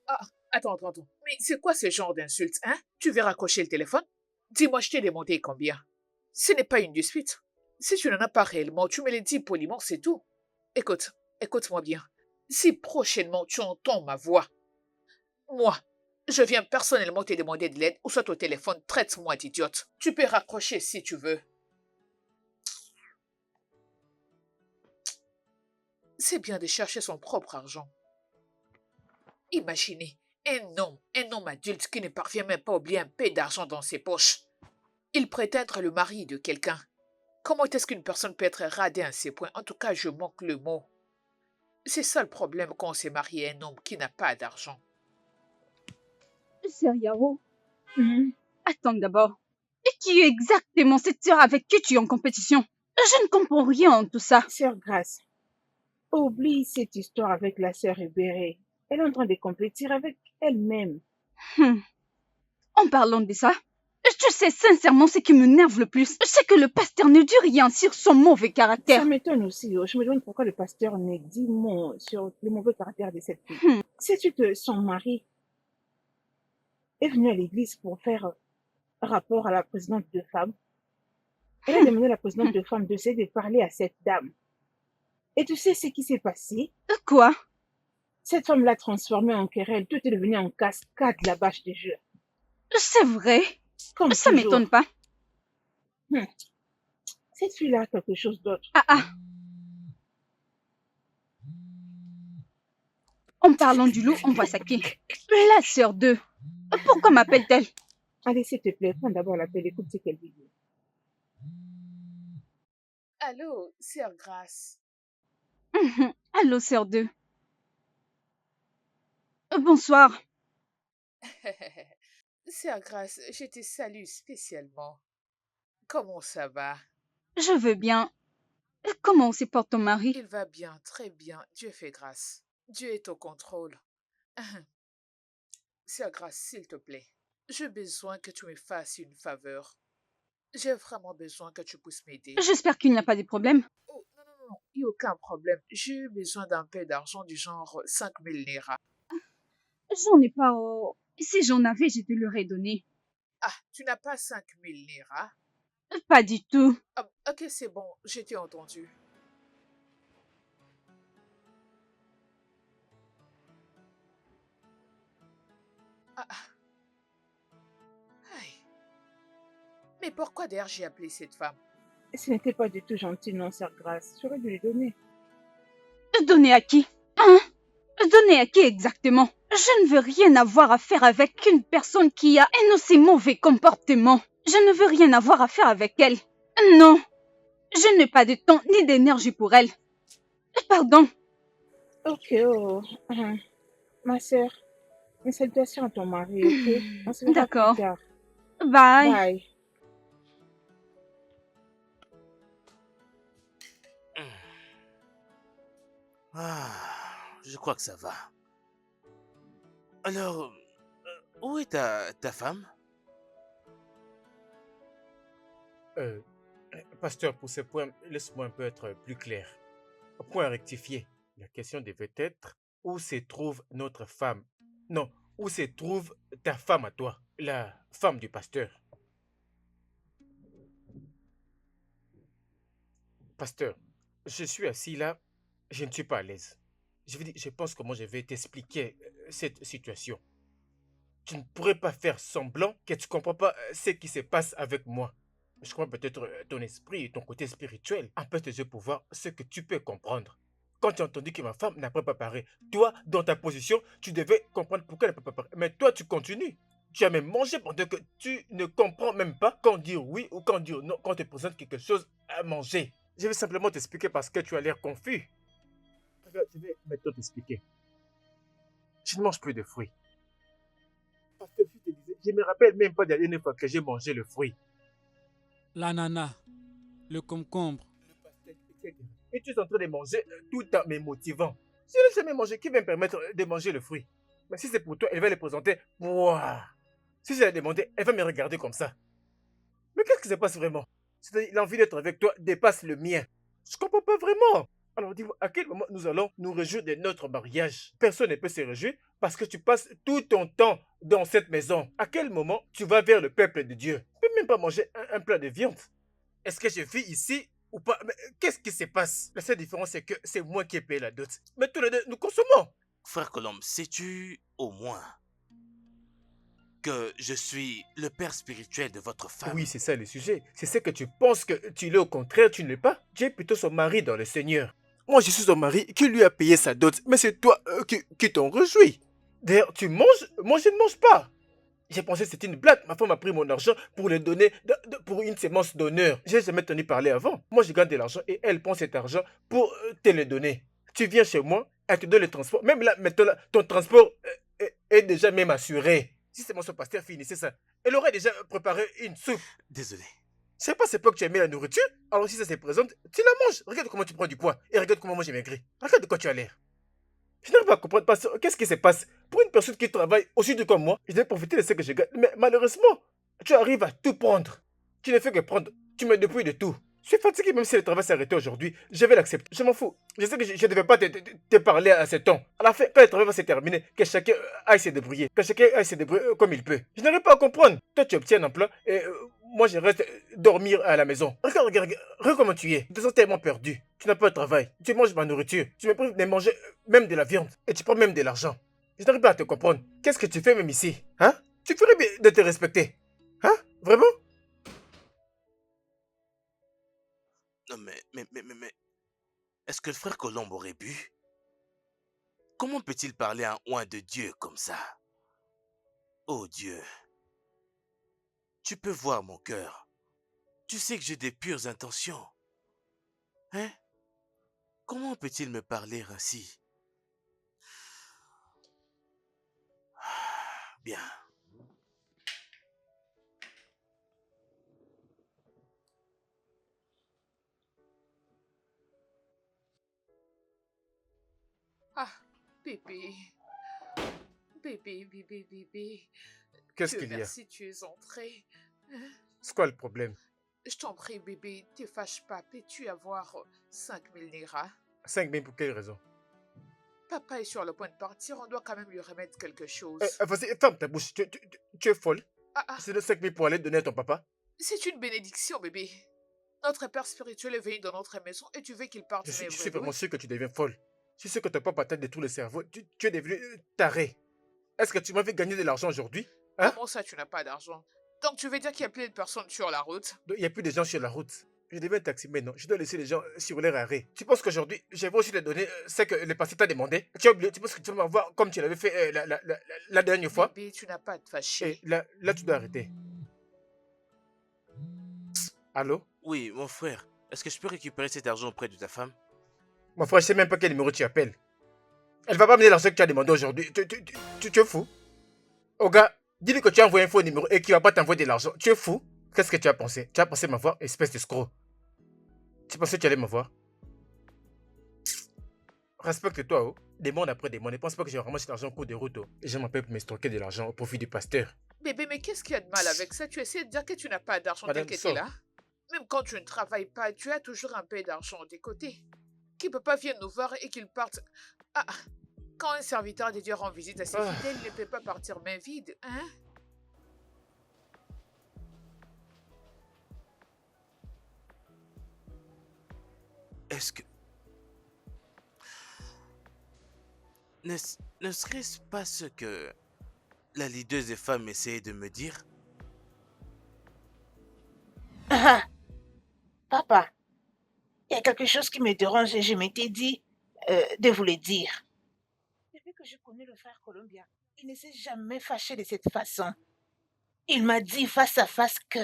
Ah, attends. Mais c'est quoi ce genre d'insulte, hein? Tu veux raccrocher le téléphone? Dis-moi, je t'ai demandé combien? Ce n'est pas une dispute. Si tu n'en as pas réellement, tu me le dis poliment, c'est tout. Écoute-moi bien. Si prochainement tu entends ma voix, moi, je viens personnellement te demander de l'aide ou soit au téléphone, traite-moi d'idiote. Tu peux raccrocher si tu veux. C'est bien de chercher son propre argent. Imaginez, un homme adulte qui ne parvient même pas à oublier un peu d'argent dans ses poches. Il prétend être le mari de quelqu'un. Comment est-ce qu'une personne peut être radée à ces points? En tout cas, je manque le mot. C'est ça le problème quand on s'est marié à un homme qui n'a pas d'argent. Sœur Yao, attends d'abord. Et qui est exactement cette sœur avec qui tu es en compétition? Je ne comprends rien en tout ça. Sœur Grace, oublie cette histoire avec la sœur Ebéré. Elle est en train de compétir avec elle-même. En parlant de ça, tu sais sincèrement ce qui m'énerve le plus, c'est que le pasteur ne dit rien sur son mauvais caractère. Ça m'étonne aussi. Je me demande pourquoi le pasteur ne dit mot sur le mauvais caractère de cette fille. Sais-tu que son mari est venu à l'église pour faire rapport à la présidente de femmes? Elle a demandé à la présidente de femmes d'essayer de parler à cette dame. Et tu sais ce qui s'est passé? Quoi? Cette femme l'a transformée en querelle. Tout est devenu en cascade, la bâche de jeu. C'est vrai. Comme ça toujours. m'étonne pas. Cette fille-là a quelque chose d'autre. En parlant du loup, on voit ça qui? La sœur d'eux. Pourquoi m'appelle-t-elle? Allez, s'il te plaît, prends d'abord l'appel, écoute ce qu'elle dit. Allô, sœur Grace. Allô, sœur d'eux. Bonsoir. Sœur Grace, je te salue spécialement. Comment ça va? Je veux bien. Comment se porte ton mari? Il va bien, très bien. Dieu fait grâce. Dieu est au contrôle. Sœur Grace, s'il te plaît, j'ai besoin que tu me fasses une faveur. J'ai vraiment besoin que tu puisses m'aider. J'espère qu'il n'y a pas de problème. Oh, non, il n'y a aucun problème. J'ai besoin d'un peu d'argent du genre 5000 naira. J'en ai pas. Si j'en avais, je te l'aurais donné. Ah, tu n'as pas 5000 naira? Pas du tout. Ah, ok, c'est bon, je t'ai entendu. Aïe. Mais pourquoi d'ailleurs j'ai appelé cette femme? Ce n'était pas du tout gentil, non, sœur Grace. J'aurais dû lui donner. Donner à qui? Hein? Donner à qui exactement? Je ne veux rien avoir à faire avec une personne qui a un aussi mauvais comportement. Je ne veux rien avoir à faire avec elle. Non. Je n'ai pas de temps ni d'énergie pour elle. Pardon. Ok, ma sœur, mes salutations à ton mari, ok? On se verra D'accord. plus tard. Bye. Bye. Je crois que ça va. Alors, où est ta femme? Pasteur, pour ce point, laisse-moi un peu être plus clair. Point à rectifier. La question devait être où se trouve notre femme? Non, où se trouve ta femme à toi, la femme du pasteur? Pasteur, je suis assis là, je ne suis pas à l'aise. Je veux dire, je pense comment je vais t'expliquer cette situation. Tu ne pourrais pas faire semblant que tu ne comprends pas ce qui se passe avec moi. Je crois peut-être ton esprit et ton côté spirituel empêchent tes yeux pour voir ce que tu peux comprendre. quand tu as entendu que ma femme n'a pas préparé. Toi, dans ta position, tu devais comprendre pourquoi elle n'a pas préparé. Mais toi, tu continues. Tu as même mangé pendant que tu ne comprends même pas quand dire oui ou quand dire non, quand on te présente quelque chose à manger. Je vais simplement t'expliquer parce que tu as l'air confus. Regarde, je vais maintenant t'expliquer. Je ne mange plus de fruits. Parce que je te disais, je ne me rappelle même pas de la dernière fois que j'ai mangé le fruit. L'ananas, le concombre. Le pastel, etc. Et tu es en train de manger tout en me motivant. Si je n'ai jamais mangé, qui va me permettre de manger le fruit? Mais si c'est pour toi, elle va le présenter. Wouah! Si je l'ai demandé, elle va me regarder comme ça. Mais qu'est-ce qui se passe vraiment? C'est-à-dire, l'envie d'être avec toi dépasse le mien. Je comprends pas vraiment. Alors dis-moi, à quel moment nous allons nous réjouir de notre mariage? Personne ne peut se réjouir parce que tu passes tout ton temps dans cette maison. À quel moment tu vas vers le peuple de Dieu? Tu peux même pas manger un plat de viande. Est-ce que je vis ici ou pas? Mais qu'est-ce qui se passe? La seule différence, c'est que c'est moi qui ai payé la dot. Mais tous les deux, nous consommons. Frère Colombe, sais-tu au moins que je suis le père spirituel de votre femme? Oui, c'est ça le sujet. C'est ce que tu penses que tu l'es, au contraire, tu ne l'es pas. Tu es plutôt son mari dans le Seigneur. Moi, je suis son mari qui lui a payé sa dot, mais c'est toi qui t'en réjouis. D'ailleurs, tu manges, moi je ne mange pas. J'ai pensé que c'était une blague. Ma femme a pris mon argent pour le donner pour une sémence d'honneur. J'ai jamais entendu parler avant. Moi, je gagne de l'argent et elle prend cet argent pour te le donner. Tu viens chez moi, elle te donne le transport. Même là, maintenant, là, ton transport est déjà même assuré. Si c'est mon pasteur finissait ça, elle aurait déjà préparé une soupe. Désolé. Je sais pas c'est pas que tu as aimé la nourriture. Alors si ça se présente, tu la manges. Regarde comment tu prends du poids. Et regarde comment moi j'ai maigri. Regarde de quoi tu as l'air. Je n'arrive pas à comprendre qu'est-ce qui se passe. Pour une personne qui travaille aussi dur comme moi, je devais profiter de ce que je gagne. Mais malheureusement, tu arrives à tout prendre. Tu ne fais que prendre. Tu me dépouilles de tout. Je suis fatigué même si le travail s'arrêtait aujourd'hui. Je vais l'accepter. Je m'en fous. Je sais que je ne devais pas te parler à ce temps. À la fin, quand le travail va se terminer, que chacun aille se débrouiller. Que chacun aille se débrouiller comme il peut. Je n'arrive pas à comprendre. Toi, tu obtiens un emploi et moi, je reste dormir à la maison. Regarde comment tu es. Tu te sens tellement perdu. Tu n'as pas de travail. Tu manges ma nourriture. Tu me prives de manger même de la viande. Et tu prends même de l'argent. Je n'arrive pas à te comprendre. Qu'est-ce que tu fais même ici? Hein? Tu ferais bien de te respecter. Hein? Vraiment? Non mais... Est-ce que le frère Colombe aurait bu? Comment peut-il parler à un oint de Dieu comme ça? Oh Dieu, tu peux voir mon cœur. Tu sais que j'ai des pures intentions. Hein? Comment peut-il me parler ainsi? Bien. Ah, bébé. Bébé. Qu'est-ce Dieu qu'il y a? merci, tu es entré. C'est quoi le problème? Je t'en prie, bébé, te fâche pas. Peux-tu avoir 5000 liras? 5 000 pour quelle raison? Papa est sur le point de partir, on doit quand même lui remettre quelque chose. Vas-y, ferme ta bouche. Tu es folle. C'est de 5 000 pour aller donner à ton papa? C'est une bénédiction, bébé. Notre père spirituel est venu dans notre maison et tu veux qu'il parte. Je suis vraiment sûr que tu deviens folle. Je suis sûr que ton papa t'a détruit le cerveau. Tu es devenu taré. Est-ce que tu m'avais gagné de l'argent aujourd'hui? Hein? Comment ça, tu n'as pas d'argent? Donc tu veux dire qu'il y a plein de personnes sur la route? Il n'y a plus de gens sur la route. Je deviens un taxi maintenant. Je dois laisser les gens sur leur arrêt. Tu penses qu'aujourd'hui, je vais aussi te donner ce que le passé t'a demandé? Tu as oublié? Tu penses que tu vas m'avoir comme tu l'avais fait la dernière fois? Bébé, tu n'as pas à te fâcher. Et là, tu dois arrêter. Allô? Oui, mon frère. Est-ce que je peux récupérer cet argent auprès de ta femme? Mon frère, je sais même pas quel numéro tu appelles. Elle va pas me donner l'argent que tu as demandé aujourd'hui. Tu es fou? Oh gars, dis-lui que tu as envoyé un faux numéro et qu'il va pas t'envoyer de l'argent. Tu es fou? Qu'est-ce que tu as pensé? Tu as pensé m'avoir, espèce d'escroc. Tu pensais que tu allais m'avoir? Respecte-toi, oh. Demande après demande. Ne pense pas que j'ai vraiment cet argent en cours de route, oh. Et je m'appelle pour m'estroquer de l'argent au profit du pasteur. Bébé, mais qu'est-ce qu'il y a de mal avec ça? Tu essaies de dire que tu n'as pas d'argent tel que tu es là? Même quand tu ne travailles pas, tu as toujours un peu d'argent de côté. Qui ne peut pas venir nous voir et qu'il parte... Ah, quand un serviteur de Dieu rend visite à ses fidèles, il ne peut pas partir main vide, hein? Est-ce que... Ne serait-ce pas ce que la leaduse des femmes essayait de me dire? Ah, papa, il y a quelque chose qui me dérange et je m'étais dit, de vous le dire. Depuis que je connais le frère Columbia, il ne s'est jamais fâché de cette façon. Il m'a dit face à face que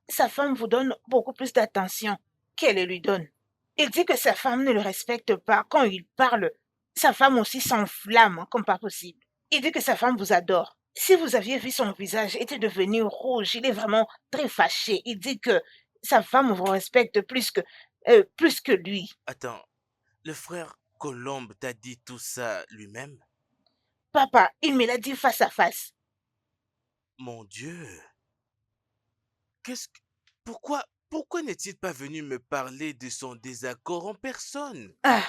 sa femme vous donne beaucoup plus d'attention qu'elle lui donne. Il dit que sa femme ne le respecte pas. Quand il parle, sa femme aussi s'enflamme comme pas possible. Il dit que sa femme vous adore. Si vous aviez vu son visage, il était devenu rouge. Il est vraiment très fâché. Il dit que sa femme vous respecte plus que lui. Attends, le frère Colombe t'a dit tout ça lui-même? Papa, il me l'a dit face à face. Mon Dieu. Pourquoi n'est-il pas venu me parler de son désaccord en personne? Ah,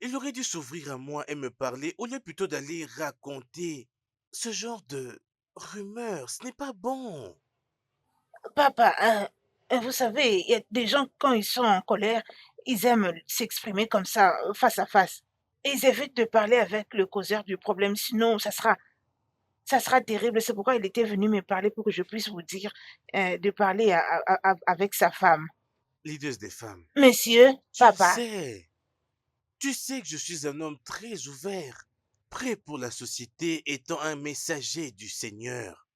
Il aurait dû s'ouvrir à moi et me parler au lieu plutôt d'aller raconter ce genre de rumeurs. Ce n'est pas bon. papa, vous savez, il y a des gens, quand ils sont en colère, ils aiment s'exprimer comme ça, face à face. Et ils évitent de parler avec le causeur du problème, sinon ça sera terrible. C'est pourquoi il était venu me parler pour que je puisse vous dire de parler avec sa femme. Leaders des femmes. Monsieur, papa. Tu sais que je suis un homme très ouvert, prêt pour la société, étant un messager du Seigneur.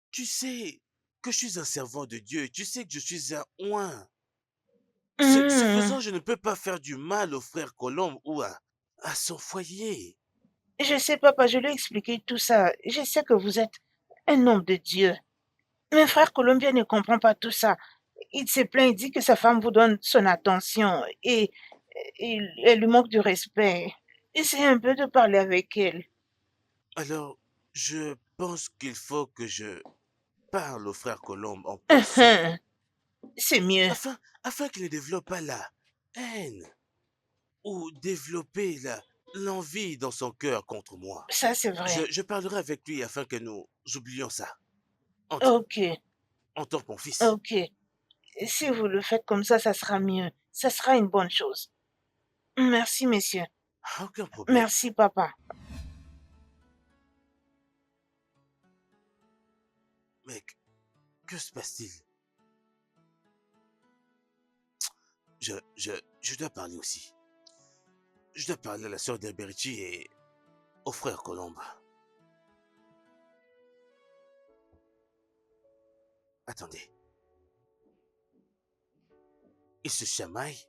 Tu sais que je suis un servant de Dieu, tu sais que je suis un oint. Ce faisant, je ne peux pas faire du mal au frère Colombe ou à son foyer. Je sais, papa, je lui ai expliqué tout ça. Je sais que vous êtes un homme de Dieu. Mais frère Columbia ne comprend pas tout ça. Il se plaint, il dit que sa femme vous donne son attention et elle lui manque de respect. Essayez un peu de parler avec elle. Alors, je pense qu'il faut que je parle au frère Colombe en personne. C'est mieux. Afin qu'il ne développe pas la haine ou développer l'envie dans son cœur contre moi. Ça, c'est vrai. Je parlerai avec lui afin que nous oublions ça. Ok. Entends, mon fils. Ok. Si vous le faites comme ça sera mieux. Ça sera une bonne chose. Merci, messieurs. Aucun problème. Merci, papa. Mec, que se passe-t-il? Je dois parler aussi. Je dois parler à la sœur d'Alberti et au frère Colombe. Attendez. Ils se chamaillent?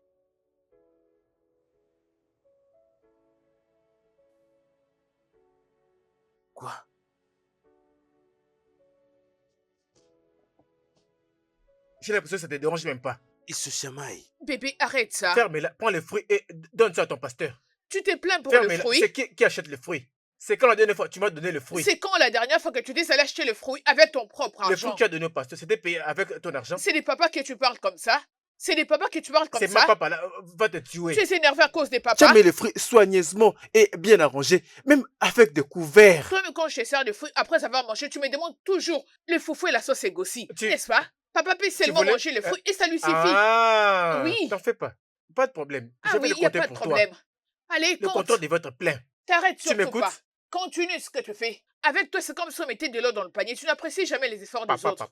Quoi? J'ai l'impression que ça te dérange même pas. Ils se chamaillent. Bébé, arrête ça. Ferme-la, prends les fruits et donne ça à ton pasteur. Tu te plains pour le fruit? C'est qui achète les fruits? C'est quand la dernière fois tu m'as donné le fruit? C'est quand la dernière fois que tu dis allais acheter le fruit avec ton propre argent? Le fruit que tu as donné au pasteur, c'était payé avec ton argent? C'est des papas que tu parles comme ça? C'est des papas que tu parles comme ça? C'est ma papa là, va te tuer. Tu es énervé à cause des papas? Tu as mis les fruits soigneusement et bien arrangés, même avec des couverts. Toi-même, quand je te sers le fruit, après avoir mangé, tu me demandes toujours le foufou et la sauce égossie, n'est-ce pas? Papa peut seulement manger le fruit et ça lui suffit. Ah, oui. T'en fais pas. Pas de problème. Ah Je vais oui, le il n'y a compter pas de pour problème. toi. Allez, Le compte. compteur de votre plein. T'arrêtes surtout m'écoutes? pas. Continue ce que tu fais. Avec toi, c'est comme si on mettait de l'eau dans le panier. Tu n'apprécies jamais les efforts des autres.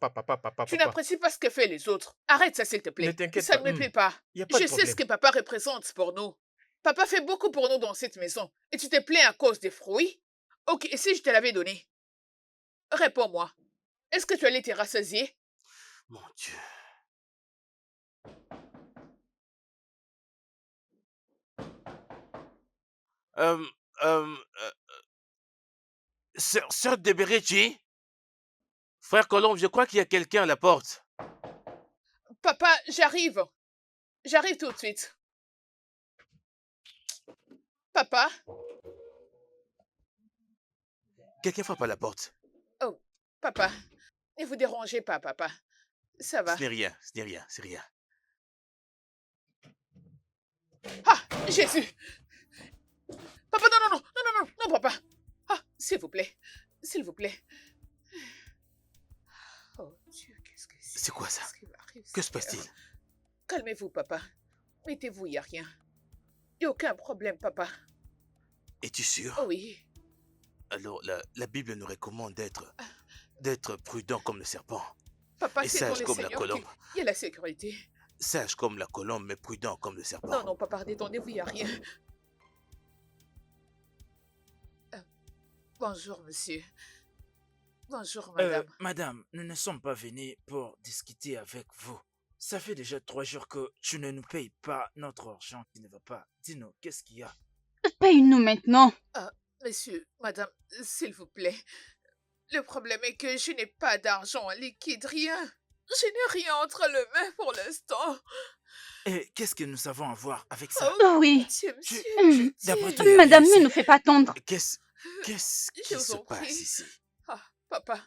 Tu n'apprécies pas ce que fait les autres. Arrête ça, s'il te plaît. Ne t'inquiète Ça pas. ne me plaît pas. Y a pas de Je sais problème. ce que papa représente pour nous. Papa fait beaucoup pour nous dans cette maison. Et tu te plains à cause des fruits? Ok, et si je te l'avais donné? Réponds-moi. Est-ce que tu allais te rassasier? Mon Dieu. Sœur de Berechi? Frère Colombe, je crois qu'il y a quelqu'un à la porte. Papa, j'arrive. J'arrive tout de suite. Papa? Quelqu'un frappe à la porte. Oh, papa. Ne vous dérangez pas, papa. Ça va. Ce n'est rien, c'est rien. Ah, Jésus! Papa, non, papa. Ah, s'il vous plaît. S'il vous plaît. Oh Dieu, qu'est-ce que c'est? C'est quoi ça? Qu'est-ce qui m'arrive, Que se passe-t-il? Calmez-vous, papa. Mettez-vous, il n'y a rien. Il n'y a aucun problème, papa. Es-tu sûr? Oh oui. Alors, la Bible nous recommande d'être prudent comme le serpent. Papa, et c'est dans sage le comme la Seigneur colombe. qu'il y a la sécurité. sage comme la colombe, mais prudent comme le serpent. Non, non, papa, détendez-vous, il n'y a rien. Bonjour, monsieur. Bonjour, madame. Madame, nous ne sommes pas venus pour discuter avec vous. Ça fait déjà 3 jours que tu ne nous payes pas notre argent qui ne va pas. Dis-nous, qu'est-ce qu'il y a? Paye-nous maintenant. Monsieur, madame, s'il vous plaît. Le problème est que je n'ai pas d'argent en liquide, rien. Je n'ai rien entre les mains pour l'instant. Et qu'est-ce que nous avons à voir avec ça? Oui. Pitié, monsieur, D'après toi, pitié. Madame, ne nous fais pas attendre. Qu'est-ce qui Je se vous en passe prie. ici? Ah, papa,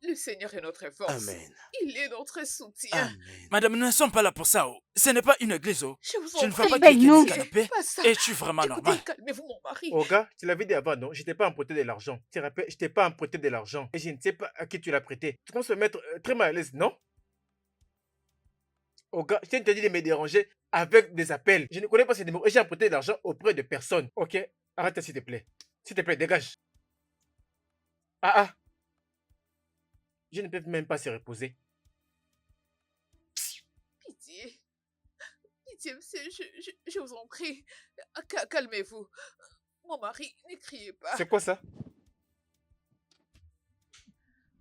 le Seigneur est notre force. Amen. Il est notre soutien. Amen. Madame, nous ne sommes pas là pour ça. Oh. Ce n'est pas une église. Oh. Je vous Tu en ne vas prie. pas Ben cliquer non. du canapé. Pas ça. Es-tu vraiment Écoutez, normal? calmez-vous, mon mari. Oh gars, tu l'avais dit avant, non? Je t'ai pas emprunté de l'argent. Tu te rappelles, je t'ai pas emprunté de l'argent. Et je ne sais pas à qui tu l'as prêté. Tu commences à se mettre très mal à l'aise, non? Oh gars, je t'ai dit de me déranger avec des appels. Je ne connais pas ces numéros et j'ai emprunté de l'argent auprès de personne. Ok? Arrête s'il te plaît. S'il te plaît, dégage. Ah. Je ne peux même pas se reposer. Pitié. Pitié, monsieur, je vous en prie. Calmez-vous. Mon mari, ne criez pas. C'est quoi ça?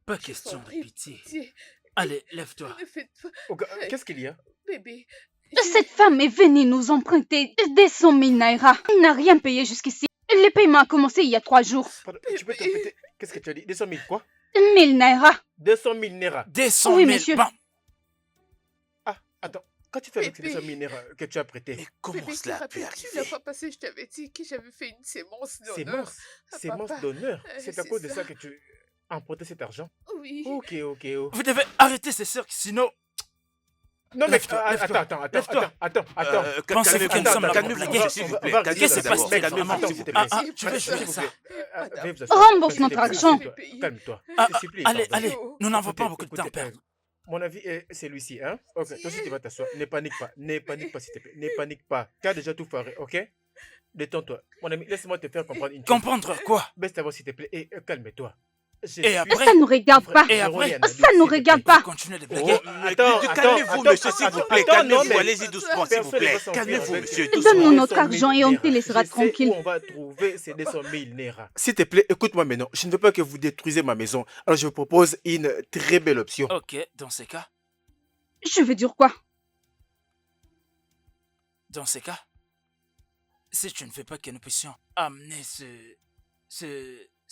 Pas Je vous question en de prie, pitié. pitié. Allez, lève-toi. Ne faites pas. Oh gars, qu'est-ce qu'il y a? Bébé. Cette femme est venue nous emprunter des 100 000 naira. Elle n'a rien payé jusqu'ici. Le paiement a commencé il y a 3 jours. Pardon, tu peux te répéter? Qu'est-ce que tu as dit? 200 000 quoi? 1000 naira. 200 000 naira. Des 100 Oui, 000. monsieur. Bon. Ah, attends. Quand tu fais avec ces Bébé. 200 000 naira que tu as prêté? Mais comment Bébé, te cela a pu rappelles-tu arriver? la fois passée, je t'avais dit que j'avais fait une sémence C'est d'honneur. mince. C'est mince Papa, d'honneur. C'est à c'est cause de ça. ça que tu as emprunté cet argent? Oui. Ok. Vous devez arrêter ces cirques, sinon... Non mais Lève-toi, lève-toi. attends. Pensez-vous que nous sommes là pour Calmez-vous, blaguer? s'il vous plaît. Qu'est-ce Qu'est-ce qui se passe? Calmez-vous, s'il vous plaît. Tu veux jouer ça? Rembourse notre argent. Calme-toi. Allez, nous n'avons pas beaucoup de temps à perdre. Mon avis est celui-ci, hein? Ok, toi aussi tu vas t'asseoir. Ne panique pas, s'il te plaît. Ne panique pas. Tu as déjà tout foiré, ok? Détends-toi. Mon ami, laisse-moi te faire comprendre une chose. Comprendre quoi? Baisse ta voix, s'il te plaît, et calme-toi. Et après? Ça nous regarde pas. Et après? Ça nous regarde pas. Continuez de blaguer. Calmez-vous, monsieur, s'il vous plaît. Calmez-vous, allez-y doucement, s'il vous plaît. Calmez-vous, monsieur, doucement. Donne-nous notre argent et on te laissera tranquille. Où on va trouver ces 200 000 naira. S'il te plaît, écoute-moi maintenant. Je ne veux pas que vous détruisez ma maison. Alors je vous propose une très belle option. Ok, dans ces cas, Je veux dire quoi? si tu ne fais pas que nous puissions amener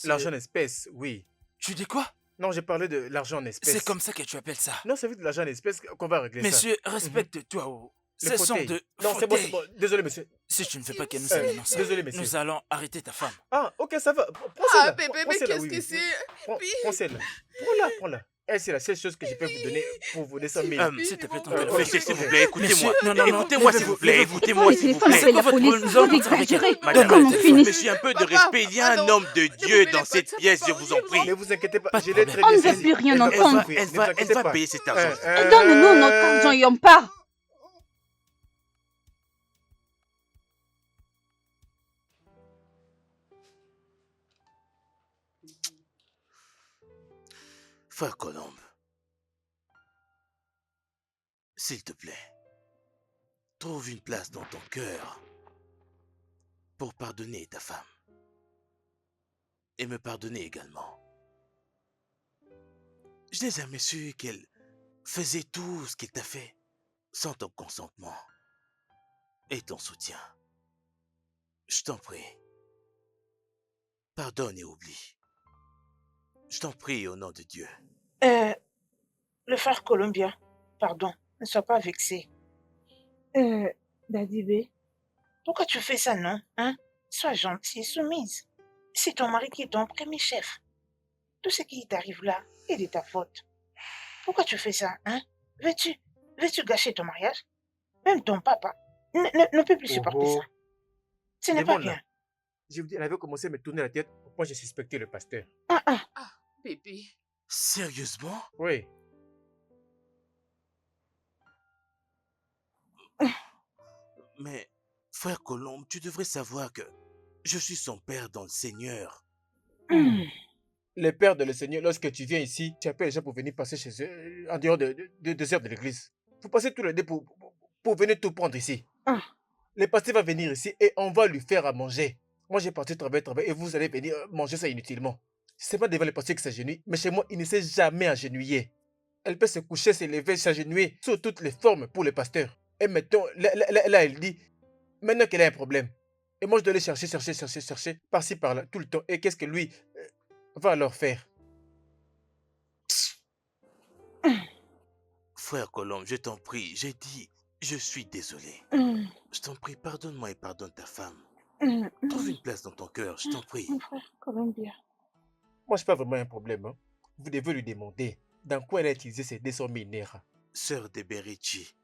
L'argent en espèces, oui. Tu dis quoi? Non, j'ai parlé de l'argent en espèces. C'est comme ça que tu appelles ça. Non, c'est vite de l'argent en espèces qu'on va régler ça. Monsieur, respecte-toi. Oh. Le Ce sont fauteuil. de Non, c'est fauteuils. bon. Désolé, monsieur. Si tu ne fais pas que nous amenons ça, Désolé, monsieur. nous allons arrêter ta femme. Ah, ok, ça va. Prends Ah, celle-là. bébé, Prends mais celle-là, qu'est-ce oui, que oui. c'est? Prends celle-là. Prends-la. Elle, c'est la seule chose que je peux vous donner pour vous 200 000. S'il te plaît, ton ok. téléphone. Monsieur, s'il vous plaît, écoutez-moi. Monsieur, non, Écoutez-moi, s'il vous plaît. Prends Écoutez-moi, le s'il vous téléphone, plaît. appelle la votre police. problème? Nous allons Vous montrer exagérez. avec elle. Madame, Comment on finit? monsieur, un peu de Papa, respect. Il y a un pardon. homme de Ne Dieu vous dans mêlez cette pas de pièce, ça, je papa, vous en je vous en prie. Ne vous inquiétez pas, Pas de je l'ai problème. très On ne bien veut saisi. plus rien Elle va entendre. souffrir, ne vous Elle inquiétez va pas. payer cet argent. Donne-nous notre argent et on part. Frère Colombe, s'il te plaît, trouve une place dans ton cœur pour pardonner ta femme et me pardonner également. Je n'ai jamais su qu'elle faisait tout ce qu'elle t'a fait sans ton consentement et ton soutien. Je t'en prie, pardonne et oublie. Je t'en prie au nom de Dieu. Le frère colombien, pardon, ne sois pas vexé. Daddy B, pourquoi tu fais ça, non? Hein? Sois gentil et soumise. C'est ton mari qui est ton premier chef. Tout ce qui t'arrive là est de ta faute. Pourquoi tu fais ça, hein? Veux-tu gâcher ton mariage? Même ton papa ne peut plus supporter ça. Ce n'est pas bien. Je vous dis, elle avait commencé à me tourner la tête. Moi, j'ai suspecté le pasteur. Ah, bébé. Sérieusement? Oui. Mais, frère Colombe, tu devrais savoir que je suis son père dans le Seigneur. Le père de le Seigneur, lorsque tu viens ici, tu appelles les gens pour venir passer chez eux en dehors de 2 heures de l'église. Vous passez tous les deux pour pour venir tout prendre ici. Ah, Le pasteur va venir ici et on va lui faire à manger. Moi, j'ai parti travailler et vous allez venir manger ça inutilement. C'est pas devant le pasteur qui s'agenouille, mais chez moi, il ne s'est jamais agenouillé. Elle peut se coucher, se lever, s'agenouiller sous toutes les formes pour le pasteur. Et maintenant, là, elle dit, maintenant qu'elle a un problème. Et moi, je dois aller chercher, par-ci, par-là, tout le temps. Et qu'est-ce que lui va alors faire? Frère Colombe, je t'en prie, j'ai dit, je suis désolé. Je t'en prie, pardonne-moi et pardonne ta femme. Trouve une place dans ton cœur, je t'en prie. mon frère Columbia. Moi, c'est pas vraiment un problème. Hein. Vous devez lui demander dans quoi elle a utilisé ces 200 000 naira. Sœur de Berichi,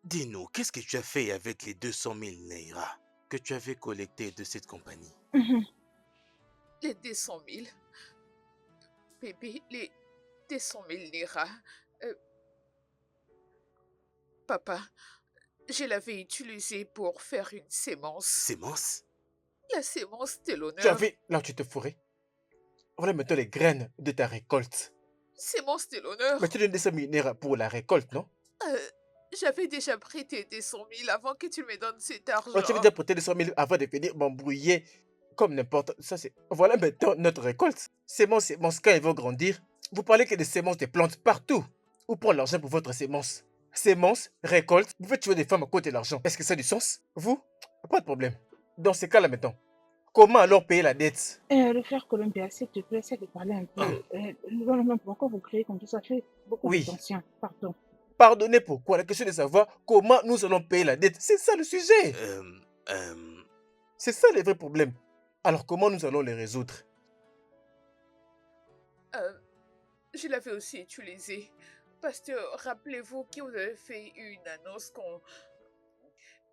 dis-nous, qu'est-ce que tu as fait avec les 200 000 naira que tu avais collectés de cette compagnie? Les 200 000. Bébé, les 200 000 naira. Papa, je l'avais utilisé pour faire une sémence. Sémence? La sémence de Tu l'honneur. avais, là où tu te fourrais. Voilà maintenant les graines de ta récolte. Sémence de l'honneur. Mais tu donnes 200 000 naira pour la récolte, non? J'avais déjà prêté 200 000 avant que tu me donnes cet argent. Ouais, tu avais déjà prêté 200 000 avant de venir m'embrouiller comme n'importe. Ça, c'est. Voilà maintenant notre récolte. Sémence, quand ils vont grandir, vous parlez que des sémences de plantes partout. Où prendre l'argent pour votre sémence? Sémence, récolte, vous faites tuer des femmes à côté de l'argent. Est-ce que ça a du sens? Vous? Pas de problème. Dans ces cas-là maintenant, comment alors payer la dette? Le frère Columbia, s'il te plaît, essaie de parler un peu. Non, pourquoi vous criez comme ça fait beaucoup Oui. de tension. Pardon. Pardonnez pourquoi? La question est de savoir comment nous allons payer la dette. C'est ça le sujet. C'est ça le vrai problème. Alors comment nous allons les résoudre? Je l'avais aussi utilisé. Pasteur, rappelez-vous que vous avez fait une annonce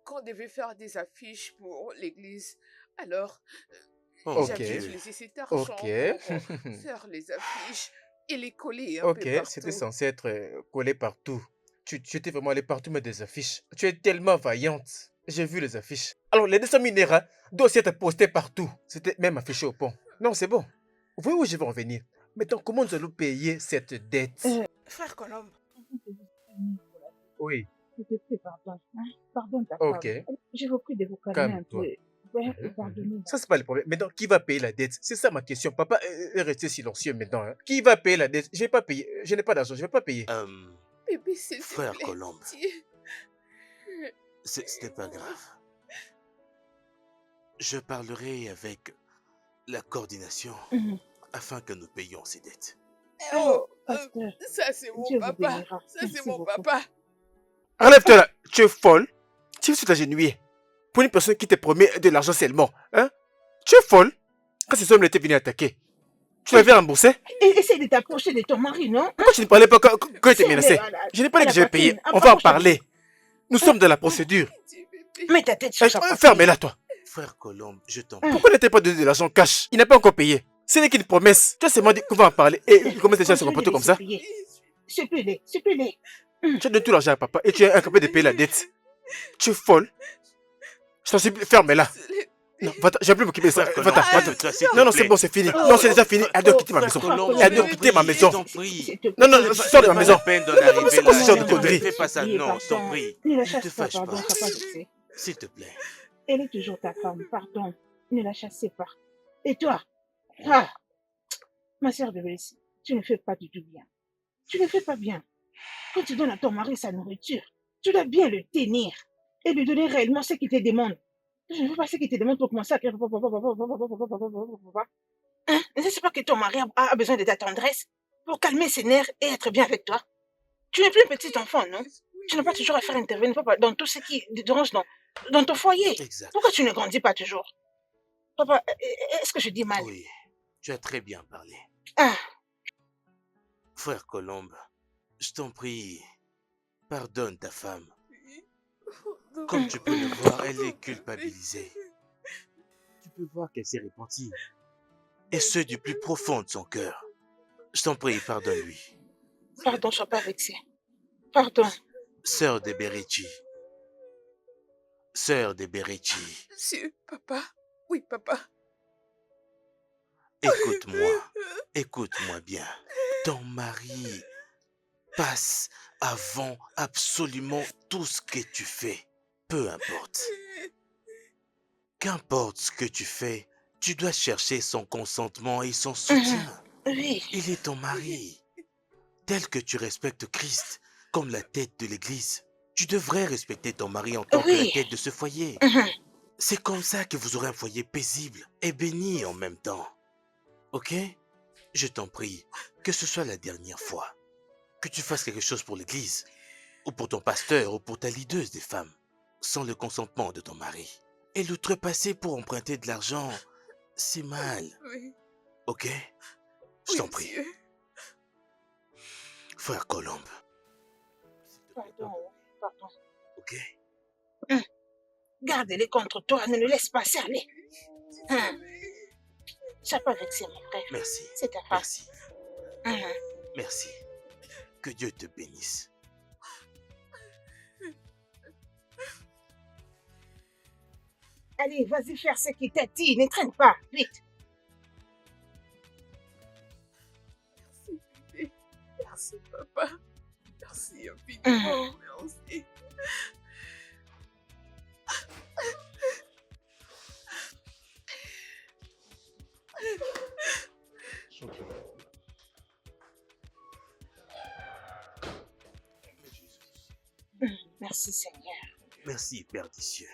qu'on devait faire des affiches pour l'église. Alors, Ok. j'avais utilisé cet argent Ok. pour faire les affiches et les coller un peu Ok, partout. c'était censé être collé partout. Tu étais vraiment allé partout mettre des affiches. Tu es tellement vaillante. J'ai vu les affiches. Alors, les 200 000 naira doivent aussi être postés partout. C'était même affiché au pont. Non, c'est bon. Vous voyez où je vais en venir. Maintenant, comment nous allons payer cette dette? Frère Colombe, Oui, S'il te plaît, pardon. Pardonne ta ok. femme. Je vous prie de vous calmer un Calme-toi. peu. Ouais, pardonnez. Ça, c'est pas le problème. Maintenant, qui va payer la dette? C'est ça ma question. Papa est resté silencieux maintenant. Hein. Qui va payer la dette? Je vais pas payer. Je n'ai pas d'argent. Je vais pas payer. bébé, s'il te Frère plaît. Colombe, Pitié. ce n'est pas grave. Je parlerai avec la coordination afin que nous payions ces dettes. Oh, pasteur, ça c'est mon Dieu vous papa. bénira. Ça Merci c'est mon beaucoup. papa. Relève-toi là. Tu es folle. Tu veux t'agenouiller pour une personne qui te promet de l'argent seulement. Hein? Tu es folle. Quand ces hommes étaient venus attaquer, tu l'avais remboursé? Essaie de t'approcher de ton mari, non? Pourquoi tu ne parlais pas quand il était menacé? Serre-le Je n'ai pas dit que à je la vais payer. poitrine. On va en Approche-toi. parler. Nous sommes dans la procédure. Mets ta tête sur sa poitrine. Ferme-la, toi. Frère Colombe, je t'en prie. Pourquoi n'était pas donné de l'argent cash? Il n'a pas encore payé. Ce n'est qu'une promesse. Tu as seulement dit qu'on va en parler. Et il commence déjà à se comporter comme ça. Supplie-les, supplie-les. Tu as donné tout l'argent à papa et tu es incapable de payer la dette. Tu es folle. Je t'en supplie, ferme-la. Non, va-t'en, j'ai plus m'occuper de ça. Frère Va-t'en, Colombe, va-t'en. toi, s'il te Non, non, plaît. c'est bon, c'est fini. Non, c'est déjà fini. Elle doit quitter ma maison. Elle doit quitter ma maison. Je t'en prie. Non, non, sors de ma maison. Pas la peine d'en arriver C'est quoi là. ce genre de S'il te plaît, conneries? fais pas ça, non, je t'en prie. Ne la Ne te chasse pas, fâche pardon, pas. papa, je sais. S'il te plaît. Elle est toujours ta femme, pardon. Ne la chassez pas. Et toi? Ah, ma sœur de Bélis, tu ne fais pas du tout bien. Tu ne fais pas bien. Quand tu donnes à ton mari sa nourriture, tu dois bien le tenir et lui donner réellement ce qu'il te demande. Je ne veux pas ce qu'il te demande pour commencer à crier. Hein? Ne sais pas que ton mari a besoin de ta tendresse pour calmer ses nerfs et être bien avec toi. Tu n'es plus un petit enfant, non? Tu n'as pas toujours à faire intervenir papa dans tout ce qui dérange dans ton foyer. Exact. Pourquoi tu ne grandis pas toujours? Papa, est-ce que je dis mal? Oui, tu as très bien parlé. Ah, Frère Colombe, je t'en prie, pardonne ta femme. Comme tu peux le voir, elle est culpabilisée. Tu peux voir qu'elle s'est repentie. Et ce, du plus profond de son cœur. Je t'en prie, pardonne-lui. pardon, sois pas vexé. Pardon. Sœur de Berichi. Sœur de Berichi. Monsieur, papa. Oui, papa. Écoute-moi. Écoute-moi bien. Ton mari passe avant absolument tout ce que tu fais. Peu importe. Qu'importe ce que tu fais, tu dois chercher son consentement et son soutien. Oui. Il est ton mari. Tel que tu respectes Christ comme la tête de l'Église, tu devrais respecter ton mari en tant que la Oui. tête de ce foyer. C'est comme ça que vous aurez un foyer paisible et béni en même temps. Ok? Je t'en prie, que ce soit la dernière fois. Que tu fasses quelque chose pour l'Église, ou pour ton pasteur, ou pour ta leaduse des femmes, sans le consentement de ton mari. Et l'outrepasser pour emprunter de l'argent, c'est mal. Oui. Ok? Je t'en prie. Monsieur. Frère Colombe. Pardon, pardon. Ok? Garde-les contre toi, ne le laisse pas aller. Sois pas vexé, mon frère. Merci. C'est ta femme. Merci. Merci. Que Dieu te bénisse. Allez, vas-y faire ce qu'il t'a dit. Ne traîne pas. Vite. Merci, bébé. Merci, papa. Merci infiniment. Merci. Merci, Seigneur. Merci, Père des cieux.